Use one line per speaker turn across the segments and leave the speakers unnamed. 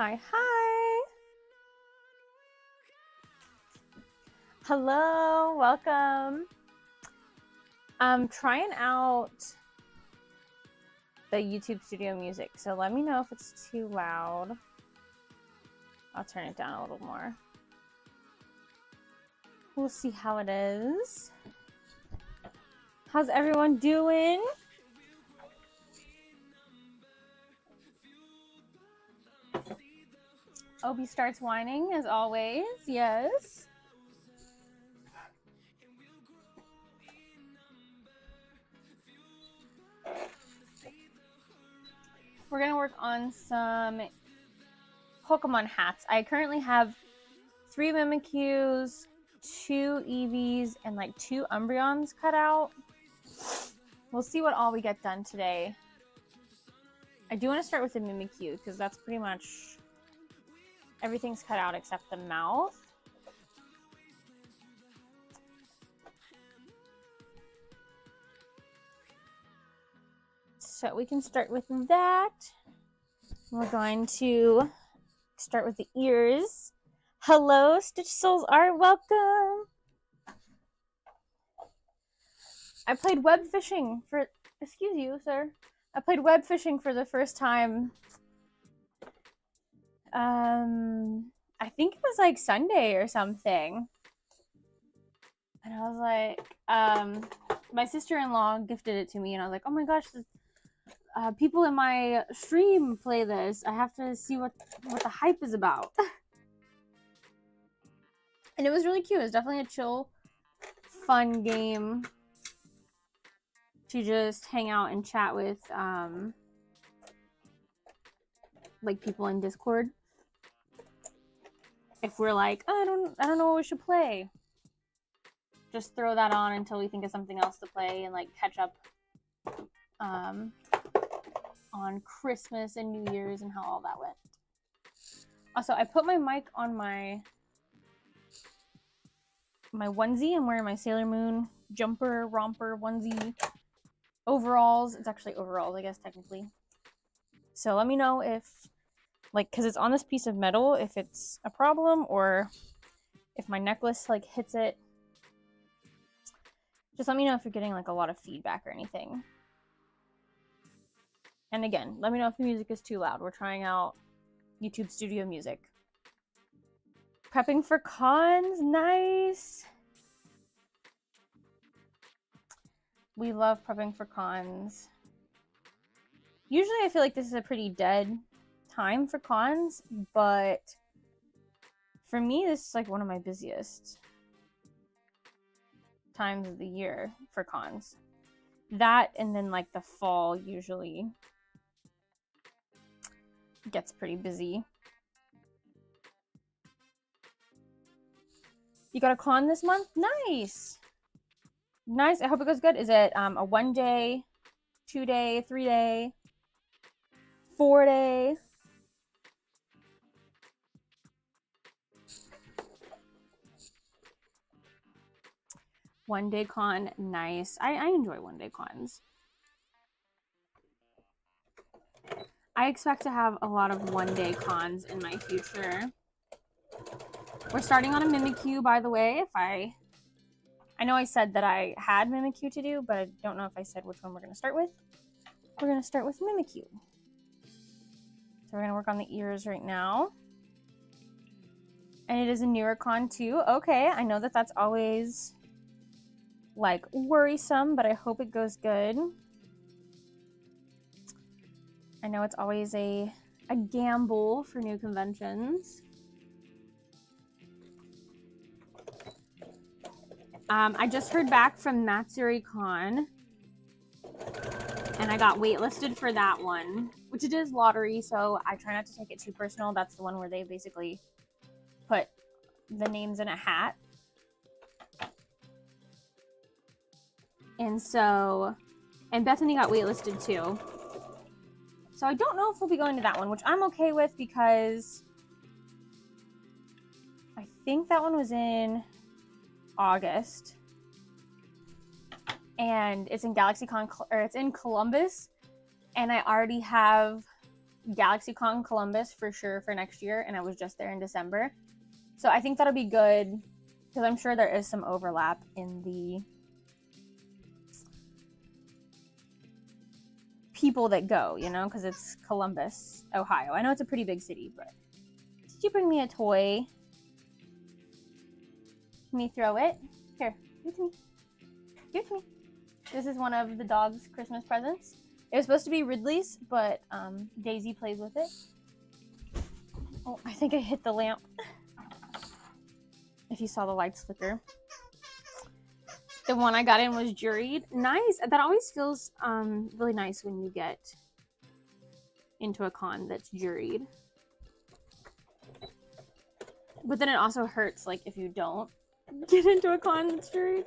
Hi, hi. Hello, welcome. I'm trying out the YouTube Studio music, so let me know if it's too loud. I'll turn it down a little more. We'll see how it is. How's everyone doing? Obi starts whining as always, yes. We're gonna work on some Pokemon hats. I currently have 3 Mimikyus, 2 Eevees, and like 2 Umbreons cut out. We'll see what all we get done today. I do want to start with the Mimikyu because that's pretty much everything's cut out except the mouth. So we can start with that. We're going to start with the ears. Hello, Stitch Souls are welcome. I played web fishing for, excuse you, sir. I played web fishing for the first time. I think it was like Sunday or something. And I was like, my sister-in-law gifted it to me, and I was like, oh my gosh, people in my stream play this. I have to see what the hype is about. And it was really cute. It was definitely a chill, fun game to just hang out and chat with like people in Discord. If we're like, oh, I don't know what we should play, just throw that on until we think of something else to play and like catch up on Christmas and New Year's and how all that went. Also, I put my mic on my onesie. I'm wearing my Sailor Moon jumper romper onesie overalls. It's actually overalls, I guess, technically. So let me know if, like, because it's on this piece of metal, if it's a problem or if my necklace like hits it. Just let me know if you're getting like a lot of feedback or anything. And again, let me know if the music is too loud. We're trying out YouTube Studio music. Prepping for cons, nice. We love prepping for cons. Usually I feel like this is a pretty dead time for cons, but for me, this is like one of my busiest times of the year for cons. That and then like the fall usually gets pretty busy. You got a con this month? Nice. Nice. I hope it goes good. Is it a 1 day, 2 day, 3 day, 4 day? One-day con, nice. I enjoy one-day cons. I expect to have a lot of one-day cons in my future. We're starting on a Mimikyu, by the way. I know I said that I had Mimikyu to do, but I don't know if I said which one we're going to start with. We're going to start with Mimikyu. So we're going to work on the ears right now. And it is a newer con too. Okay, I know that that's always like worrisome, but I hope it goes good. I know it's always a gamble for new conventions. I just heard back from MatsuryCon, and I got waitlisted for that one, which it is lottery, so I try not to take it too personal. That's the one where they basically put the names in a hat. And so, and Bethany got waitlisted too. So I don't know if we'll be going to that one, which I'm okay with because I think that one was in August. And it's in GalaxyCon, or it's in Columbus. And I already have GalaxyCon Columbus for sure for next year, and I was just there in December. So I think that'll be good because I'm sure there is some overlap in the people that go, you know, because it's Columbus, Ohio. I know it's a pretty big city, but did you bring me a toy? Can we throw it? Here, give it to me. Give it to me. This is one of the dog's Christmas presents. It was supposed to be Ridley's, but Daisy plays with it. Oh, I think I hit the lamp. If you saw the lights flicker. The one I got in was juried. Nice. That always feels really nice when you get into a con that's juried. But then it also hurts, like, if you don't get into a con that's juried.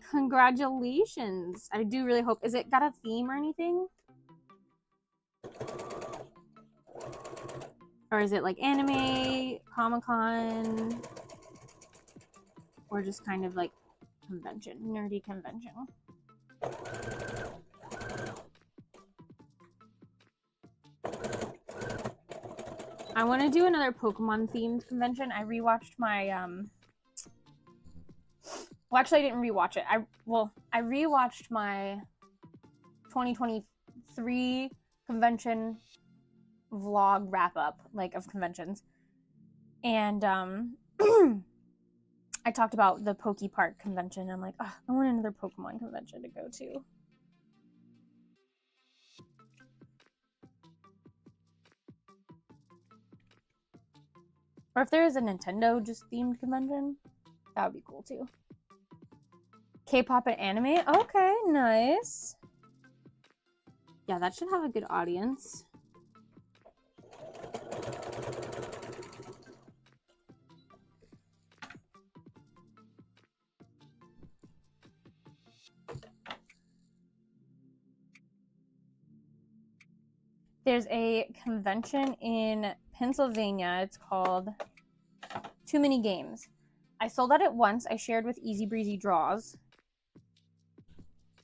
Congratulations. I do really hope. Is it got a theme or anything? Or is it like anime, Comic-Con, or just kind of like convention, nerdy convention? I want to do another Pokemon themed convention. I rewatched my well, actually I didn't rewatch it. I rewatched my 2023 convention vlog wrap up, like, of conventions, and I talked about the Poke Park convention. I'm like, oh, I want another Pokemon convention to go to. Or if there is a Nintendo just themed convention, that would be cool too. K-pop and anime? Okay, nice. Yeah, that should have a good audience. There's a convention in Pennsylvania. It's called Too Many Games. I sold out at once. I shared with Easy Breezy Draws.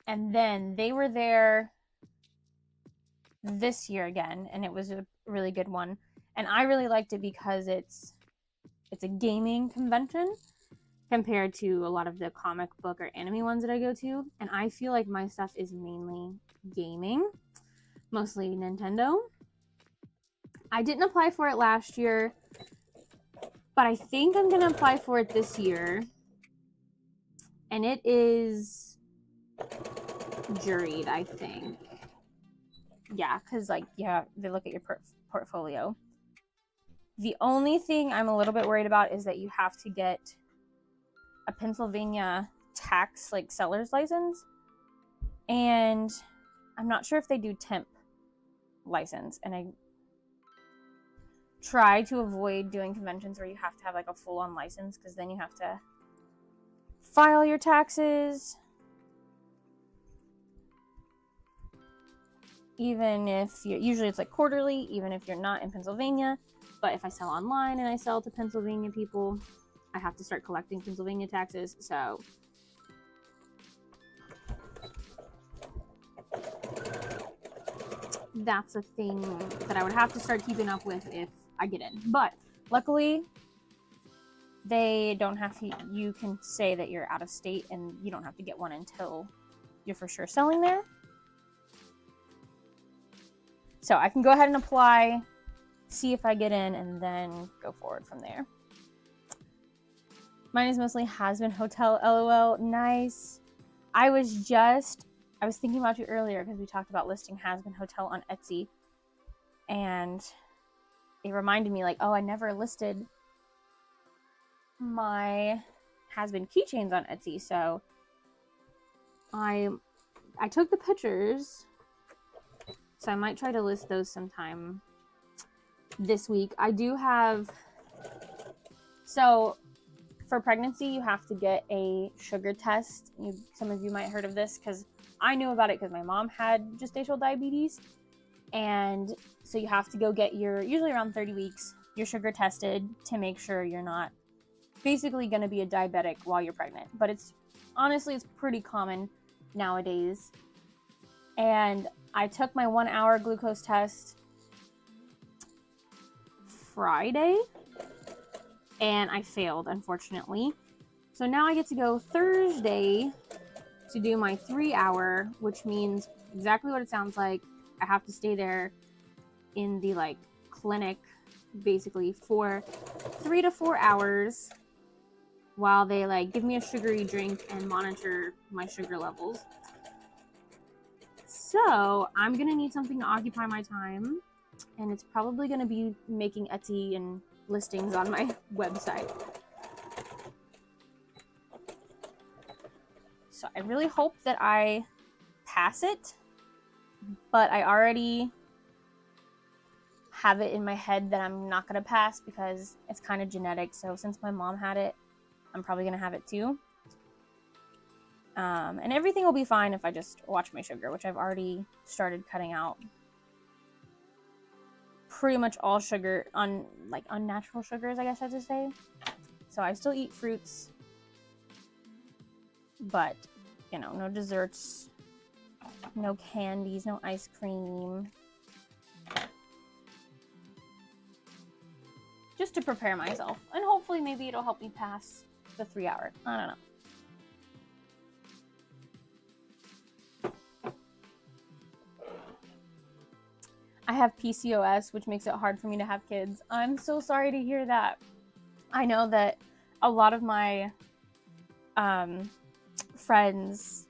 And then they were there this year again, and it was a really good one. And I really liked it because it's a gaming convention compared to a lot of the comic book or anime ones that I go to. And I feel like my stuff is mainly gaming, mostly Nintendo. I didn't apply for it last year, but I think I'm gonna apply for it this year. And it is juried, I think. Yeah, because, like, yeah, they look at your portfolio. The only thing I'm a little bit worried about is that you have to get a Pennsylvania tax, like, seller's license. And I'm not sure if they do temp license. And I try to avoid doing conventions where you have to have, like, a full-on license, because then you have to file your taxes. Even if you're, usually it's like quarterly, even if you're not in Pennsylvania. But if I sell online and I sell to Pennsylvania people, I have to start collecting Pennsylvania taxes. So that's a thing that I would have to start keeping up with if I get in. But luckily, they don't have to, you can say that you're out of state and you don't have to get one until you're for sure selling there. So I can go ahead and apply, see if I get in, and then go forward from there. Mine is mostly has-been hotel, LOL. Nice. I was thinking about you earlier because we talked about listing has-been hotel on Etsy. And it reminded me, like, oh, I never listed my has-been keychains on Etsy. So I took the pictures. So I might try to list those sometime this week. I do have, so for pregnancy, you have to get a sugar test. Some of you might have heard of this because I knew about it because my mom had gestational diabetes. And so you have to go get usually around 30 weeks, your sugar tested to make sure you're not basically going to be a diabetic while you're pregnant. But it's honestly, it's pretty common nowadays. And I took my 1 hour glucose test Friday, and I failed, unfortunately. So now I get to go Thursday to do my 3 hour, which means exactly what it sounds like. I have to stay there in the like clinic basically for 3 to 4 hours while they like give me a sugary drink and monitor my sugar levels. So I'm gonna need something to occupy my time, and it's probably gonna be making Etsy and listings on my website. So I really hope that I pass it, but I already have it in my head that I'm not gonna pass because it's kind of genetic. So since my mom had it, I'm probably gonna have it too. And everything will be fine if I just watch my sugar, which I've already started cutting out pretty much all sugar, like unnatural sugars, I guess I should say. So I still eat fruits, but you know, no desserts, no candies, no ice cream. Just to prepare myself, and hopefully maybe it'll help me pass the 3 hour. I don't know. I have PCOS, which makes it hard for me to have kids. I'm so sorry to hear that. I know that a lot of my friends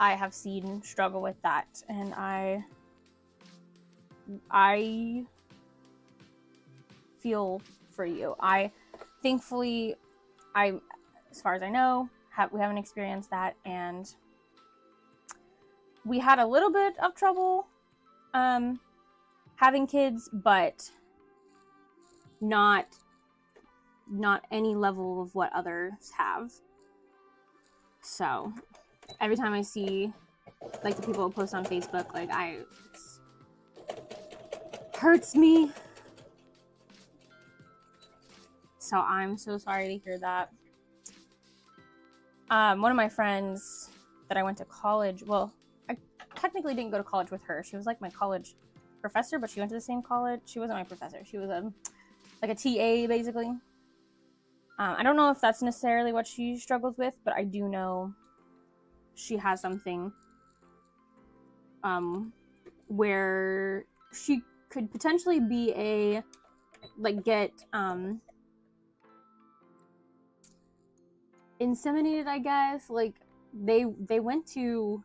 I have seen struggle with that, and I feel for you. Thankfully, as far as I know, we haven't experienced that, and we had a little bit of trouble having kids, but not any level of what others have. So every time I see like the people who post on Facebook, like it hurts me. So I'm so sorry to hear that. One of my friends that I went to college, well, I technically didn't go to college with her. She was like my college professor, but she went to the same college. She wasn't my professor. She was like a TA, basically. I don't know if that's necessarily what she struggles with, but I do know she has something where she could potentially be get inseminated, I guess. Like they went to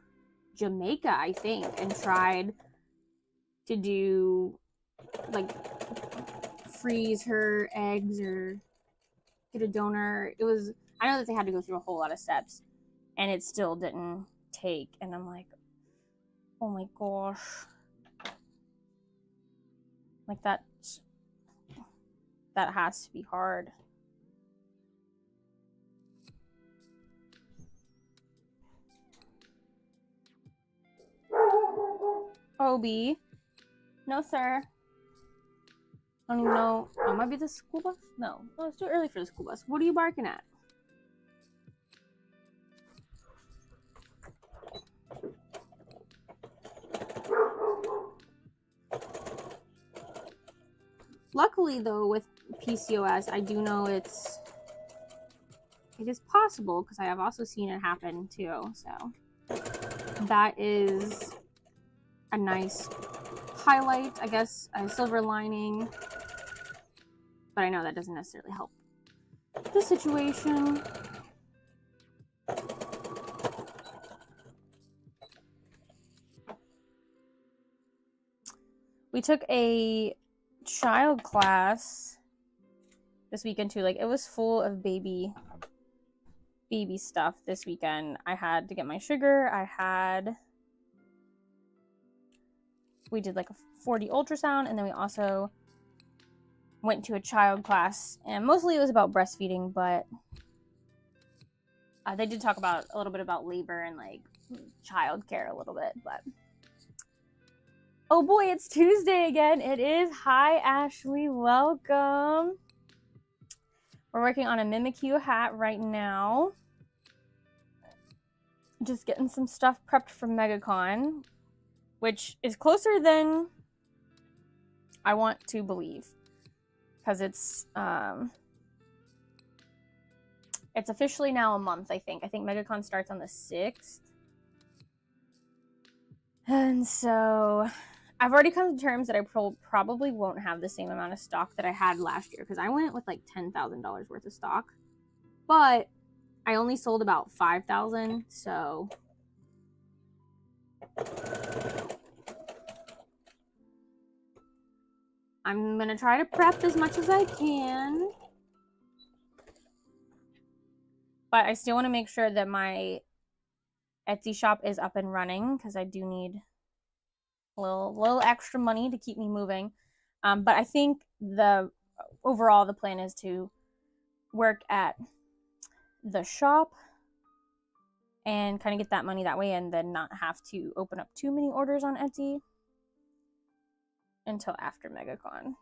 Jamaica, I think, and tried to do like freeze her eggs or get a donor. I know that they had to go through a whole lot of steps, and it still didn't take. And I'm like, oh my gosh, like that has to be hard. Obi, no sir. I don't even know. Oh, might be the school bus? No, it's too early for the school bus. What are you barking at? Luckily, though, with PCOS, I do know it is possible, because I have also seen it happen too. So that is a nice highlight, I guess, a silver lining. But I know that doesn't necessarily help the situation. We took a child class this weekend too. Like, it was full of baby stuff this weekend. I had to get my sugar. We did like a 4D ultrasound, and then we also went to a child class, and mostly it was about breastfeeding, but they did talk about a little bit about labor and like child care a little bit. But oh boy, it's Tuesday again. It is. Hi Ashley, welcome. We're working on a Mimikyu hat right now. just getting some stuff prepped for Megacon, which is closer than I want to believe, because it's officially now a month. I think Megacon starts on the 6th, and so I've already come to terms that I probably won't have the same amount of stock that I had last year, because I went with like $10,000 worth of stock, but I only sold about 5,000, so I'm gonna try to prep as much as I can, but I still want to make sure that my Etsy shop is up and running, because I do need a little extra money to keep me moving. But I think the plan is to work at the shop and kind of get that money that way, and then not have to open up too many orders on Etsy until after Megacon.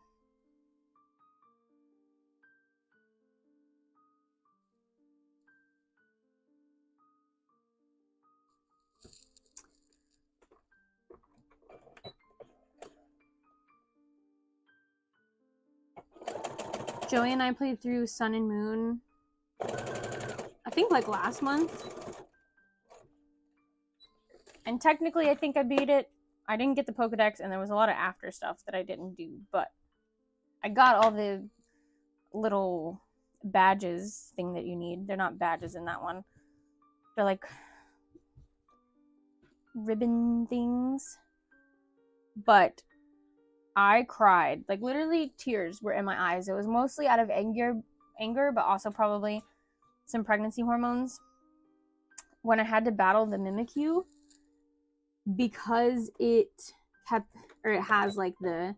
Joey and I played through Sun and Moon, I think like last month. And technically, I think I beat it. I didn't get the Pokedex, and there was a lot of after stuff that I didn't do, but I got all the little badges thing that you need. They're not badges in that one. They're like ribbon things. But I cried. Like, literally tears were in my eyes. It was mostly out of anger, but also probably some pregnancy hormones. When I had to battle the Mimikyu, because it has like the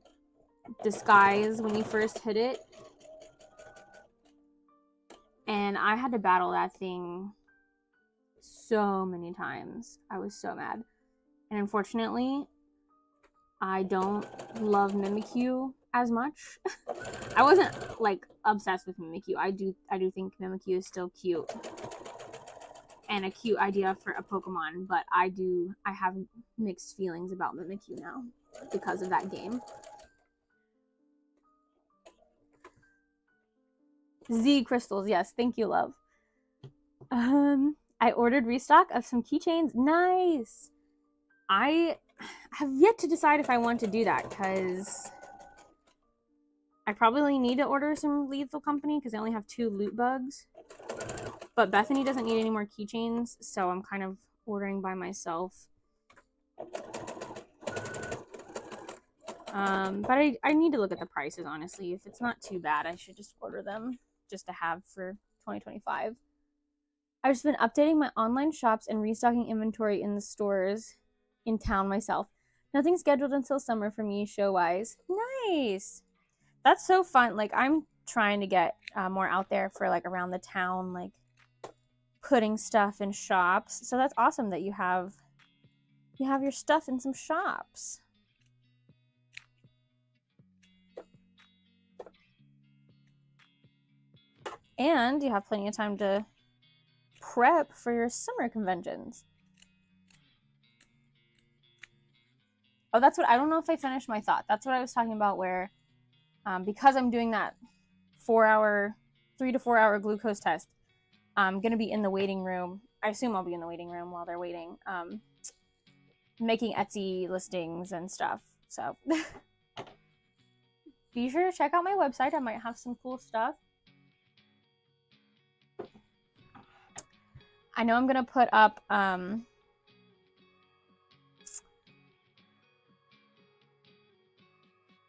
disguise when you first hit it, and I had to battle that thing so many times. I was so mad. And unfortunately, I don't love Mimikyu as much. I wasn't like obsessed with Mimikyu. I do think Mimikyu is still cute and a cute idea for a Pokemon, but I have mixed feelings about Mimikyu now because of that game. Z crystals, yes, thank you, love. I ordered restock of some keychains. Nice. I have yet to decide if I want to do that, because I probably need to order some Lethal Company because I only have 2 loot bugs. But Bethany doesn't need any more keychains, so I'm kind of ordering by myself. But I need to look at the prices, honestly. If it's not too bad, I should just order them just to have for 2025. I've just been updating my online shops and restocking inventory in the stores in town myself. Nothing scheduled until summer for me, show-wise. Nice! That's so fun. Like, I'm trying to get more out there for, like, around the town, like, putting stuff in shops. So that's awesome that you have your stuff in some shops. And you have plenty of time to prep for your summer conventions. Oh, that's what, I don't know if I finished my thought. That's what I was talking about, where because I'm doing that 3 to 4 hour glucose test, I'm going to be in the waiting room. I assume I'll be in the waiting room while they're waiting, making Etsy listings and stuff. So be sure to check out my website. I might have some cool stuff. I know I'm going to put up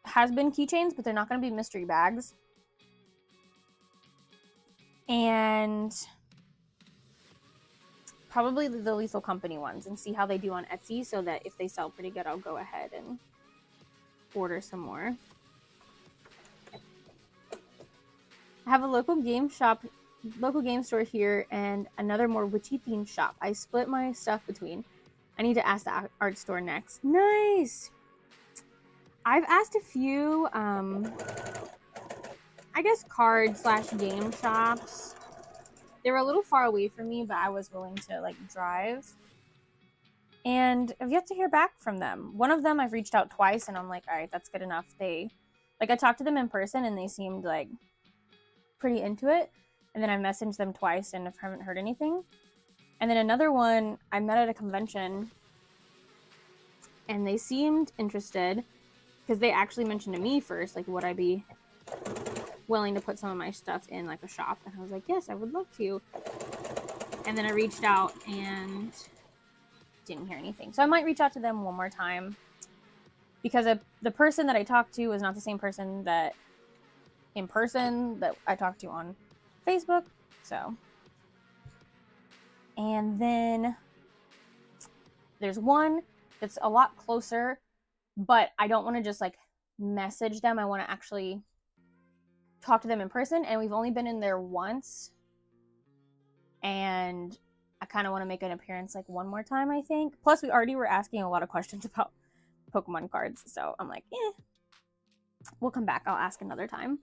has-been keychains, but they're not going to be mystery bags. And probably the Lethal Company ones, and see how they do on Etsy, so that if they sell pretty good, I'll go ahead and order some more. I have a local game store here and another more witchy themed shop. I split my stuff between. I need to ask the art store next. Nice! I've asked a few, I guess card/game shops. They were a little far away from me, but I was willing to like drive. And I've yet to hear back from them. One of them I've reached out twice, and I'm like, all right, that's good enough. I talked to them in person, and they seemed like pretty into it. And then I messaged them twice, and I haven't heard anything. And then another one, I met at a convention, and they seemed interested because they actually mentioned to me first, like, would I be willing to put some of my stuff in like a shop? And I was like, yes, I would love to. And then I reached out and didn't hear anything. So I might reach out to them one more time, because the person that I talked to was not the same person that in person that I talked to on Facebook. So, and then there's one that's a lot closer, but I don't want to just like message them. I want to actually talk to them in person, and we've only been in there once, and I kind of want to make an appearance like one more time, I think. Plus, we already were asking a lot of questions about Pokemon cards, so I'm like, we'll come back. I'll ask another time.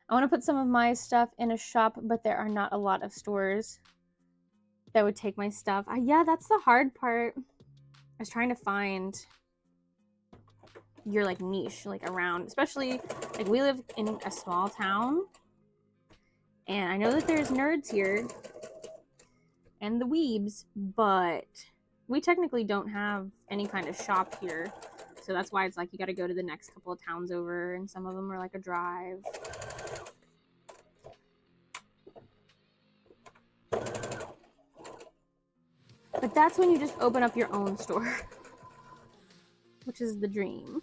I want to put some of my stuff in a shop, but there are not a lot of stores that would take my stuff. Yeah, that's the hard part. I was trying to find your like niche, like around, especially like we live in a small town, and I know that there's nerds here and the weebs, but we technically don't have any kind of shop here. So that's why it's like you got to go to the next couple of towns over, and some of them are like a drive. But that's when you just open up your own store, which is the dream.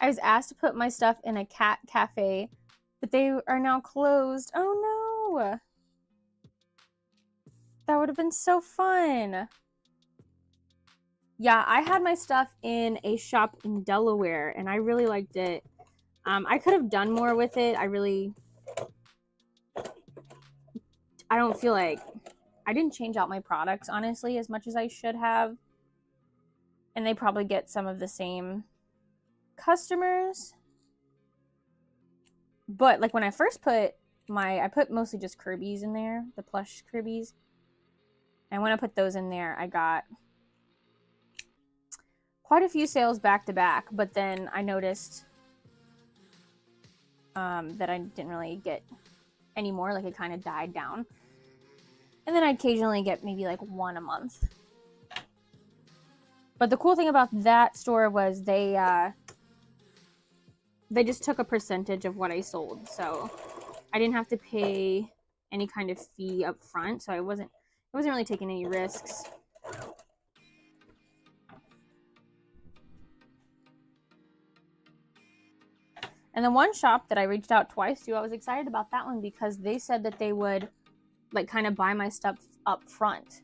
I was asked to put my stuff in a cat cafe, but they are now closed. Oh no! That would have been so fun. Yeah, I had my stuff in a shop in Delaware, and I really liked it. I could have done more with it. I don't feel like I didn't change out my products, honestly, as much as I should have. And they probably get some of the same customers. But like when I first put I put mostly just Kirby's in there, the plush Kirby's. And when I put those in there, I got quite a few sales back to back, but then I noticed that I didn't really get any more, like it kind of died down. And then I occasionally get maybe like one a month. But the cool thing about that store was they just took a percentage of what I sold. So I didn't have to pay any kind of fee up front, so I wasn't really taking any risks. And the one shop that I reached out twice to, I was excited about that one because they said that they would like kind of buy my stuff up front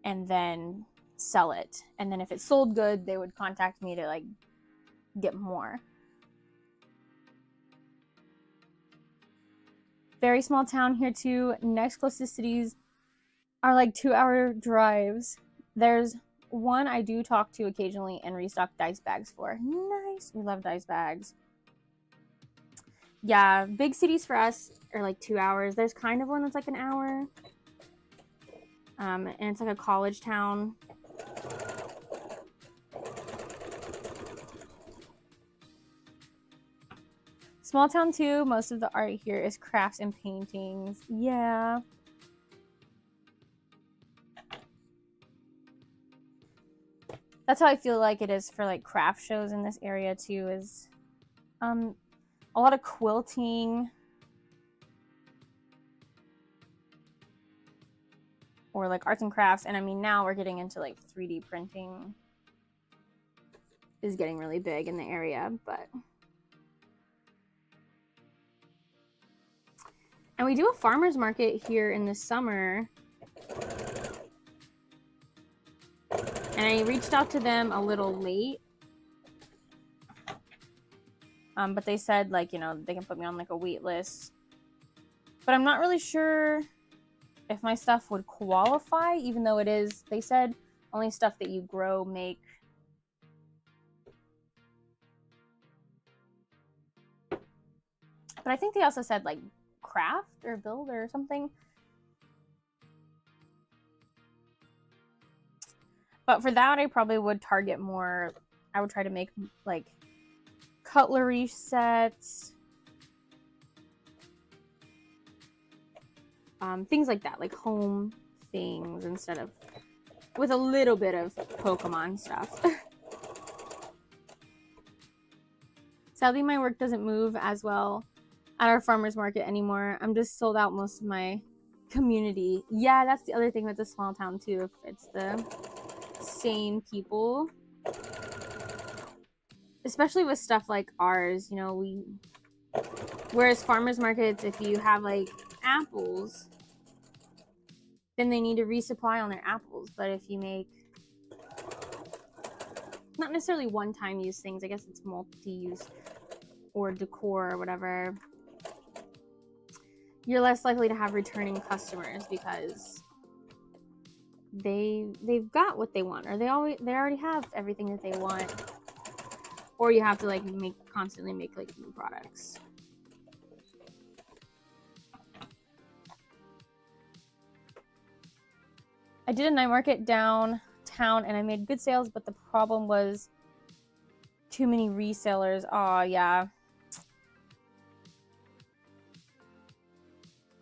and then sell it. And then if it sold good, they would contact me to like get more. Very small town here too. Next closest cities are like 2-hour drives. There's one I do talk to occasionally and restock dice bags for. Nice. We love dice bags. Yeah, big cities for us are like 2 hours. There's kind of one that's like an hour. And it's like a college town. Small town too. Most of the art here is crafts and paintings. Yeah. That's how I feel like it is for like craft shows in this area too, is a lot of quilting or like arts and crafts. And I mean, now we're getting into like 3D printing is getting really big in the area, but. And we do a farmer's market here in the summer. And I reached out to them a little late. But they said, like, you know, they can put me on, like, a wait list. But I'm not really sure if my stuff would qualify, even though it is, they said, only stuff that you grow, make. But I think they also said like craft or build or something. But for that, I probably would target more. I would try to make like cutlery sets, things like that, like home things instead of with a little bit of Pokemon stuff. Sadly, my work doesn't move as well at our farmers market anymore. I'm just sold out most of my community. Yeah, that's the other thing with a small town too. If it's the same people, especially with stuff like ours, you know, whereas farmers markets, if you have like apples, then they need to resupply on their apples. But if you make not necessarily one-time use things, I guess it's multi-use or decor or whatever, you're less likely to have returning customers because they've got what they want, or they already have everything that they want, or you have to like constantly make like new products. I did a night market downtown and I made good sales, but the problem was too many resellers. Oh yeah,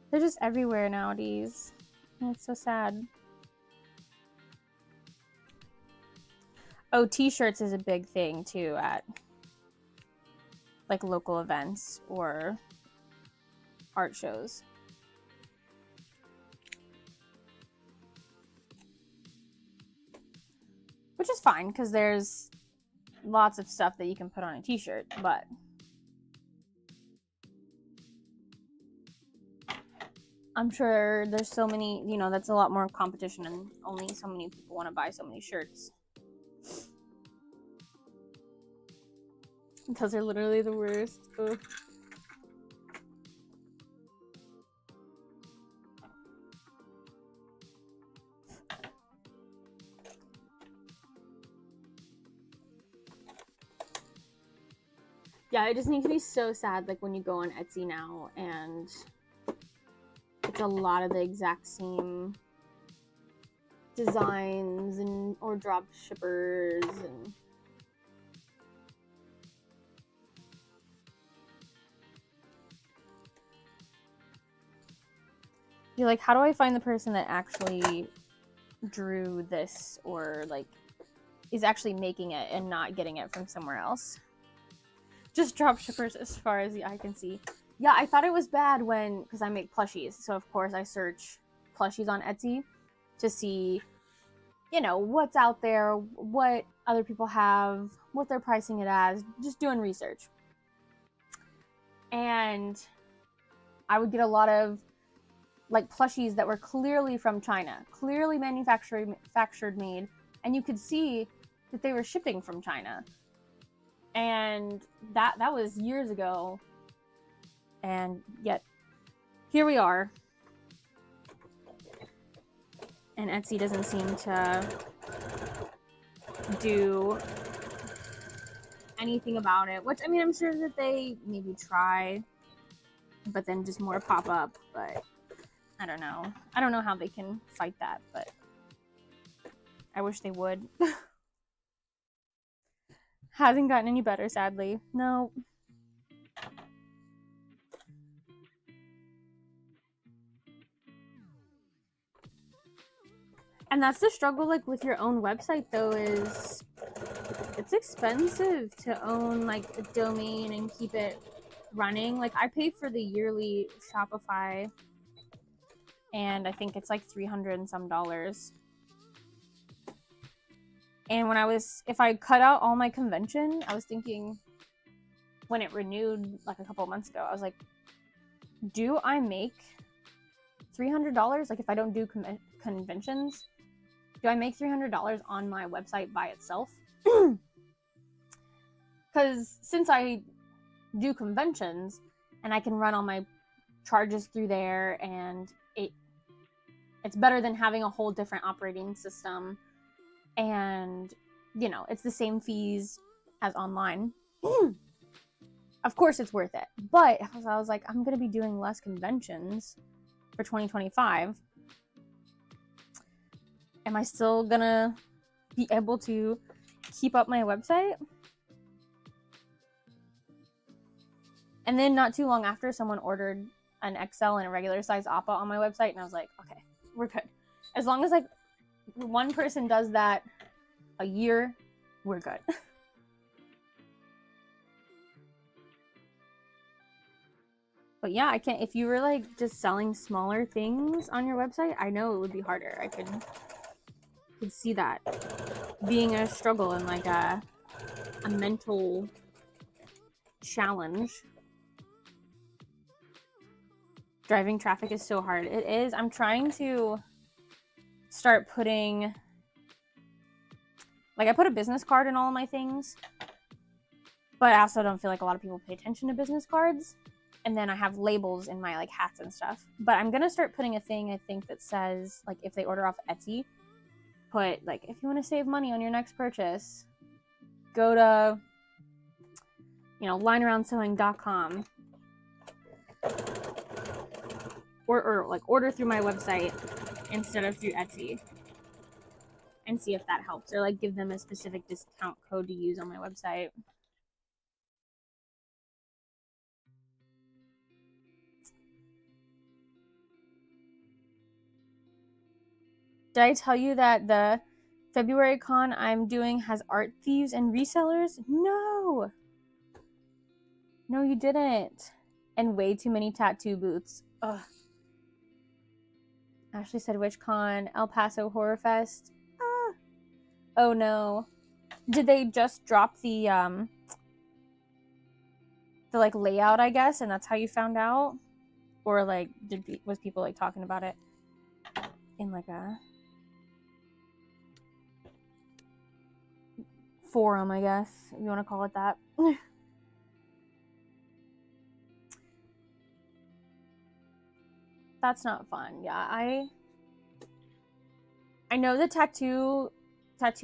they're just everywhere nowadays, and it's so sad. Oh, t-shirts is a big thing too at like local events or art shows. Which is fine because there's lots of stuff that you can put on a t-shirt, but I'm sure there's so many, you know, that's a lot more competition and only so many people want to buy so many shirts. Those are literally the worst. Ugh. Yeah, it just makes me so sad, like when you go on Etsy now and it's a lot of the exact same designs and or drop shippers and you're like, how do I find the person that actually drew this or like is actually making it and not getting it from somewhere else? Just drop shippers as far as the eye can see. Yeah, I thought it was bad because I make plushies. So of course I search plushies on Etsy to see, you know, what's out there, what other people have, what they're pricing it as, just doing research. And I would get a lot of like plushies that were clearly from China, clearly manufactured made, and you could see that they were shipping from China. And that was years ago, and yet here we are, and Etsy doesn't seem to do anything about it, which I mean, I'm sure that they maybe try, but then just more pop up. But I don't know how they can fight that, but I wish they would. Hasn't gotten any better, sadly. No. And that's the struggle, like, with your own website, though, is it's expensive to own, like, a domain and keep it running. Like, I pay for the yearly Shopify, and I think it's like $300 and some. And if I cut out all my convention, I was thinking when it renewed like a couple of months ago, I was like, do I make $300? Like if I don't do conventions, do I make $300 on my website by itself? Because since I do conventions and I can run all my charges through there, and it's better than having a whole different operating system. And, you know, it's the same fees as online. Of course it's worth it. But I was like, I'm going to be doing less conventions for 2025. Am I still going to be able to keep up my website? And then not too long after, someone ordered an XL and a regular size Appa on my website, and I was like, okay, we're good. As long as like one person does that a year, we're good. But yeah, I can't, if you were like just selling smaller things on your website, I know it would be harder. I could see that being a struggle and like a mental challenge. Driving traffic is so hard. It is. I'm trying to start putting, like, I put a business card in all of my things, but I also don't feel like a lot of people pay attention to business cards. And then I have labels in my like hats and stuff. But I'm gonna start putting a thing, I think, that says like if they order off Etsy, put like, if you want to save money on your next purchase, go to, you know, linearoundsewing.com, or like order through my website instead of through Etsy, and see if that helps, or like give them a specific discount code to use on my website. Did I tell you that the February con I'm doing has art thieves and resellers? No! No, you didn't. And way too many tattoo booths. Ugh. Ashley said, which con? El Paso Horror Fest? Ah. Oh no. Did they just drop the like layout, I guess, and that's how you found out? Or like, was people like talking about it in like a forum, I guess, if you want to call it that? That's not fun. Yeah, I know the tattoo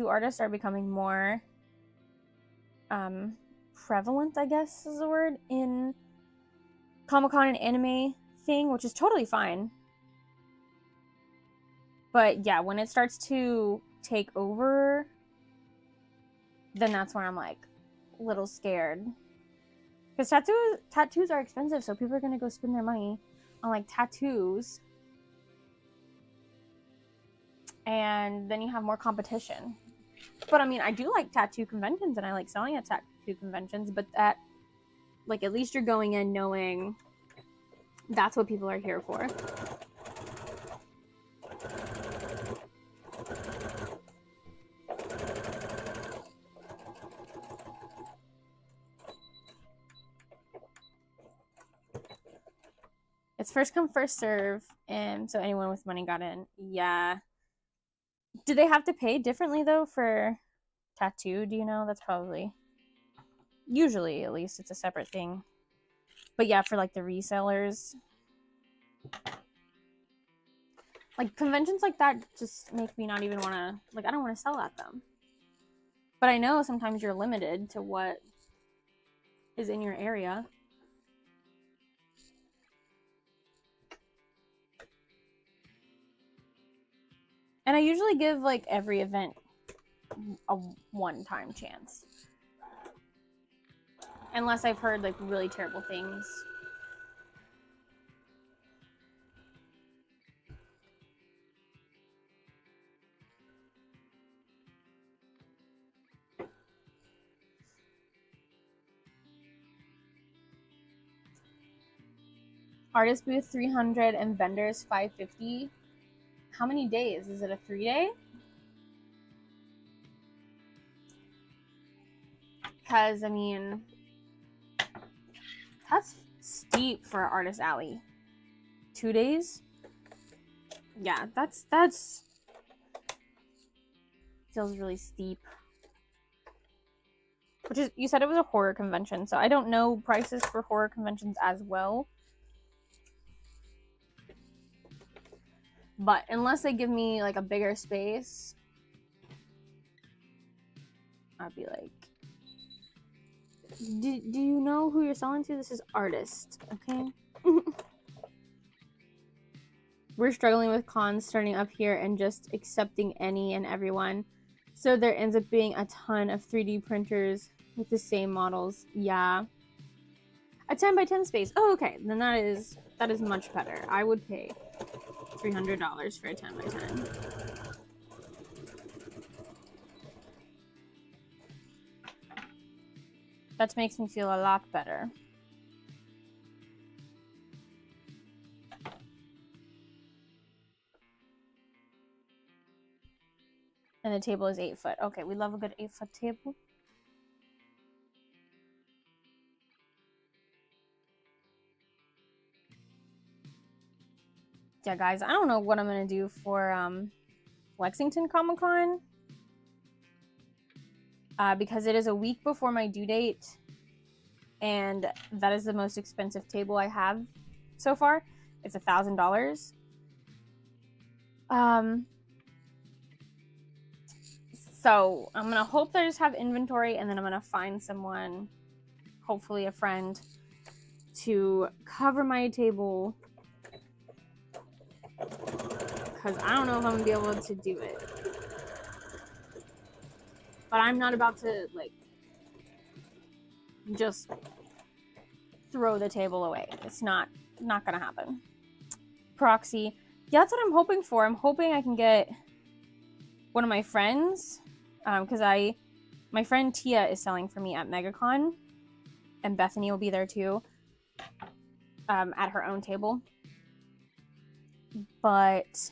artists are becoming more prevalent, I guess is the word, in Comic-Con and anime thing, which is totally fine. But yeah, when it starts to take over, then that's when I'm like a little scared. Because tattoos are expensive, so people are gonna go spend their money on like tattoos. And then you have more competition. But I mean, I do like tattoo conventions and I like selling at tattoo conventions, but that, like, at least you're going in knowing that's what people are here for. It's first come, first serve, and so anyone with money got in. Yeah. Do they have to pay differently, though, for tattoo? Do you know? That's probably... Usually, at least, it's a separate thing. But yeah, for, like, the resellers... Like, conventions like that just make me not even want to... Like, I don't want to sell at them. But I know sometimes you're limited to what is in your area. And I usually give, like, every event a one-time chance. Unless I've heard, like, really terrible things. Artist booth 300 and vendors 550. How many days? Is it a 3-day? Because, I mean, that's steep for Artist Alley. 2 days? Yeah, that's feels really steep. Which is, you said it was a horror convention, so I don't know prices for horror conventions as well. But unless they give me like a bigger space, I'd be like, do you know who you're selling to? This is artist, okay? We're struggling with cons starting up here and just accepting any and everyone. So there ends up being a ton of 3D printers with the same models. Yeah. A 10 by 10 space. Oh, okay. Then that is much better. I would pay $300 for a 10 by 10. That makes me feel a lot better. And the table is 8 foot. Okay, we love a good 8 foot table. Yeah, guys, I don't know what I'm gonna do for Lexington Comic Con because it is a week before my due date, and that is the most expensive table I have so far. It's $1,000. So I'm gonna hope they just have inventory, and then I'm gonna find someone, hopefully a friend, to cover my table, because I don't know if I'm gonna be able to do it. But I'm not about to like just throw the table away. It's not gonna happen. Proxy. Yeah, that's what I'm hoping for. I'm hoping I can get one of my friends, because my friend Tia is selling for me at Megacon, and Bethany will be there too, at her own table. But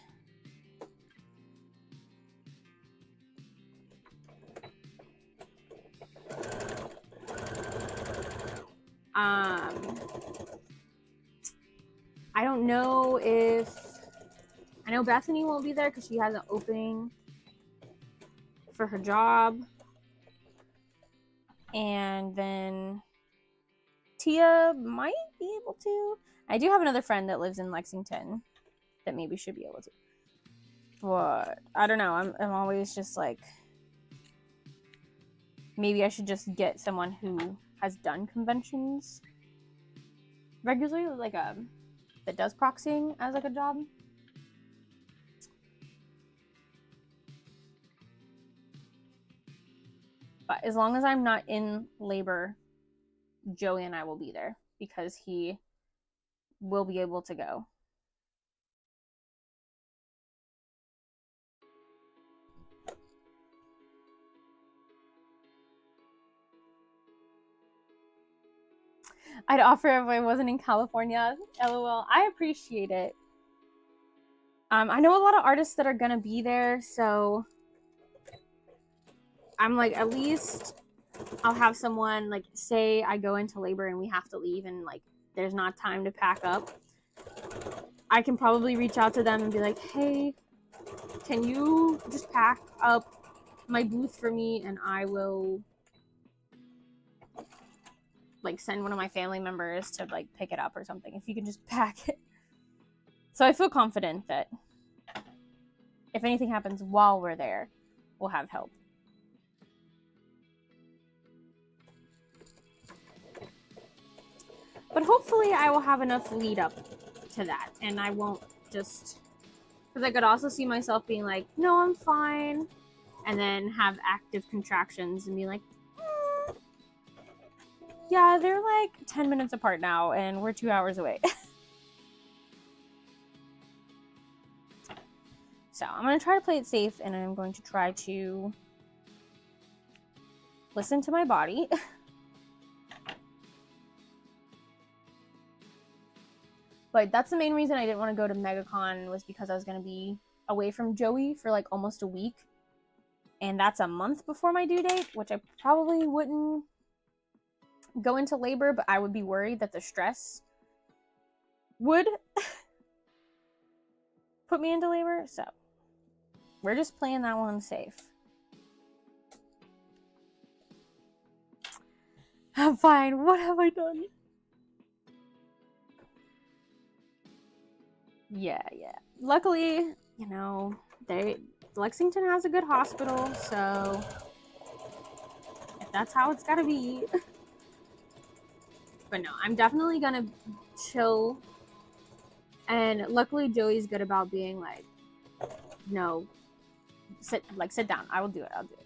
I don't know if I know Bethany won't be there because she has an opening for her job, and then Tia might be able to. I do have another friend that lives in Lexington that maybe should be able to, but I don't know. I'm always just like, maybe I should just get someone who has done conventions regularly, like that does proxying as like a job. But as long as I'm not in labor, Joey and I will be there because he will be able to go. I'd offer if I wasn't in California. LOL. I appreciate it. I know a lot of artists that are gonna be there, so I'm like, at least I'll have someone, like, say I go into labor and we have to leave and like there's not time to pack up. I can probably reach out to them and be like, hey, can you just pack up my booth for me and I will like send one of my family members to like pick it up or something, if you can just pack it. So I feel confident that if anything happens while we're there, we'll have help. But hopefully I will have enough lead up to that, and I won't just, because I could also see myself being like, no, I'm fine, and then have active contractions and be like, yeah, they're like 10 minutes apart now and we're 2 hours away. So I'm going to try to play it safe, and I'm going to try to listen to my body. But that's the main reason I didn't want to go to Megacon, was because I was going to be away from Joey for like almost a week. And that's a month before my due date, which I probably wouldn't go into labor, but I would be worried that the stress would put me into labor. So we're just playing that one safe. I'm fine. What have I done? Yeah. luckily, you know, Lexington has a good hospital, so if that's how it's gotta be. But no, I'm definitely gonna chill. And luckily Joey's good about being like, no, sit down. I will do it. I'll do it.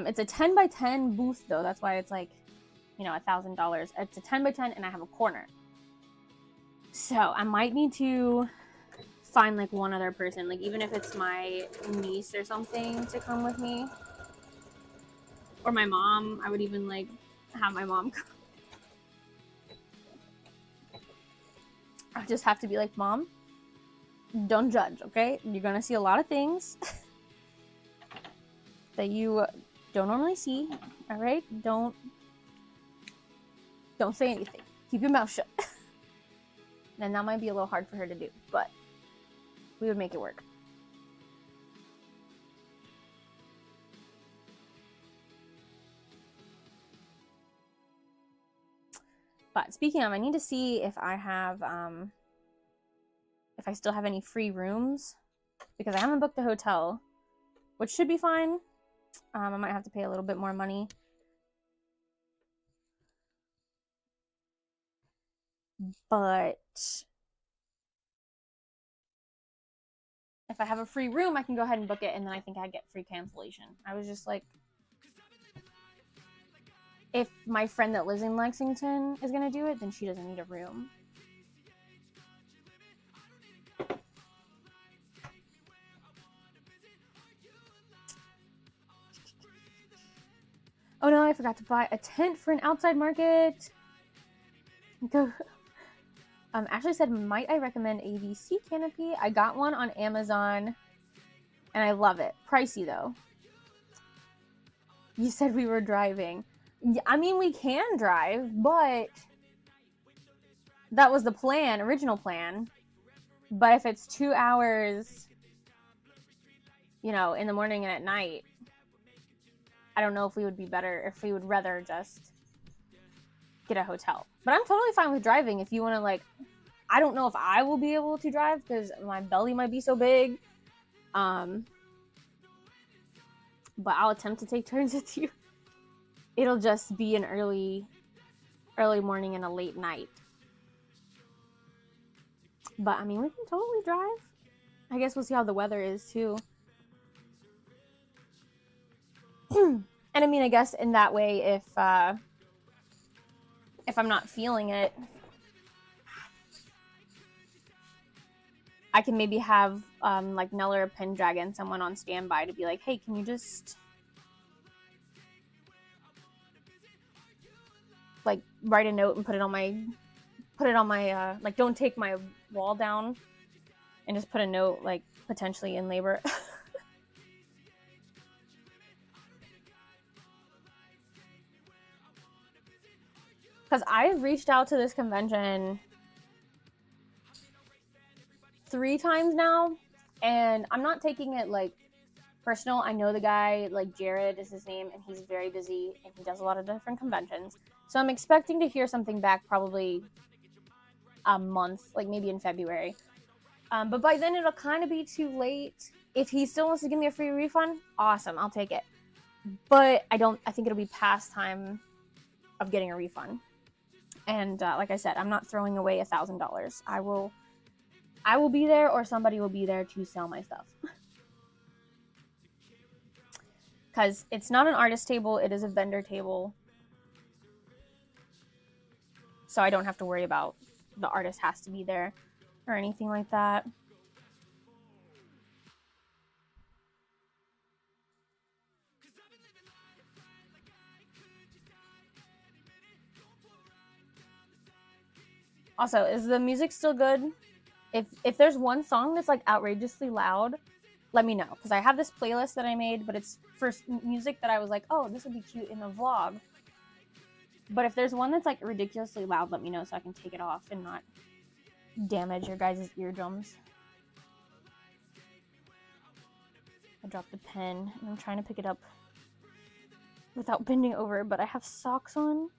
It's a 10 by 10 booth though. That's why it's like, you know, $1,000. It's a 10 by 10 and I have a corner. So I might need to find like one other person, like even if it's my niece or something to come with me. Or my mom. I would even like have my mom come. I just have to be like, Mom, don't judge, okay? You're gonna see a lot of things that you don't normally see, all right? Don't say anything. Keep your mouth shut. And that might be a little hard for her to do, but we would make it work. But speaking of, I need to see if I have, if I still have any free rooms, because I haven't booked a hotel, which should be fine. I might have to pay a little bit more money. But if I have a free room, I can go ahead and book it, and then I think I get free cancellation. I was just like, if my friend that lives in Lexington is gonna do it, then she doesn't need a room. Oh no, I forgot to buy a tent for an outside market. Ashley said, might I recommend ABC canopy? I got one on Amazon and I love it. Pricey though. You said we were driving. I mean, we can drive, but that was the plan, original plan. But if it's 2 hours, you know, in the morning and at night, I don't know if we would be better, if we would rather just get a hotel. But I'm totally fine with driving if you want to, like, I don't know if I will be able to drive because my belly might be so big. But I'll attempt to take turns with you. It'll just be an early morning and a late night. But I mean, we can totally drive. I guess we'll see how the weather is too. And I mean, I guess in that way, if I'm not feeling it, I can maybe have like Neller or Pendragon, someone on standby to be like, hey, can you just like write a note and put it on my like, don't take my wall down, and just put a note like potentially in labor. Because I've reached out to this convention 3 times now, and I'm not taking it like personal. I know the guy, like Jared is his name, and he's very busy and he does a lot of different conventions. So I'm expecting to hear something back probably a month, like maybe in February. But by then it'll kind of be too late. If he still wants to give me a free refund, awesome, I'll take it. But I think it'll be past time of getting a refund. And like I said, I'm not throwing away $1,000. I will be there, or somebody will be there to sell my stuff. Because it's not an artist table, it is a vendor table. So I don't have to worry about the artist has to be there or anything like that. Also, is the music still good? If there's one song that's like outrageously loud, let me know, because I have this playlist that I made, but it's for music that I was like, oh, this would be cute in a vlog. But if there's one that's like ridiculously loud, let me know so I can take it off and not damage your guys' eardrums. I dropped the pen and I'm trying to pick it up without bending over, but I have socks on.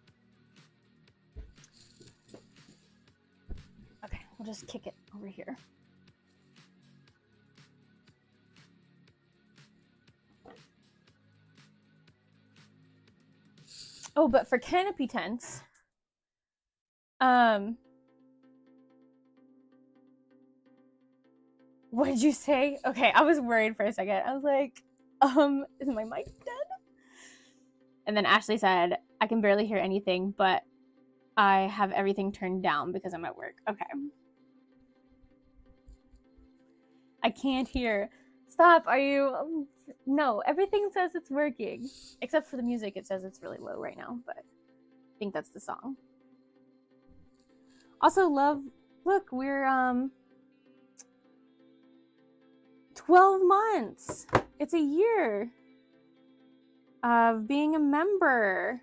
just kick it over here. Oh, but for canopy tents, what did you say? Okay, I was worried for a second. I was like, is my mic dead? And then Ashley said, I can barely hear anything, but I have everything turned down because I'm at work. Okay. I can't hear. Stop, are you? No, everything says it's working. Except for the music, it says it's really low right now, but I think that's the song. Also, love, look, we're 12 months. It's a year of being a member.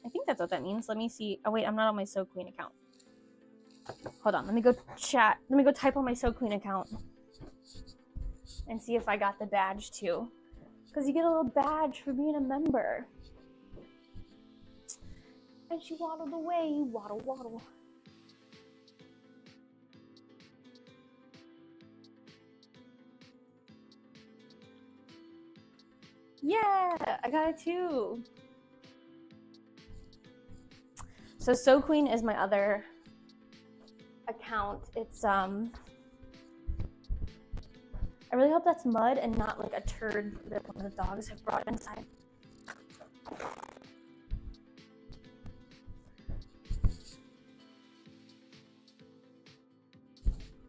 I think that's what that means. Let me see. Oh wait, I'm not on my So Queen account. Hold on, let me go chat. Let me go type on my So Queen account and see if I got the badge too. Because you get a little badge for being a member. And she waddled away. Waddle, waddle. Yeah, I got it too. So Queen is my other account. It's I really hope that's mud and not like a turd that one of the dogs have brought inside.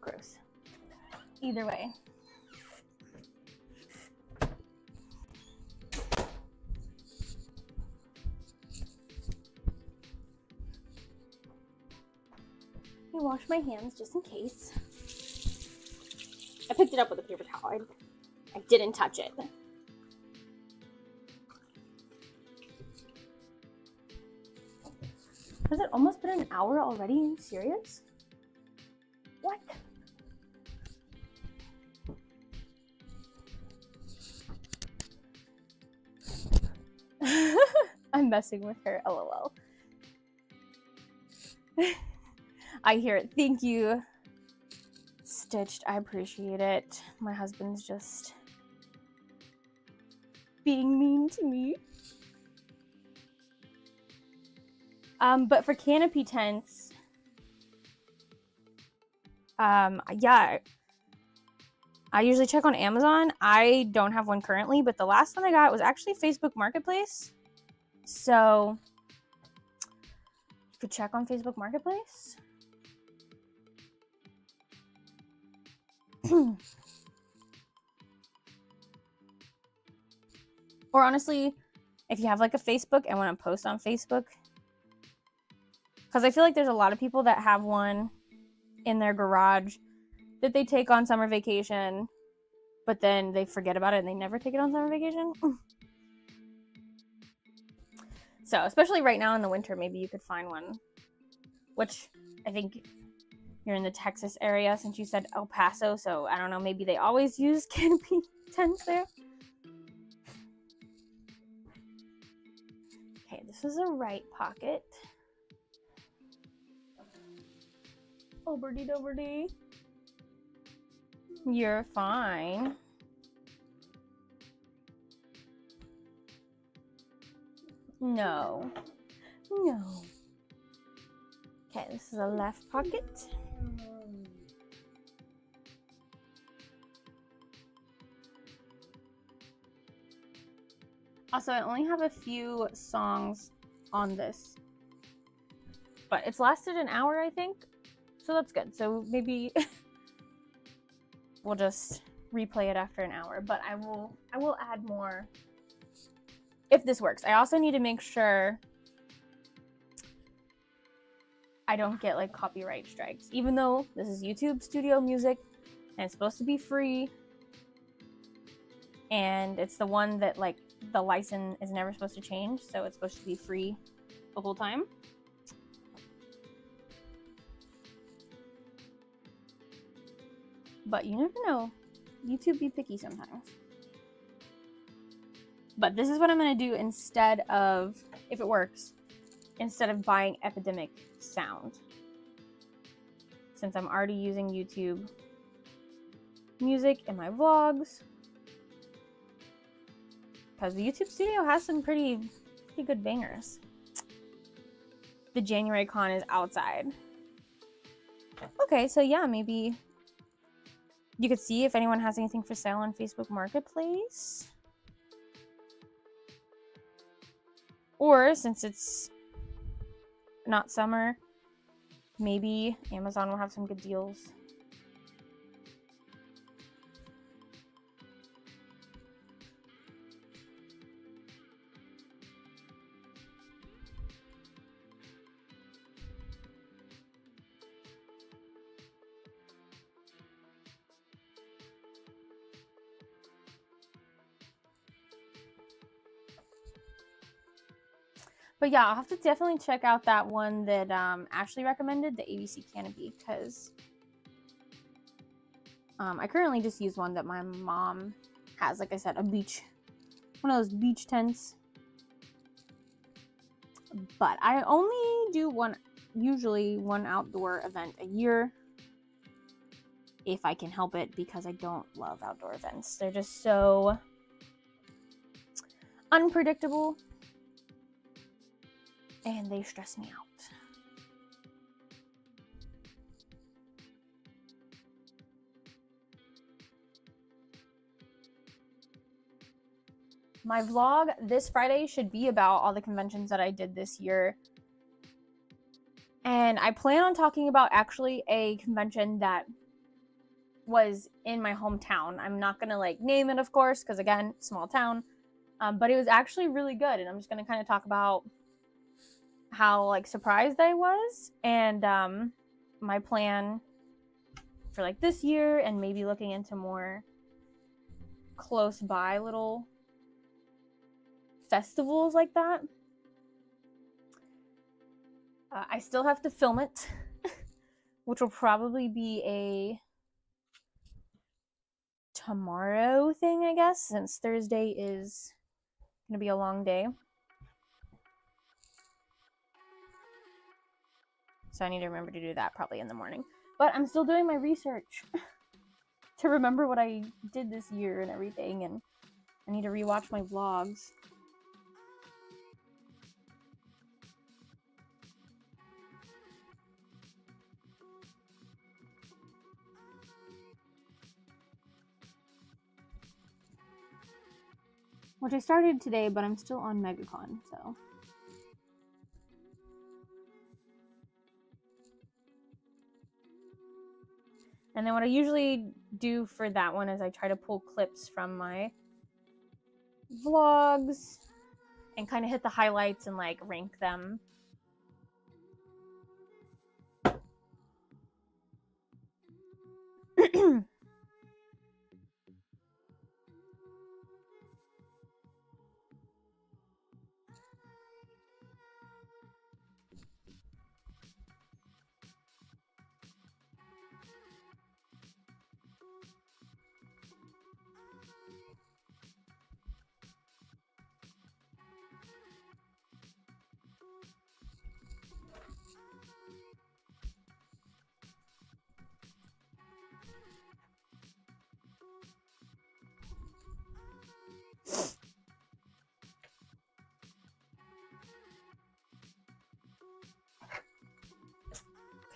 Gross. Either way. Let me wash my hands just in case. I picked it up with a paper towel. I didn't touch it. Has it almost been an hour already? Are you serious? What? I'm messing with her, lol. I hear it. Thank you, Stitched. I appreciate it. My husband's just being mean to me. But for canopy tents, yeah, I usually check on Amazon. I don't have one currently, but the last one I got was actually Facebook Marketplace. So you could check on Facebook Marketplace. Or honestly, if you have like a Facebook and want to post on Facebook, because I feel like there's a lot of people that have one in their garage that they take on summer vacation, but then they forget about it and they never take it on summer vacation. So especially right now in the winter, maybe you could find one, which I think you're in the Texas area since you said El Paso, so I don't know, maybe they always use canopy tents there. Okay, this is a right pocket. Oh, birdie do birdie. You're fine. No. No. Okay, this is a left pocket. Also, I only have a few songs on this, but it's lasted an hour, I think, so that's good. So maybe we'll just replay it after an hour, but I will add more if this works. I also need to make sure I don't get like copyright strikes, even though this is YouTube Studio Music and it's supposed to be free, and it's the one that like the license is never supposed to change, so it's supposed to be free the whole time. But you never know. YouTube be picky sometimes. But this is what I'm going to do instead of, if it works, instead of buying Epidemic Sound. since I'm already using YouTube Music in my vlogs. Because the YouTube Studio has some pretty good bangers. The January con is outside. Okay, so yeah, maybe you could see if anyone has anything for sale on Facebook Marketplace. Or since it's not summer, maybe Amazon will have some good deals. But yeah, I'll have to definitely check out that one that Ashley recommended, the ABC Canopy, because I currently just use one that my mom has, like I said, one of those beach tents. But I only do usually one outdoor event a year, if I can help it, because I don't love outdoor events. They're just so unpredictable. And they stress me out. My vlog this Friday should be about all the conventions that I did this year. And I plan on talking about actually a convention that was in my hometown. I'm not going to like name it, of course, because again, small town. But it was actually really good. And I'm just going to kind of talk about how like surprised I was, and my plan for like this year, and maybe looking into more close by little festivals like that. I still have to film it, which will probably be a tomorrow thing, I guess, since Thursday is gonna be a long day. So I need to remember to do that probably in the morning. But I'm still doing my research to remember what I did this year and everything, and I need to rewatch my vlogs. Which I started today, but I'm still on Megacon, so. And then what I usually do for that one is I try to pull clips from my vlogs and kind of hit the highlights and like rank them.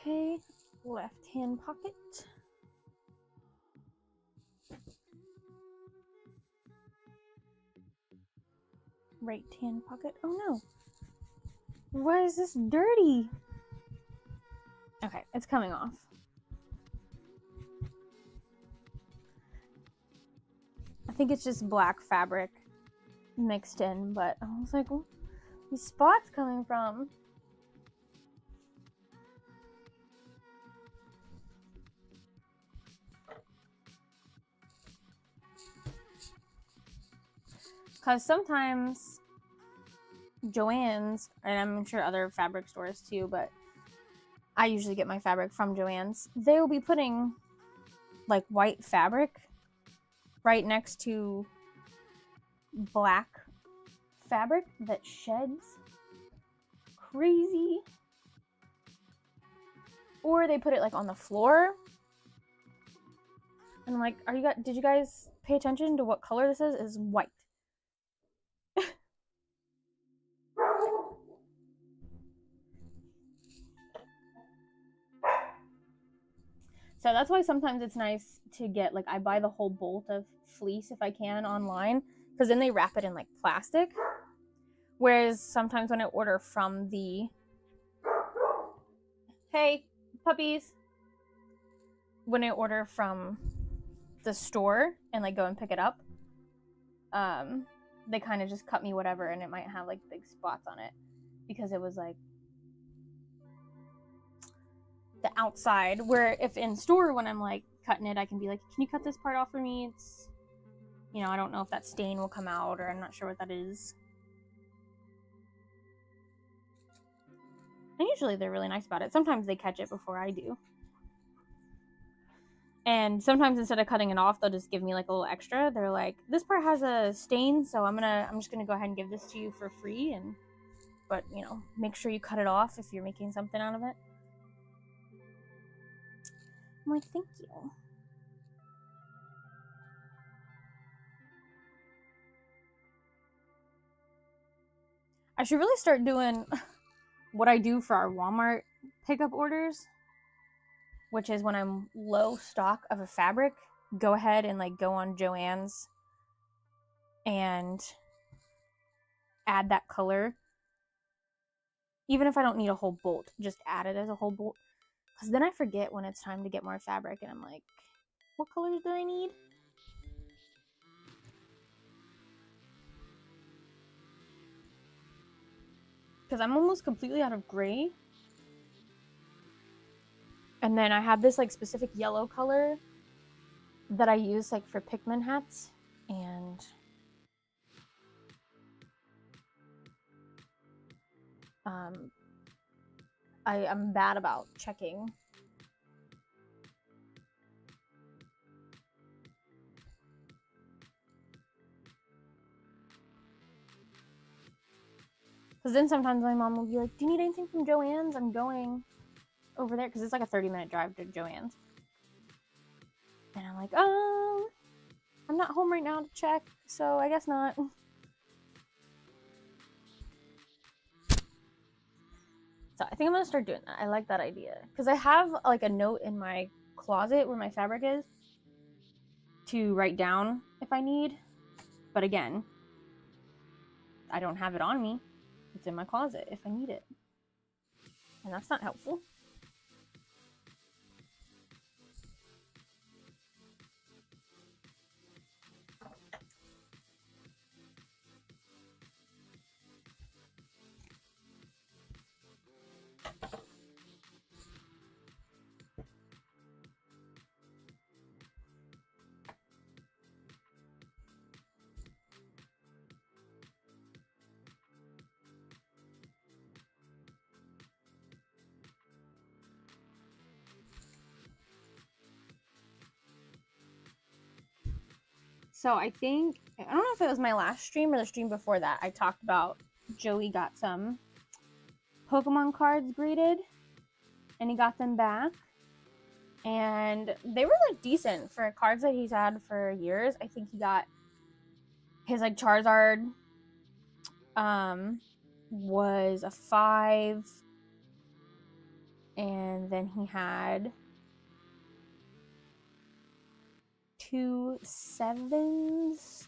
Okay, left hand pocket. Right hand pocket. Oh no. Why is this dirty? Okay, it's coming off. I think it's just black fabric mixed in, but I was like, where are these spots coming from? Because sometimes Joann's, and I'm sure other fabric stores too, but I usually get my fabric from Joann's, they will be putting like white fabric right next to black fabric that sheds crazy. or they put it like on the floor. And I'm like, did you guys pay attention to what color this is? It's white. So that's why sometimes it's nice to get, like, I buy the whole bolt of fleece if I can online, because then they wrap it in like plastic. Whereas sometimes when I order from the, hey, puppies, when I order from the store and like go and pick it up, they kind of just cut me whatever, and it might have like big spots on it because it was like the outside, where if in store when I'm like cutting it, I can be like, can you cut this part off for me? It's, you know, I don't know if that stain will come out, or I'm not sure what that is. And usually they're really nice about it. Sometimes they catch it before I do. And sometimes instead of cutting it off, they'll just give me like a little extra. They're like, this part has a stain, so I'm just gonna go ahead and give this to you for free, but you know, make sure you cut it off if you're making something out of it. I'm like, thank you. I should really start doing what I do for our Walmart pickup orders, which is when I'm low stock of a fabric, go ahead and like go on Joann's and add that color. Even if I don't need a whole bolt, just add it as a whole bolt. Because then I forget when it's time to get more fabric, and I'm like, what colors do I need? Because I'm almost completely out of gray. And then I have this like specific yellow color that I use like for Pikmin hats, and I'm bad about checking. Because then sometimes my mom will be like, do you need anything from Joann's? I'm going over there, because it's like a 30-minute drive to Joann's. And I'm like, I'm not home right now to check, so I guess not. So I think I'm gonna start doing that. I like that idea, because I have like a note in my closet where my fabric is to write down if I need, but again, I don't have it on me. It's in my closet if I need it, and that's not helpful. So I don't know if it was my last stream or the stream before that, I talked about Joey got some Pokemon cards graded, and he got them back, and they were like decent for cards that he's had for years. I think he got his like Charizard was a 5, and then he had 2 7s.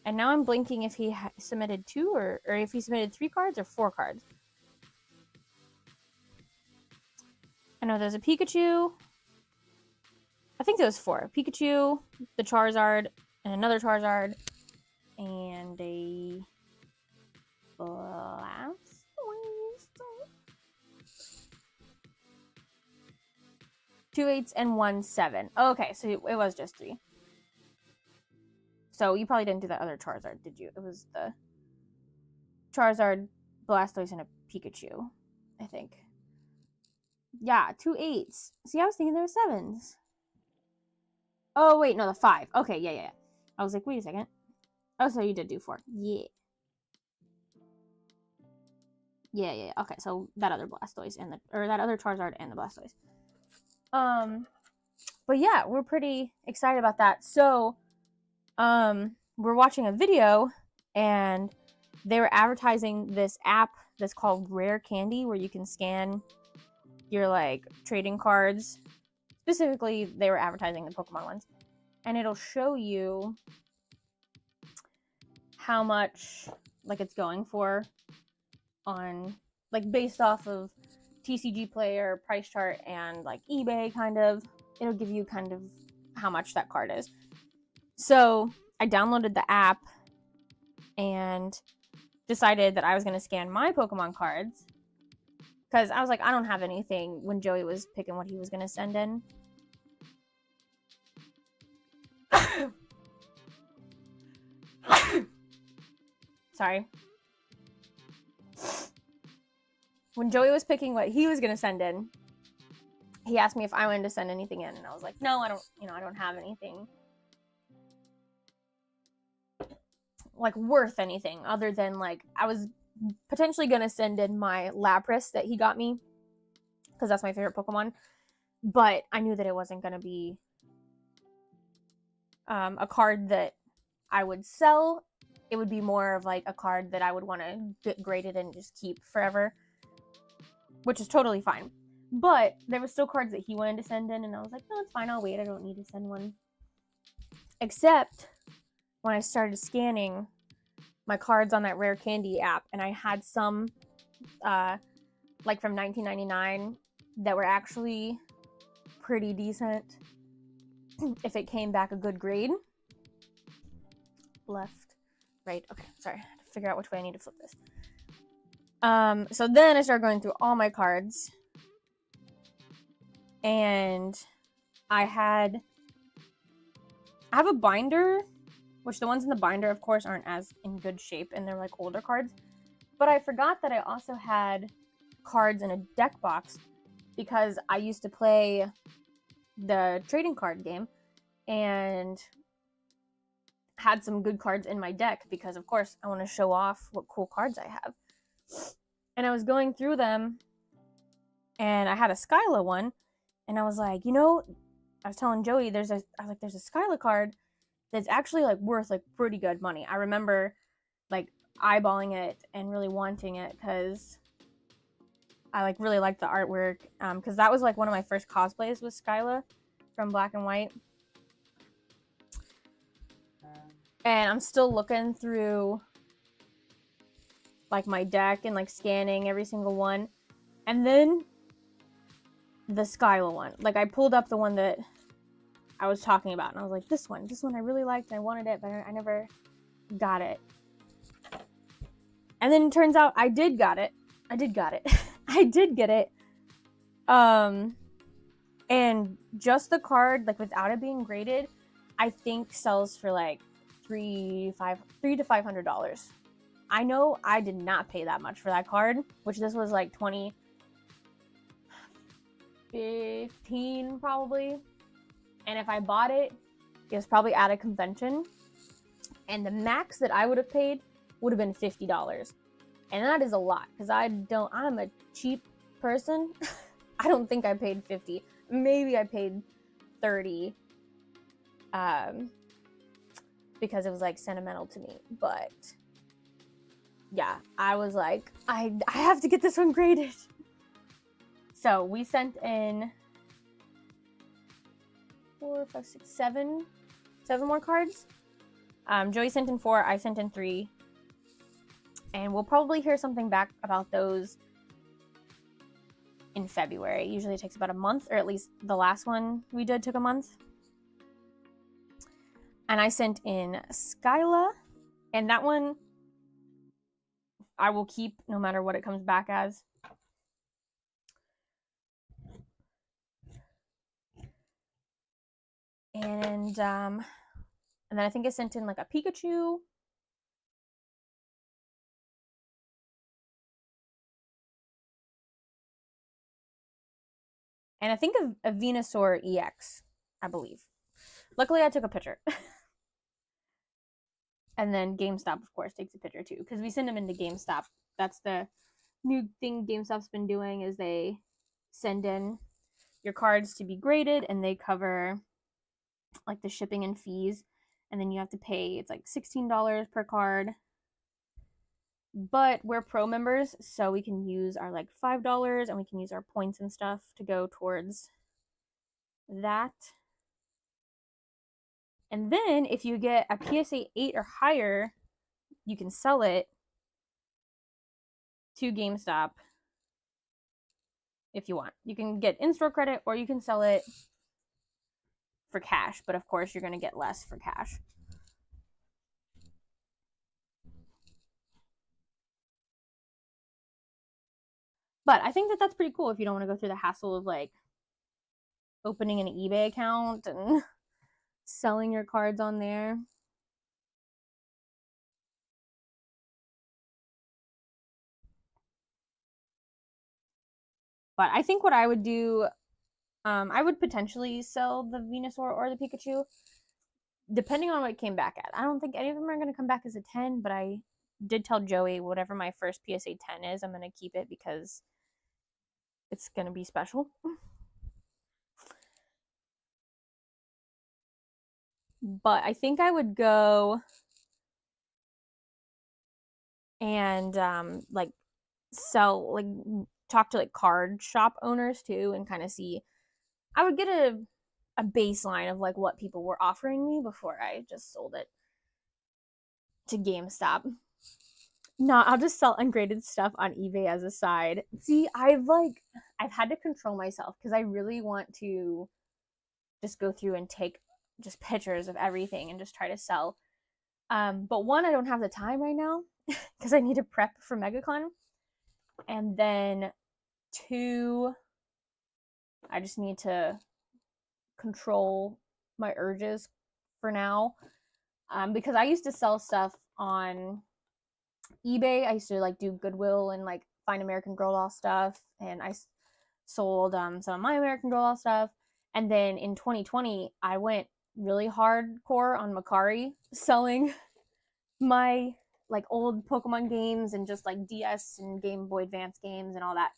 And now I'm blinking if he submitted 2 or if he submitted 3 cards or 4 cards. I know there's a Pikachu. I think there was 4. Pikachu, the Charizard, and another Charizard, and a Blastoise. 2 8s and 1 7. Okay, so it was just 3. So you probably didn't do that other Charizard, did you? It was the Charizard, Blastoise, and a Pikachu, I think. Yeah, 2 8s. See, I was thinking there were 7s. Oh, wait, no, the 5. Okay, yeah. I was like, wait a second. Oh, so you did do 4. Yeah. Yeah. Okay, so that other Blastoise and that other Charizard and the Blastoise. But yeah, we're pretty excited about that. So, we're watching a video and they were advertising this app that's called Rare Candy, where you can scan your like trading cards. Specifically, they were advertising the Pokemon ones, and it'll show you how much like it's going for on like based off of TCG Player, Price Chart, and like eBay. Kind of, it'll give you kind of how much that card is. So I downloaded the app and decided that I was going to scan my Pokemon cards because I was like, I don't have anything when Joey was picking what he was going to send in. Sorry. When Joey was picking what he was going to send in, he asked me if I wanted to send anything in, and I was like, no, I don't have anything like worth anything other than like I was potentially going to send in my Lapras that he got me because that's my favorite Pokemon, but I knew that it wasn't going to be a card that I would sell. It would be more of like a card that I would want to get graded and just keep forever, which is totally fine. But there were still cards that he wanted to send in, and I was like, no, it's fine, I'll wait, I don't need to send one. Except when I started scanning my cards on that Rare Candy app, and I had some like from 1999 that were actually pretty decent if it came back a good grade. Left, right, okay, sorry, I had to figure out which way I need to flip this. So then I started going through all my cards, and I have a binder, which the ones in the binder, of course, aren't as in good shape, and they're like older cards. But I forgot that I also had cards in a deck box because I used to play the trading card game and had some good cards in my deck because, of course, I want to show off what cool cards I have. And I was going through them, and I had a Skyla one, and I was like, I was telling Joey, there's a Skyla card that's actually like worth like pretty good money. I remember like eyeballing it and really wanting it because I like really liked the artwork, because that was like one of my first cosplays was Skyla from Black and White. And I'm still looking through like my deck and like scanning every single one. And then the Skyla one, like I pulled up the one that I was talking about, and I was like, this one I really liked, and I wanted it, but I never got it. And then it turns out I did get it. I did get it. And just the card, like without it being graded, I think sells for like $300 to $500. I know I did not pay that much for that card, which this was like 2015 probably. And if I bought it, it was probably at a convention. And the max that I would have paid would have been $50. And that is a lot because I'm a cheap person. I don't think I paid $50. Maybe I paid $30. Because it was like sentimental to me. But yeah, I was like, I have to get this one graded. So we sent in 4, 5, 6, 7 more cards. Joey sent in 4, I sent in 3. And we'll probably hear something back about those in February. Usually it takes about a month, or at least the last one we did took a month. And I sent in Skyla, and that one I will keep no matter what it comes back as. And then I think I sent in like a Pikachu. And I think a Venusaur EX, I believe. Luckily, I took a picture. And then GameStop, of course, takes a picture too, because we send them into GameStop. That's the new thing GameStop's been doing is they send in your cards to be graded, and they cover like the shipping and fees, and then you have to pay, it's like $16 per card. But we're pro members, so we can use our like $5, and we can use our points and stuff to go towards that. And then if you get a PSA 8 or higher, you can sell it to GameStop if you want. You can get in-store credit, or you can sell it for cash, but of course you're going to get less for cash. But I think that that's pretty cool if you don't want to go through the hassle of like opening an eBay account and selling your cards on there. But I think what I would do, I would potentially sell the Venusaur or the Pikachu, depending on what it came back at. I don't think any of them are going to come back as a 10, but I did tell Joey whatever my first PSA 10 is, I'm going to keep it because it's going to be special. But I think I would go and like sell, like talk to like card shop owners too, and kind of see. I would get a baseline of like what people were offering me before I just sold it to GameStop. No, I'll just sell ungraded stuff on eBay as a side. See, I've had to control myself because I really want to just go through and take just pictures of everything and just try to sell. But one, I don't have the time right now because I need to prep for Megacon. And then two, I just need to control my urges for now. Because I used to sell stuff on eBay. I used to like do Goodwill and like find American Girl doll stuff, and I sold some of my American Girl doll stuff. And then in 2020, I went really hardcore on Macari, selling my like old Pokemon games and just like DS and Game Boy Advance games and all that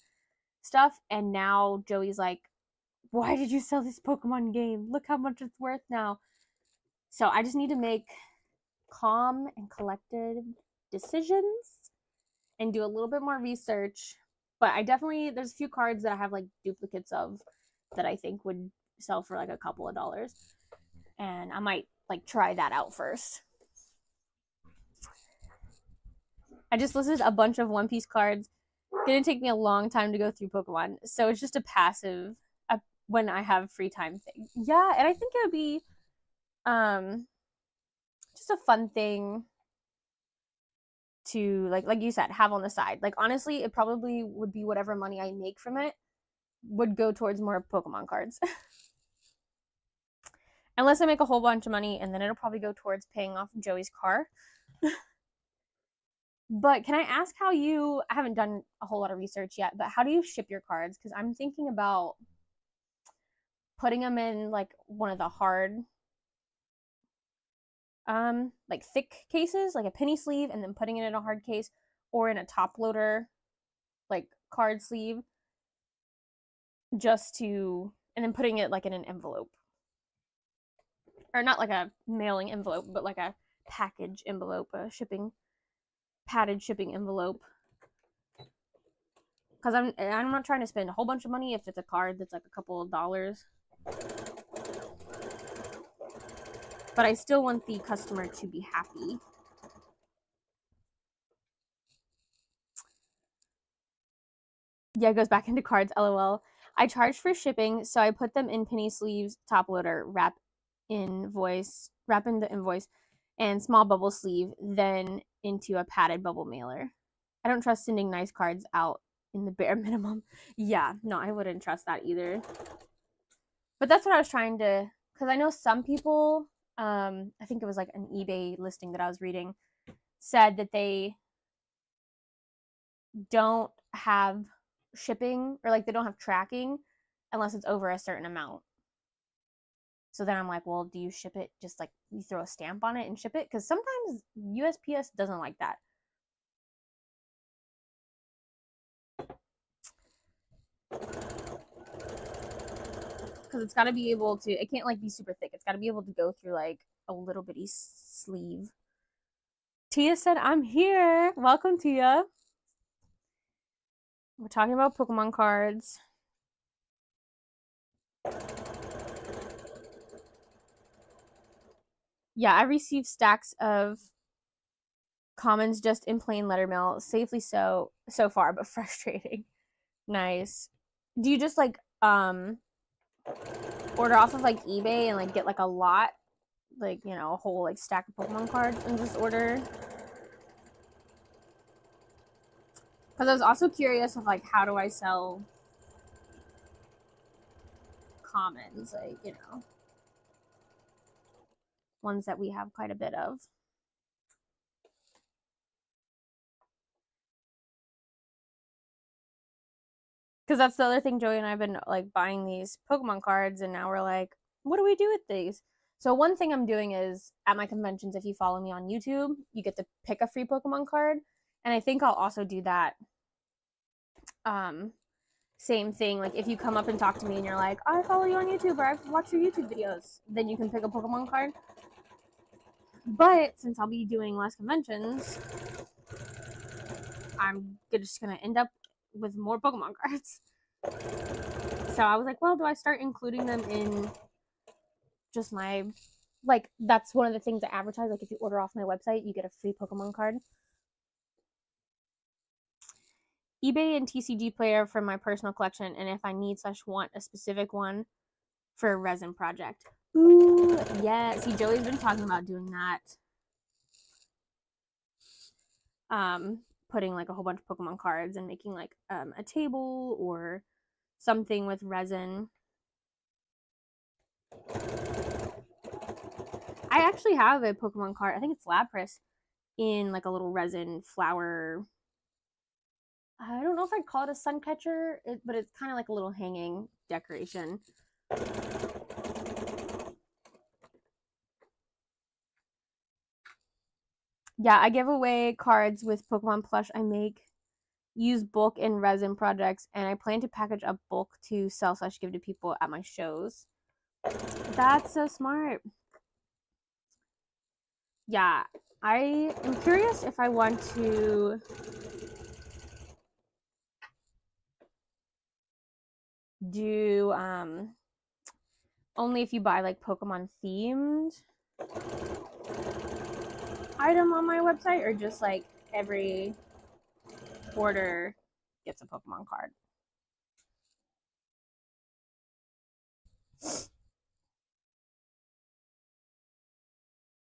stuff. And now Joey's like, why did you sell this Pokemon game? Look how much it's worth now. So I just need to make calm and collected decisions and do a little bit more research. But I definitely, there's a few cards that I have like duplicates of that I think would sell for like a couple of dollars. And I might like try that out first. I just listed a bunch of One Piece cards. Gonna take me a long time to go through Pokemon. So it's just a passive when I have free time thing. Yeah, and I think it would be just a fun thing to like you said, have on the side. Like honestly, it probably would be whatever money I make from it would go towards more Pokemon cards. Unless I make a whole bunch of money, and then it'll probably go towards paying off Joey's car. But can I ask how you, I haven't done a whole lot of research yet, but how do you ship your cards? Because I'm thinking about putting them in like one of the hard like thick cases, like a penny sleeve, and then putting it in a hard case, or in a top loader like card sleeve, just to, and then putting it like in an envelope, or not like a mailing envelope, but like a package envelope, a padded shipping envelope. Because I'm not trying to spend a whole bunch of money if it's a card that's like a couple of dollars. But I still want the customer to be happy. Yeah, it goes back into cards, LOL. I charge for shipping, so I put them in penny sleeves, top loader, wrap in the invoice, and small bubble sleeve, then into a padded bubble mailer. I don't trust sending nice cards out in the bare minimum. Yeah, no, I wouldn't trust that either. But that's what I was trying to, because I know some people, I think it was like an eBay listing that I was reading, said that they don't have shipping, or like they don't have tracking unless it's over a certain amount. So then I'm like, well, do you ship it just like you throw a stamp on it and ship it? Because sometimes USPS doesn't like that. because it's got to be able to, it can't like be super thick. It's got to be able to go through like a little bitty sleeve. Tia said, I'm here. Welcome, Tia. We're talking about Pokemon cards. Yeah, I received stacks of commons just in plain letter mail. Safely so far, but frustrating. Nice. Do you just like order off of like eBay and like get like a lot, like, you know, a whole like stack of Pokemon cards and just order? Because I was also curious of like, how do I sell commons, like, you know, ones that we have quite a bit of. Because that's the other thing, Joey and I have been like buying these Pokemon cards, and now we're like, what do we do with these? So one thing I'm doing is at my conventions, if you follow me on YouTube, you get to pick a free Pokemon card. And I think I'll also do that. Same thing, like if you come up and talk to me and you're like, I follow you on YouTube or I've watched your YouTube videos, then you can pick a Pokemon card. But since I'll be doing less conventions, I'm just gonna end up with more Pokemon cards. So I was like, well, do I start including them in just my, like, that's one of the things I advertise, like if you order off my website, you get a free Pokemon card. eBay and TCG Player for my personal collection, and if I need / want a specific one for a resin project. Ooh, yeah. See, Joey's been talking about doing that. Putting like a whole bunch of Pokemon cards and making like a table or something with resin. I actually have a Pokemon card, I think it's Lapras, in like a little resin flower. I don't know if I'd call it a sun catcher, but it's kind of like a little hanging decoration. Yeah, I give away cards with Pokemon plush I make, use bulk in resin projects, and I plan to package up bulk to sell / give to people at my shows. That's so smart. Yeah, I am curious if I want to do only if you buy like Pokemon themed item on my website, or just like every order gets a Pokemon card.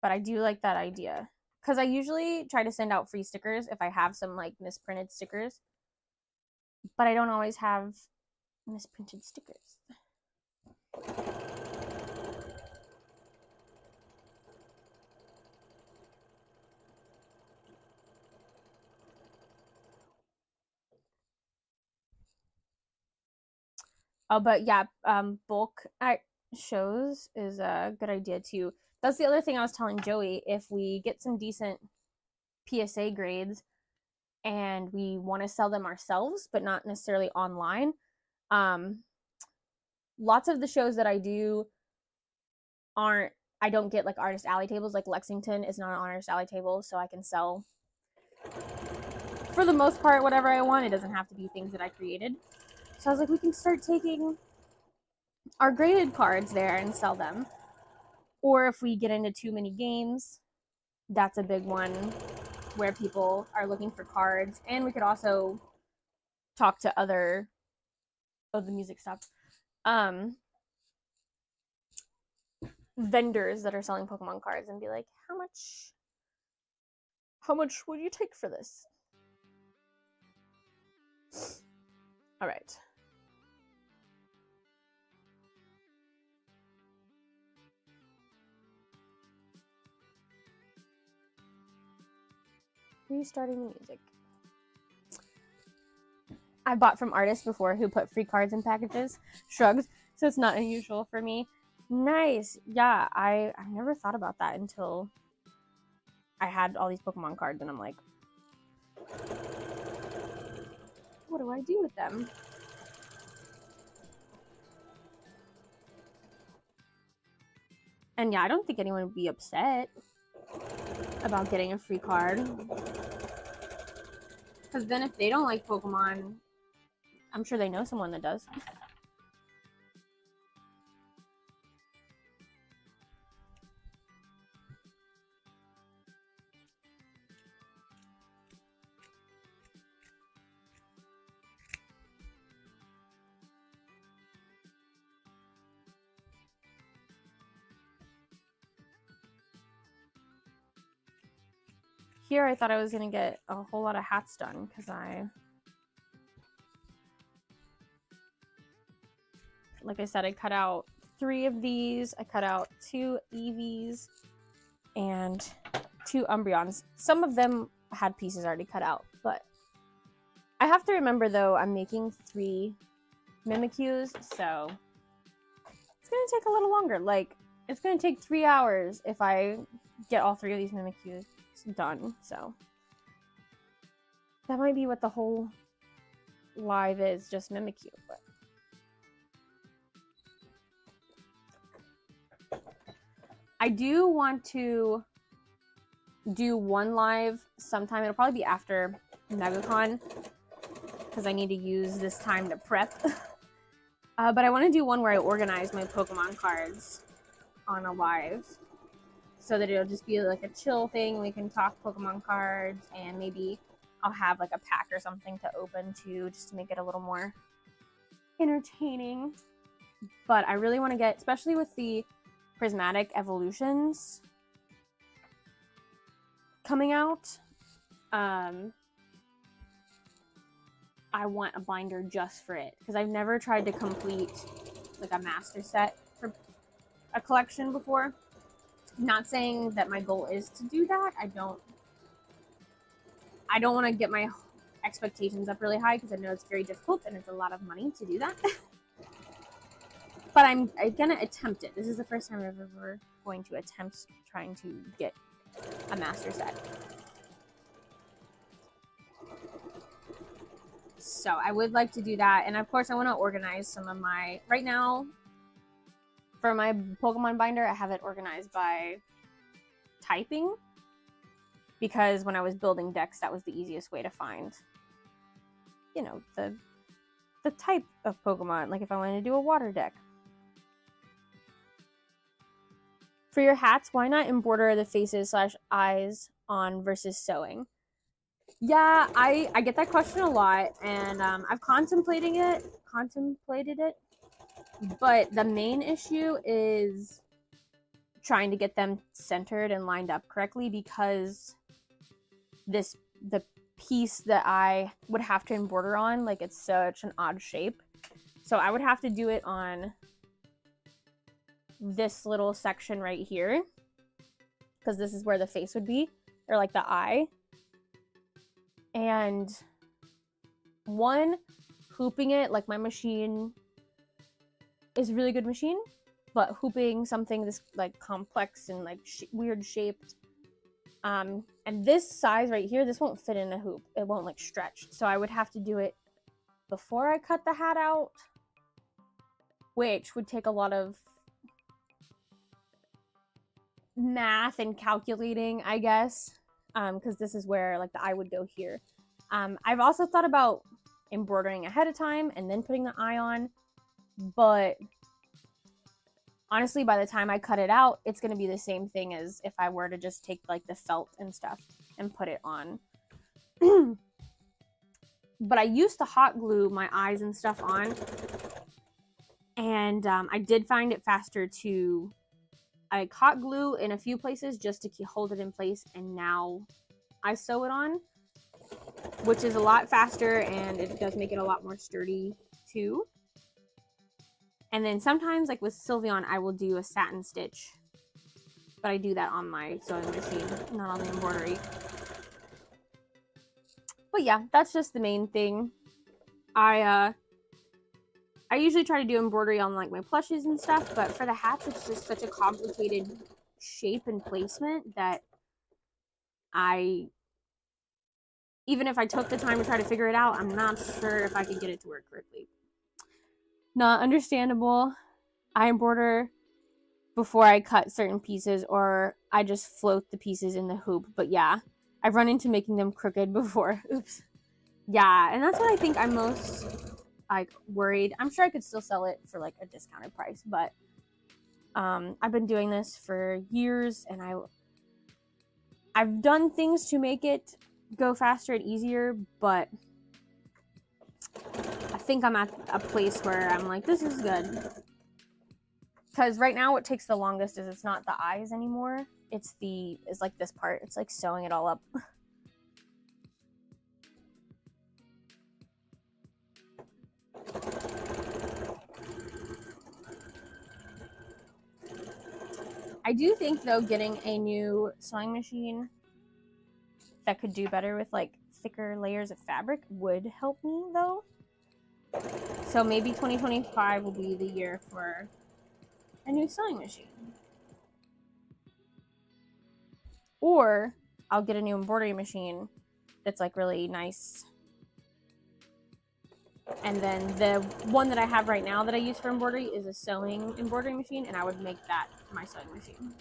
But I do like that idea, because I usually try to send out free stickers if I have some like misprinted stickers, but I don't always have misprinted stickers. Oh, but yeah, bulk at shows is a good idea too. That's the other thing I was telling Joey. If we get some decent PSA grades and we want to sell them ourselves, but not necessarily online, lots of the shows that I do I don't get like artist alley tables. Like Lexington is not an artist alley table, so I can sell, for the most part, whatever I want. It doesn't have to be things that I created. So I was like, we can start taking our graded cards there and sell them. Or if we get into too many games, that's a big one where people are looking for cards. And we could also talk to other, oh, the music stopped, vendors that are selling Pokemon cards and be like, how much would you take for this? All right. Restarting the music. I bought from artists before who put free cards in packages. Shrugs. So it's not unusual for me. Nice. Yeah, I never thought about that until I had all these Pokemon cards, and I'm like, what do I do with them? And yeah, I don't think anyone would be upset about getting a free card. Because then if they don't like Pokemon, I'm sure they know someone that does. Here I thought I was going to get a whole lot of hats done because like I said, I cut out 3 of these. I cut out 2 Eevees and 2 Umbreons. Some of them had pieces already cut out, but I have to remember though, I'm making 3 Mimikyus, so it's going to take a little longer. Like, it's going to take 3 hours if I get all 3 of these Mimikyus done, so that might be what the whole live is, just Mimikyu. But I do want to do one live sometime. It'll probably be after Megacon because I need to use this time to prep. But I want to do one where I organize my Pokemon cards on a live, so that it'll just be like a chill thing. We can talk Pokemon cards, and maybe I'll have like a pack or something to open too, just to make it a little more entertaining. But I really want to get, especially with the prismatic evolutions coming out, I want a binder just for it, because I've never tried to complete like a master set for a collection before. Not saying that my goal is to do that. I don't want to get my expectations up really high because I know it's very difficult and it's a lot of money to do that. But I'm gonna attempt it. This is the first time I'm ever going to attempt trying to get a master set. So I would like to do that, and of course I want to organize some of my, right now for my Pokemon binder I have it organized by typing, because when I was building decks that was the easiest way to find, you know, the type of Pokemon, like if I wanted to do a water deck. For your hats, why not embroider the faces / eyes on versus sewing? Yeah, I get that question a lot, and I've contemplated it, but the main issue is trying to get them centered and lined up correctly, because the piece that I would have to embroider on, like, it's such an odd shape. So I would have to do it on this little section right here, because this is where the face would be, or like the eye. And one, hooping it, like my machine is a really good machine, but hooping something this like complex and like weird shaped, and this size right here, this won't fit in a hoop. It won't like stretch. So I would have to do it before I cut the hat out, which would take a lot of math and calculating, I guess, because this is where like the eye would go here. I've also thought about embroidering ahead of time and then putting the eye on, but honestly, by the time I cut it out, it's going to be the same thing as if I were to just take like the felt and stuff and put it on. But I used to hot glue my eyes and stuff on, and I did find it faster to like hot glue in a few places just to hold it in place, and now I sew it on, which is a lot faster, and it does make it a lot more sturdy too. And then sometimes, like with Sylveon, I will do a satin stitch, but I do that on my sewing machine, not on the embroidery. But yeah, that's just the main thing. I usually try to do embroidery on like my plushes and stuff, but for the hats, it's just such a complicated shape and placement that even if I took the time to try to figure it out, I'm not sure if I could get it to work correctly. Not understandable. I embroider before I cut certain pieces, or I just float the pieces in the hoop. But yeah, I've run into making them crooked before. Oops. Yeah, and that's what I think I'm most like worried. I'm sure I could still sell it for like a discounted price, but I've been doing this for years, and I've done things to make it go faster and easier, but I think I'm at a place where I'm like, this is good. Because right now what takes the longest is it's not the eyes anymore. It's like this part. It's like sewing it all up. I do think though getting a new sewing machine that could do better with like thicker layers of fabric would help me though. So maybe 2025 will be the year for a new sewing machine. Or I'll get a new embroidery machine that's like really nice. And then the one that I have right now that I use for embroidery is a sewing embroidery machine, and I would make that my sewing machine.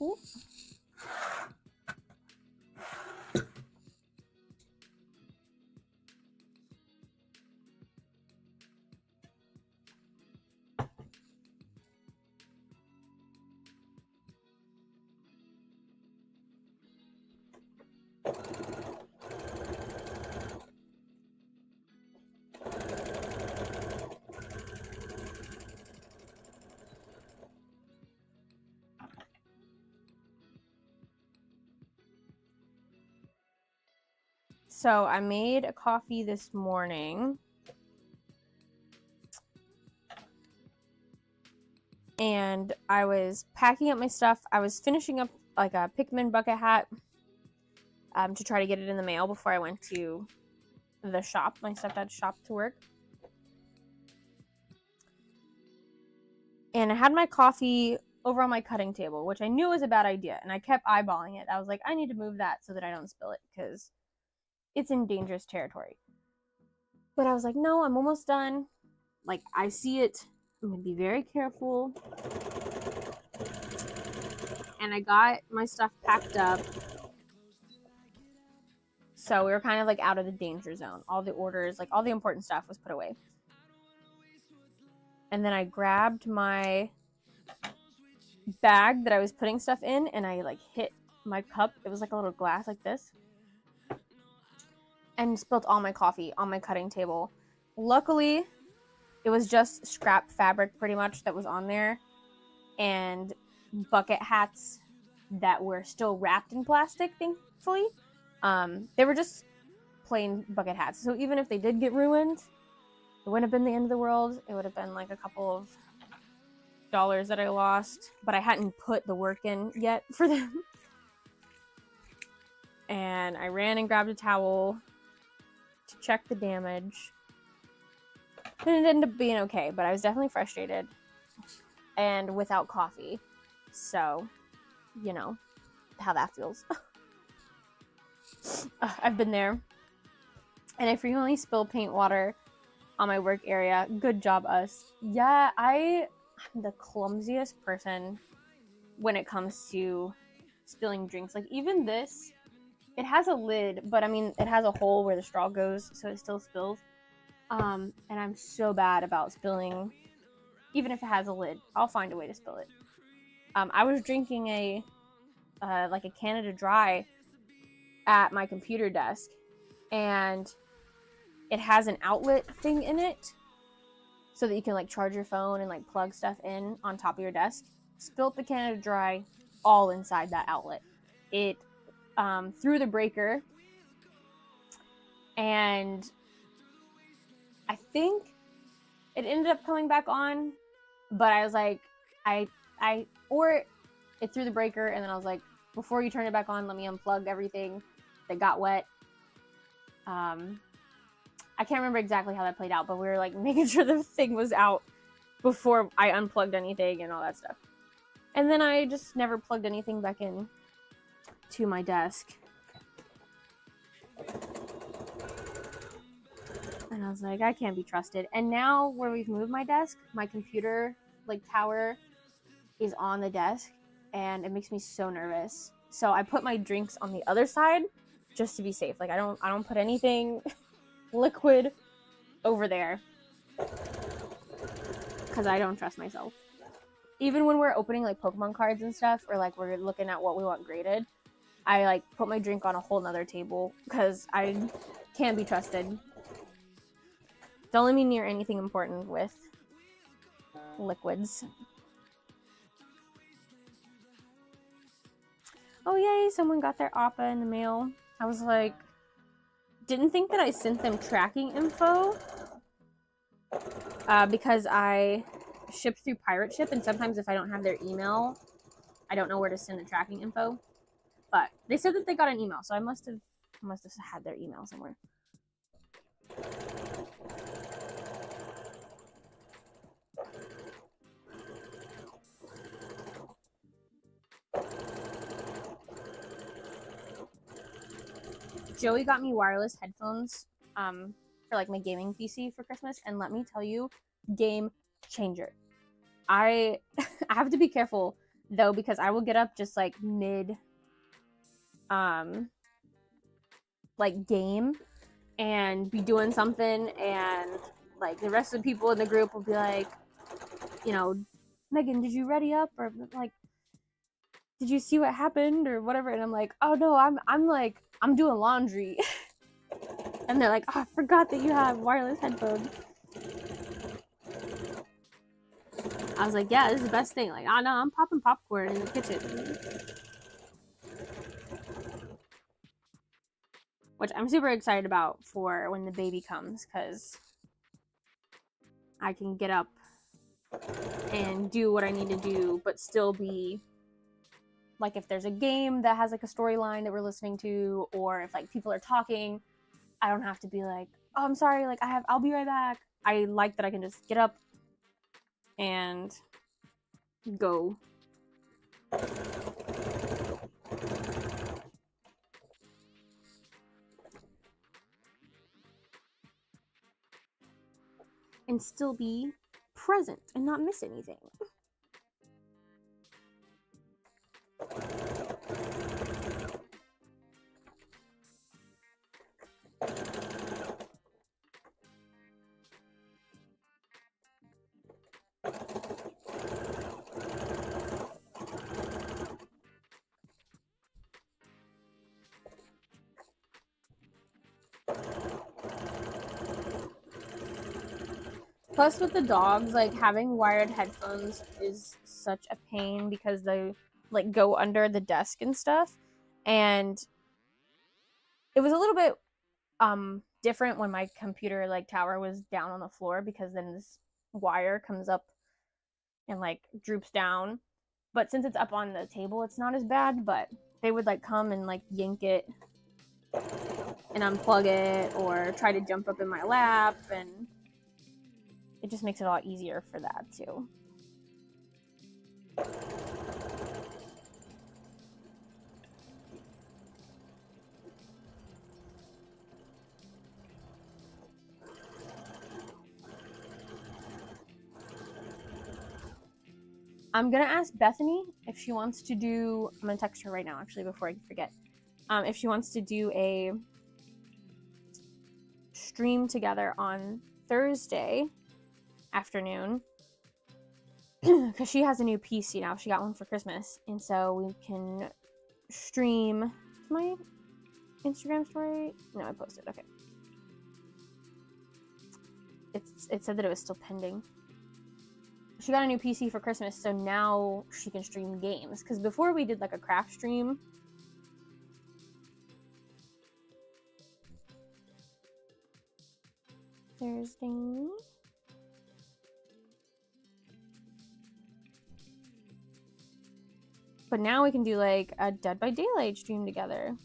Ooh. So I made a coffee this morning. And I was packing up my stuff. I was finishing up like a Pikmin bucket hat to try to get it in the mail before I went to the shop, my stepdad's shop, to work. And I had my coffee over on my cutting table, which I knew was a bad idea. And I kept eyeballing it. I was like, I need to move that so that I don't spill it because it's in dangerous territory. But I was like, no, I'm almost done. Like, I see it. I'm going to be very careful. And I got my stuff packed up. So we were kind of like out of the danger zone. All the orders, like all the important stuff was put away. And then I grabbed my bag that I was putting stuff in, and I like hit my cup. It was like a little glass like this. And spilled all my coffee on my cutting table. Luckily, it was just scrap fabric pretty much that was on there. And bucket hats that were still wrapped in plastic, thankfully. They were just plain bucket hats. So even if they did get ruined, it wouldn't have been the end of the world. It would have been like a couple of dollars that I lost. But I hadn't put the work in yet for them. And I ran and grabbed a towel to check the damage. And it ended up being okay, but I was definitely frustrated. And without coffee. So, you know how that feels. I've been there. And I frequently spill paint water on my work area. Good job, us. Yeah, I'm the clumsiest person when it comes to spilling drinks. Like, even this, it has a lid, but I mean, it has a hole where the straw goes, so it still spills. And I'm so bad about spilling, even if it has a lid. I'll find a way to spill it. I was drinking a Canada Dry at my computer desk, and it has an outlet thing in it so that you can like charge your phone and like plug stuff in on top of your desk. Spilt the Canada Dry all inside that outlet. It through the breaker, and I think it ended up coming back on, but I was like, or it threw the breaker, and then I was like, before you turn it back on, let me unplug everything that got wet. I can't remember exactly how that played out, but we were like making sure the thing was out before I unplugged anything and all that stuff. And then I just never plugged anything back in to my desk. And I was like, I can't be trusted. And now where we've moved my desk, my computer like tower is on the desk, and it makes me so nervous. So I put my drinks on the other side just to be safe. Like I don't put anything liquid over there because I don't trust myself. Even when we're opening like Pokemon cards and stuff, or like we're looking at what we want graded, I like put my drink on a whole nother table because I can't be trusted. Don't let me near anything important with liquids. Oh yay, someone got their APA in the mail. I was like, didn't think that I sent them tracking info because I ship through Pirate Ship, and sometimes if I don't have their email, I don't know where to send the tracking info. But they said that they got an email, so I must have had their email somewhere. Joey got me wireless headphones for like my gaming PC for Christmas, and let me tell you, game changer. I have to be careful though, because I will get up just like mid like game and be doing something, and like the rest of the people in the group will be like, you know, Megan, did you ready up, or like, did you see what happened or whatever? And I'm like, oh no, I'm doing laundry. And they're like, oh, I forgot that you have wireless headphones. I was like, yeah, this is the best thing. Like, oh no, I'm popping popcorn in the kitchen. Which I'm super excited about for when the baby comes, because I can get up and do what I need to do, but still be like, if there's a game that has like a storyline that we're listening to, or if like people are talking, I don't have to be like, oh, I'm sorry, like I'll be right back. I like that I can just get up and go. And still be present and not miss anything. Plus, with the dogs, like having wired headphones is such a pain because they like go under the desk and stuff. And it was a little bit different when my computer like tower was down on the floor, because then this wire comes up and like droops down. But since it's up on the table, it's not as bad. But they would like come and like yank it and unplug it, or try to jump up in my lap, and it just makes it a lot easier for that too. I'm gonna ask Bethany if she wants to do, I'm gonna text her right now actually before I forget, if she wants to do a stream together on Thursday afternoon, because she has a new PC now. She got one for Christmas, and so we can stream. Is my Instagram story? No, I posted. Okay. It said that it was still pending. She got a new PC for Christmas, so now she can stream games. Because before we did like a craft stream. Thursday. But now we can do like a Dead by Daylight stream together.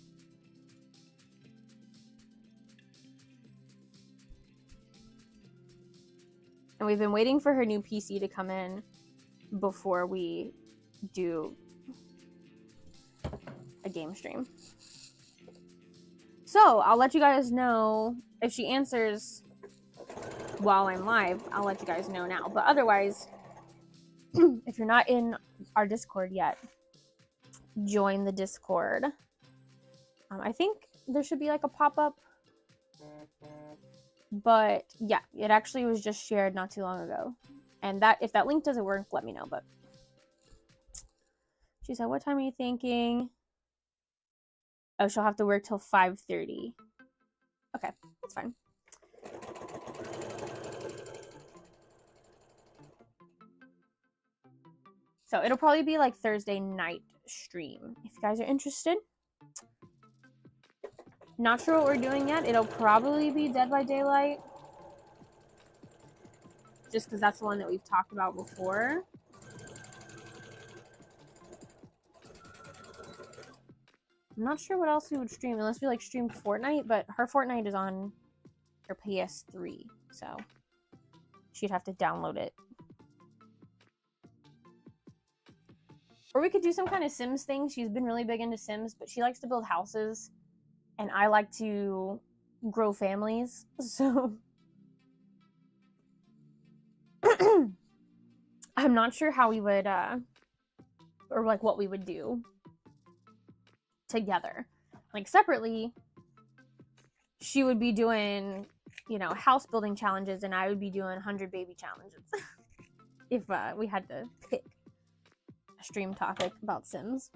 And we've been waiting for her new PC to come in before we do a game stream. So I'll let you guys know if she answers while I'm live. I'll let you guys know now. But otherwise, if you're not in our Discord yet, join the Discord. I think there should be like a pop-up. But yeah, it actually was just shared not too long ago. And that if that link doesn't work, let me know. But she said, what time are you thinking? Oh, she'll have to work till 5:30. Okay, that's fine. So it'll probably be like Thursday night stream if you guys are interested. Not sure what we're doing yet. It'll probably be Dead by Daylight. Just because that's the one that we've talked about before. I'm not sure what else we would stream unless we like streamed Fortnite, but her Fortnite is on her PS3, so she'd have to download it. Or we could do some kind of Sims thing. She's been really big into Sims, but she likes to build houses, and I like to grow families, so I'm not sure how we would, or like what we would do together. Like separately, she would be doing, you know, house building challenges, and I would be doing 100 baby challenges if we had to pick a stream topic about Sims.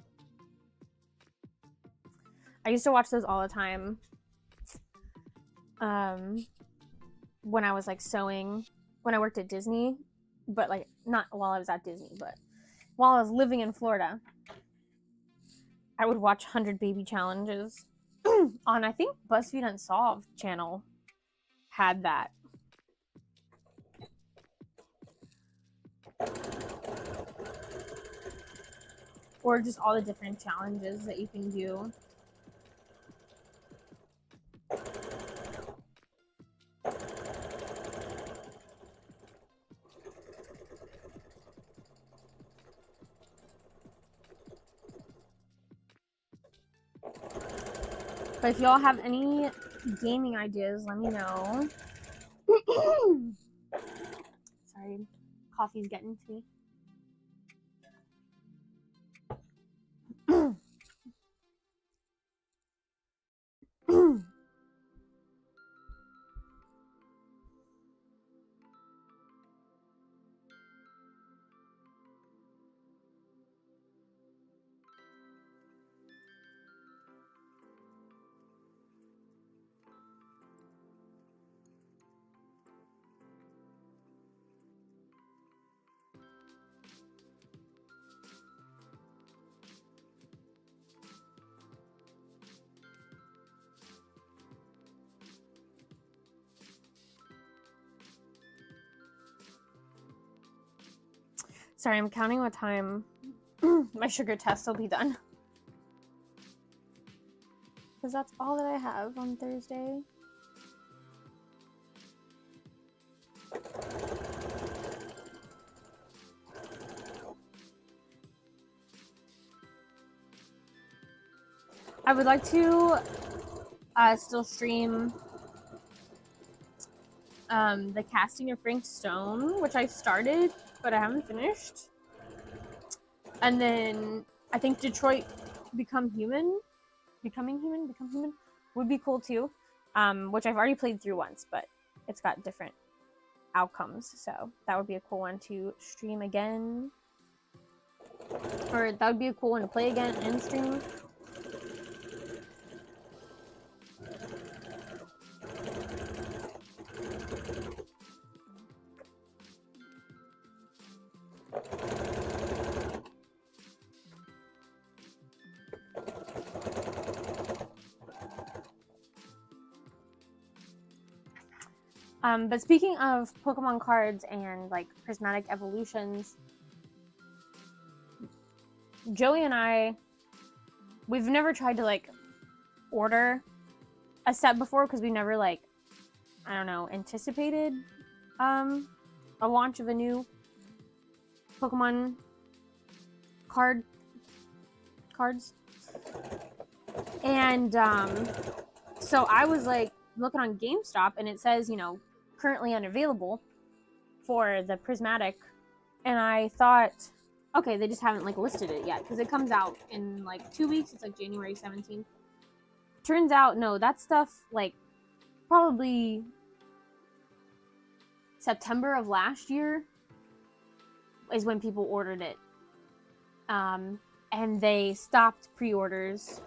I used to watch those all the time when I was like sewing, when I worked at Disney, but like not while I was at Disney, but while I was living in Florida. I would watch 100 baby challenges on, I think, BuzzFeed Unsolved channel had that. Or just all the different challenges that you can do. But if y'all have any gaming ideas, let me know. Sorry, coffee's getting to me. Sorry, I'm counting what time my sugar test will be done. Because that's all that I have on Thursday. I would like to still stream the casting of Frank Stone, which I started, but I haven't finished. And then I think Detroit Become Human would be cool too, which I've already played through once, but it's got different outcomes, so that would be a cool one to stream again, or that would be a cool one to play again and stream. But speaking of Pokemon cards and like prismatic evolutions, Joey and we've never tried to like order a set before because we never like, I don't know, anticipated a launch of a new Pokemon cards. And so I was like looking on GameStop, and it says, you know, currently unavailable for the prismatic. And I thought, okay, they just haven't like listed it yet because it comes out in like 2 weeks. It's like January 17th. Turns out, no, that stuff like probably September of last year is when people ordered it. And they stopped pre-orders